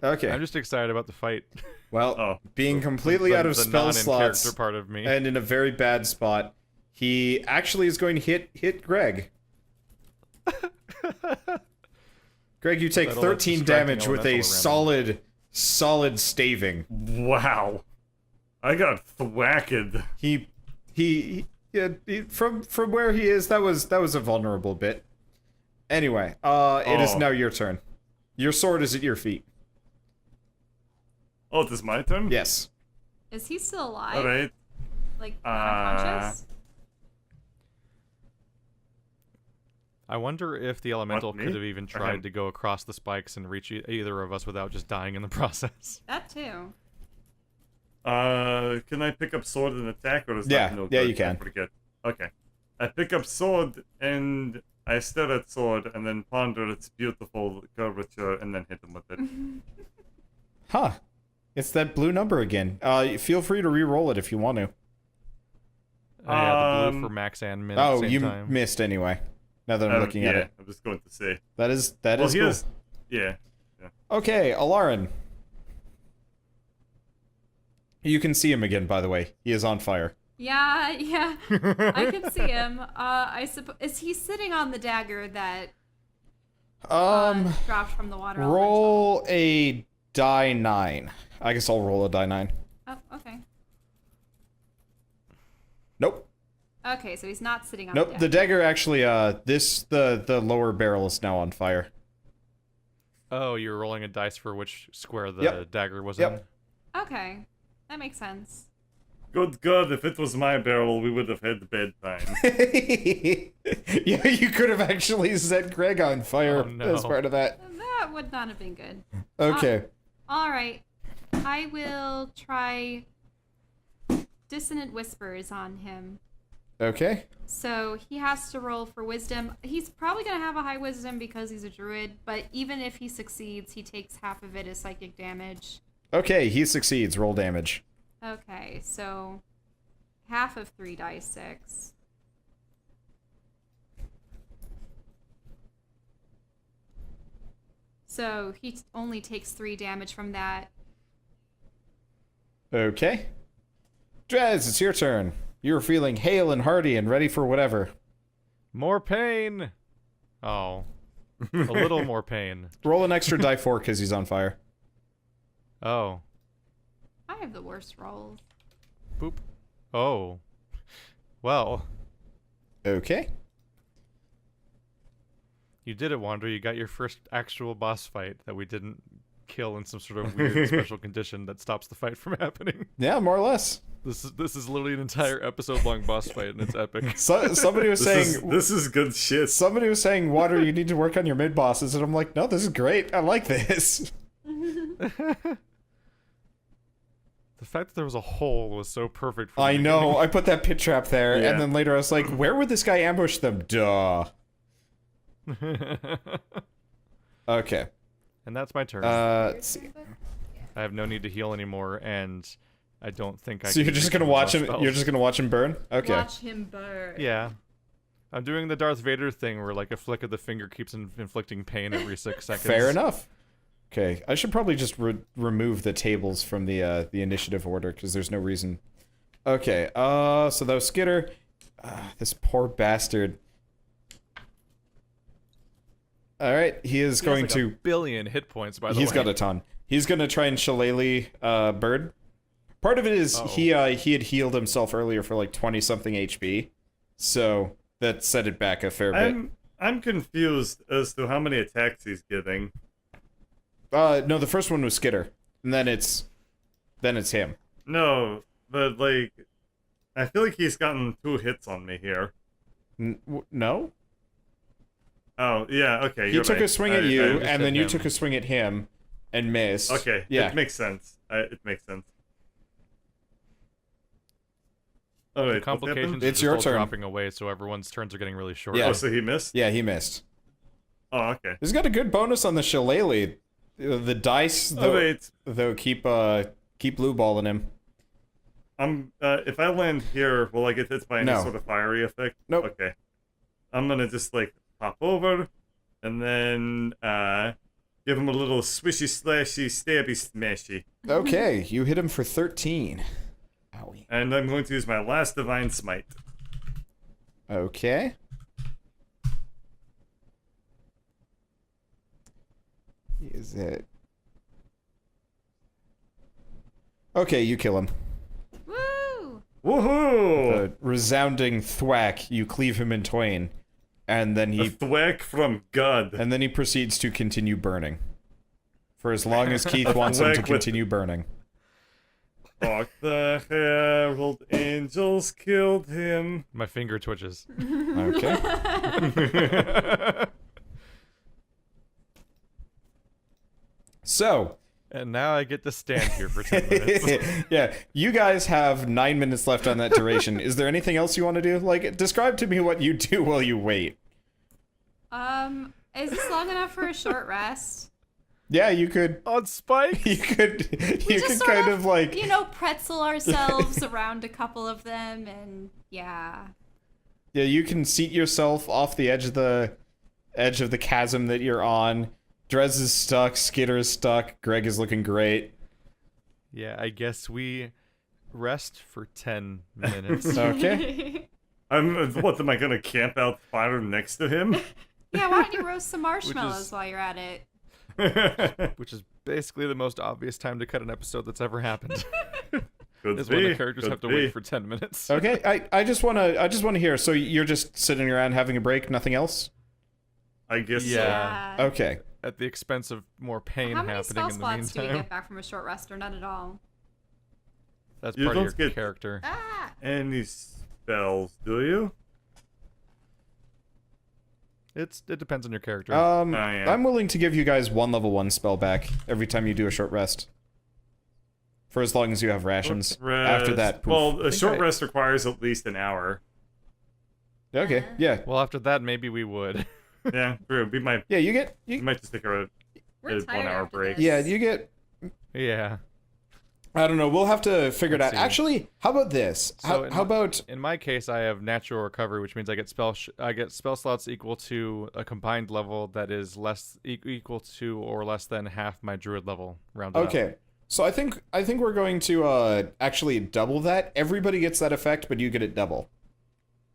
[SPEAKER 3] Okay.
[SPEAKER 4] I'm just excited about the fight.
[SPEAKER 3] Well,
[SPEAKER 2] Oh.
[SPEAKER 3] being completely
[SPEAKER 4] The-
[SPEAKER 3] out of
[SPEAKER 4] the
[SPEAKER 3] spell
[SPEAKER 4] non-in-character
[SPEAKER 3] slots
[SPEAKER 4] part of me.
[SPEAKER 3] and in a very bad spot, he actually is going to hit Greg. Greg, you take
[SPEAKER 4] That'll let
[SPEAKER 3] 13
[SPEAKER 4] distracting
[SPEAKER 3] damage with
[SPEAKER 4] elemental
[SPEAKER 3] a
[SPEAKER 4] around
[SPEAKER 3] solid staving.
[SPEAKER 2] Wow. I got thwacked.
[SPEAKER 3] From where he is, that was a vulnerable bit. Anyway, it is
[SPEAKER 2] Oh.
[SPEAKER 3] now your turn. Your sword is at your feet.
[SPEAKER 2] Oh, it is my turn?
[SPEAKER 3] Yes.
[SPEAKER 1] Is he still alive?
[SPEAKER 2] Alright.
[SPEAKER 1] Like, unconscious?
[SPEAKER 4] I wonder if the elemental
[SPEAKER 2] me?
[SPEAKER 4] could have even
[SPEAKER 2] Okay.
[SPEAKER 4] tried to go across the spikes and reach either of us without just dying in the process.
[SPEAKER 1] That too.
[SPEAKER 2] Can I pick up sword and attack, or is
[SPEAKER 3] Yeah,
[SPEAKER 2] that no
[SPEAKER 3] yeah,
[SPEAKER 2] good?
[SPEAKER 3] you can.
[SPEAKER 2] I forget. Okay. I pick up sword, and I stare at sword, and then ponder its beautiful curvature, and then hit him with it.
[SPEAKER 3] Huh. It's that blue number again. Feel free to re-roll it if you want to.
[SPEAKER 4] Yeah, the blue for max and min at
[SPEAKER 3] Oh,
[SPEAKER 4] the same
[SPEAKER 3] you
[SPEAKER 4] time.
[SPEAKER 3] missed anyway. Now that I'm looking
[SPEAKER 2] yeah,
[SPEAKER 3] at it.
[SPEAKER 2] I'm just going to say.
[SPEAKER 3] That is
[SPEAKER 2] Well,
[SPEAKER 3] cool.
[SPEAKER 2] here's... Yeah.
[SPEAKER 3] Okay, Alarin. You can see him again, by the way. He is on fire.
[SPEAKER 1] Yeah, yeah. I can see him. I suppose is he sitting on the dagger that dropped from the water?
[SPEAKER 3] Roll a die 9. I guess I'll roll a die 9.
[SPEAKER 1] elemental? Oh, okay.
[SPEAKER 3] Nope.
[SPEAKER 1] Okay, so he's not sitting on
[SPEAKER 3] Nope.
[SPEAKER 1] the
[SPEAKER 3] The
[SPEAKER 1] dagger.
[SPEAKER 3] dagger actually, the lower barrel is now on fire.
[SPEAKER 4] Oh, you were rolling a dice for which square the
[SPEAKER 3] Yep.
[SPEAKER 4] dagger was
[SPEAKER 3] Yep.
[SPEAKER 1] Okay, that makes sense.
[SPEAKER 2] Good God, if it was my barrel, we would have had bedtime.
[SPEAKER 3] Yeah, you could have actually set Greg on fire
[SPEAKER 4] Oh, no.
[SPEAKER 3] as part of that.
[SPEAKER 1] That would not have been good.
[SPEAKER 3] Okay.
[SPEAKER 1] All right, I will try dissonant whispers on him.
[SPEAKER 3] Okay.
[SPEAKER 1] So he has to roll for wisdom. He's probably going to have a high wisdom because he's a druid, but even if he succeeds, he takes half of it as psychic damage.
[SPEAKER 3] Okay, he succeeds. Roll damage.
[SPEAKER 1] Okay, so half of 3 dice 6. So he only takes 3 damage from that.
[SPEAKER 3] Okay. Drez, it's your turn. You're feeling hale and hearty and ready for whatever.
[SPEAKER 4] More pain. Oh, a little more pain.
[SPEAKER 3] Roll an extra die 4 because he's on fire.
[SPEAKER 4] Oh,
[SPEAKER 1] I have the worst rolls.
[SPEAKER 4] boop. Oh, well,
[SPEAKER 3] Okay.
[SPEAKER 4] you did it, Wander. You got your first actual boss fight that we didn't kill in some sort of weird special condition that stops the fight from happening.
[SPEAKER 3] Yeah, more or less.
[SPEAKER 4] This is literally an entire episode-long boss fight, and it's epic.
[SPEAKER 3] So, somebody was saying...
[SPEAKER 2] This is good shit.
[SPEAKER 3] Somebody was saying, Water, you need to work on your mid-bosses, and I'm like, no, this is great. I like this.
[SPEAKER 4] The fact that there was a hole was so perfect for
[SPEAKER 3] I
[SPEAKER 4] the
[SPEAKER 3] know. I put that pit trap there,
[SPEAKER 2] Yeah.
[SPEAKER 3] and then later I was like, where would this guy ambush them? Duh.
[SPEAKER 4] beginning.
[SPEAKER 3] Okay.
[SPEAKER 4] And that's my turn.
[SPEAKER 3] Let's see.
[SPEAKER 4] I have no need to heal anymore, and I don't think I
[SPEAKER 3] So
[SPEAKER 4] can
[SPEAKER 3] you're just
[SPEAKER 4] reach
[SPEAKER 3] gonna
[SPEAKER 4] any
[SPEAKER 3] watch
[SPEAKER 4] more
[SPEAKER 3] him.
[SPEAKER 4] spells.
[SPEAKER 3] You're just gonna watch him burn. Okay.
[SPEAKER 1] Watch him burn.
[SPEAKER 4] Yeah. I'm doing the Darth Vader thing where, like, a flick of the finger keeps inflicting pain every 6 seconds.
[SPEAKER 3] Fair enough. Okay. I should probably just remove the tables from the initiative order because there's no reason. Okay, so that was Skitter. This poor bastard. Alright, he is going
[SPEAKER 4] like
[SPEAKER 3] to...
[SPEAKER 4] a billion hit points, by the way.
[SPEAKER 3] He's got a ton. He's gonna try and shillelagh Bird. Part of it is he had healed himself earlier for like 20-something HP. So that set it back a fair bit.
[SPEAKER 2] I'm confused as to how many attacks he's getting.
[SPEAKER 3] No, the first one was Skitter. And then it's him.
[SPEAKER 2] No, but like, I feel like he's gotten 2 hits on me here.
[SPEAKER 3] No?
[SPEAKER 2] Oh, yeah, okay.
[SPEAKER 3] He took a swing at you, and then you
[SPEAKER 4] him.
[SPEAKER 3] took a swing at him, and missed.
[SPEAKER 2] Okay,
[SPEAKER 3] yeah.
[SPEAKER 2] it makes sense. It makes sense. Alright,
[SPEAKER 4] The complications are
[SPEAKER 3] It's
[SPEAKER 4] just
[SPEAKER 3] your
[SPEAKER 4] all
[SPEAKER 3] turn.
[SPEAKER 4] dropping away, so everyone's turns are getting really short.
[SPEAKER 3] Yeah.
[SPEAKER 2] Oh, so he missed?
[SPEAKER 3] Yeah, he missed.
[SPEAKER 2] Oh, okay.
[SPEAKER 3] He's got a good bonus on the shillelagh. The dice,
[SPEAKER 2] Alright,
[SPEAKER 3] though keep blue balling him.
[SPEAKER 2] if I land here, will I get hit by any
[SPEAKER 3] No.
[SPEAKER 2] sort of fiery effect?
[SPEAKER 3] Nope.
[SPEAKER 2] Okay. I'm gonna just, like, pop over, and then, give him a little swishy, slashy, stabby, smashy.
[SPEAKER 3] Okay, you hit him for 13. Owie.
[SPEAKER 2] And I'm going to use my last Divine Smite.
[SPEAKER 3] Okay. Is it? Okay, you kill him.
[SPEAKER 1] Woo!
[SPEAKER 2] Woohoo!
[SPEAKER 3] A resounding thwack, you cleave him in twain, and then
[SPEAKER 2] A
[SPEAKER 3] he
[SPEAKER 2] thwack from God.
[SPEAKER 3] proceeds to continue burning. For as long as Keith wants him to
[SPEAKER 2] Thwack with-
[SPEAKER 3] continue burning.
[SPEAKER 2] Fuck the herald angels killed him.
[SPEAKER 4] My finger twitches.
[SPEAKER 3] Okay. So,
[SPEAKER 4] And now I get to stand here for 10 minutes.
[SPEAKER 3] yeah, you guys have 9 minutes left on that duration. Is there anything else you want to do? Like, describe to me what you do while you wait.
[SPEAKER 1] Is this long enough for a short rest?
[SPEAKER 3] Yeah, you could.
[SPEAKER 4] On spikes?
[SPEAKER 3] You could.
[SPEAKER 1] We
[SPEAKER 3] You
[SPEAKER 1] just
[SPEAKER 3] could
[SPEAKER 1] sort
[SPEAKER 3] kind of like.
[SPEAKER 1] you know, pretzel ourselves around a couple of them, and yeah.
[SPEAKER 3] Yeah, you can seat yourself off the edge of the chasm that you're on. Drez is stuck. Skitter is stuck. Greg is looking great.
[SPEAKER 4] Yeah, I guess we rest for 10 minutes.
[SPEAKER 3] Okay.
[SPEAKER 2] What, am I gonna camp out fire next to him?
[SPEAKER 1] Yeah, why don't you roast some marshmallows while you're at it?
[SPEAKER 4] Which is basically the most obvious time to cut an episode that's ever happened.
[SPEAKER 2] Could
[SPEAKER 4] is
[SPEAKER 2] be.
[SPEAKER 4] when the characters
[SPEAKER 2] could
[SPEAKER 4] have to
[SPEAKER 2] be.
[SPEAKER 4] wait for 10 minutes.
[SPEAKER 3] Okay. I just wanna hear. So you're just sitting around having a break, nothing else?
[SPEAKER 2] I guess
[SPEAKER 4] Yeah.
[SPEAKER 3] Okay.
[SPEAKER 4] At the expense of more pain
[SPEAKER 1] How many
[SPEAKER 4] happening
[SPEAKER 1] spell
[SPEAKER 4] in the
[SPEAKER 1] slots do we
[SPEAKER 4] meantime.
[SPEAKER 1] get back from a short rest, or none at all?
[SPEAKER 4] That's
[SPEAKER 2] You
[SPEAKER 4] part of
[SPEAKER 2] don't
[SPEAKER 4] your
[SPEAKER 2] get-
[SPEAKER 4] character.
[SPEAKER 1] Ah!
[SPEAKER 2] so. Any spells, do you?
[SPEAKER 4] It depends on your character.
[SPEAKER 2] yeah.
[SPEAKER 3] I'm willing to give you guys 1 level 1 spell back every time you do a short rest. For as long as you have rations. After that, poof.
[SPEAKER 2] Well, a
[SPEAKER 4] think
[SPEAKER 2] short
[SPEAKER 4] I-
[SPEAKER 2] rest requires at least an hour.
[SPEAKER 3] Okay, yeah.
[SPEAKER 4] Well, after that, maybe we would.
[SPEAKER 2] Yeah, true. We might
[SPEAKER 3] Yeah,
[SPEAKER 2] we might just take a
[SPEAKER 1] We're
[SPEAKER 2] a
[SPEAKER 1] tired
[SPEAKER 2] 1 hour
[SPEAKER 1] after
[SPEAKER 2] break.
[SPEAKER 1] this.
[SPEAKER 3] yeah, you get...
[SPEAKER 4] Yeah.
[SPEAKER 3] I don't know, we'll have to figure it out.
[SPEAKER 4] Let's see.
[SPEAKER 3] Actually, how about this?
[SPEAKER 4] So in
[SPEAKER 3] How about...
[SPEAKER 4] In my case, I have natural recovery, which means I get spell slots equal to a combined level that is equal to or less than half my druid level. Rounded up.
[SPEAKER 3] Okay, so I think we're going to actually double that. Everybody gets that effect, but you get it double.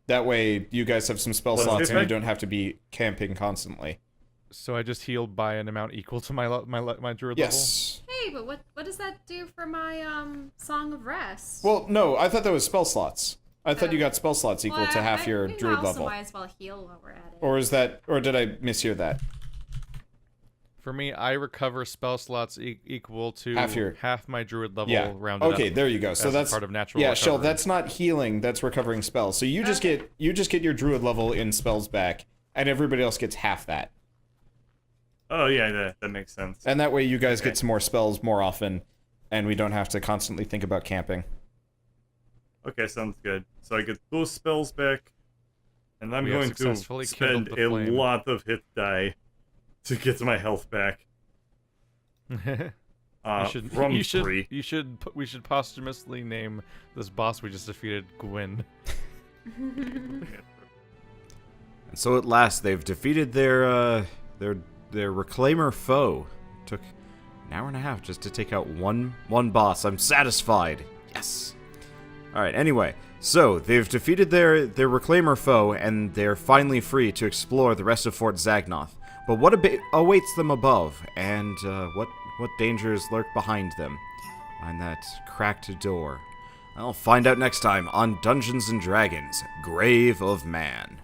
[SPEAKER 3] That way, you guys have some spell
[SPEAKER 2] What is the
[SPEAKER 3] slots and you
[SPEAKER 2] effect?
[SPEAKER 3] don't have to be camping constantly.
[SPEAKER 4] So I just healed by an amount equal to my druid
[SPEAKER 3] Yes.
[SPEAKER 1] Hey, but what does that do for my Song of Rest?
[SPEAKER 3] Well, no, I thought that was spell slots. I thought you got spell slots equal to half your
[SPEAKER 1] we
[SPEAKER 3] druid
[SPEAKER 1] also
[SPEAKER 3] level.
[SPEAKER 1] might as well heal while we're at it.
[SPEAKER 3] Or is that... Or did I mishear that?
[SPEAKER 4] level. For me, I recover spell slots equal to
[SPEAKER 3] Half
[SPEAKER 4] my druid level
[SPEAKER 3] Yeah.
[SPEAKER 4] rounded up.
[SPEAKER 3] Okay, there you go. So
[SPEAKER 4] as a
[SPEAKER 3] that's
[SPEAKER 4] part of natural
[SPEAKER 3] Yeah,
[SPEAKER 4] recovery.
[SPEAKER 3] Shell, that's not healing, that's recovering spells. So you just get your druid level in spells back, and everybody else gets half that.
[SPEAKER 2] Oh yeah, that makes sense.
[SPEAKER 3] And that way you guys
[SPEAKER 2] Okay.
[SPEAKER 3] get some more spells more often, and we don't have to constantly think about camping.
[SPEAKER 2] Okay, sounds good. So I get those spells back, and I'm
[SPEAKER 4] We have
[SPEAKER 2] going to
[SPEAKER 4] successfully
[SPEAKER 2] spend
[SPEAKER 4] kindled the
[SPEAKER 2] a
[SPEAKER 4] flame.
[SPEAKER 2] lot of hit die to get my health back. From 3.
[SPEAKER 4] We should posthumously name this boss we just defeated Gwyn.
[SPEAKER 5] And so at last they've defeated their reclaimer foe. Took an hour and a half just to take out one boss. I'm satisfied. Yes. Alright, anyway. So, they've defeated their Reclaimer foe, and they're finally free to explore the rest of Fort Zagnoth. But what awaits them above, and what dangers lurk behind them? Behind that cracked door. I'll find out next time on Dungeons & Dragons: Grave of Man.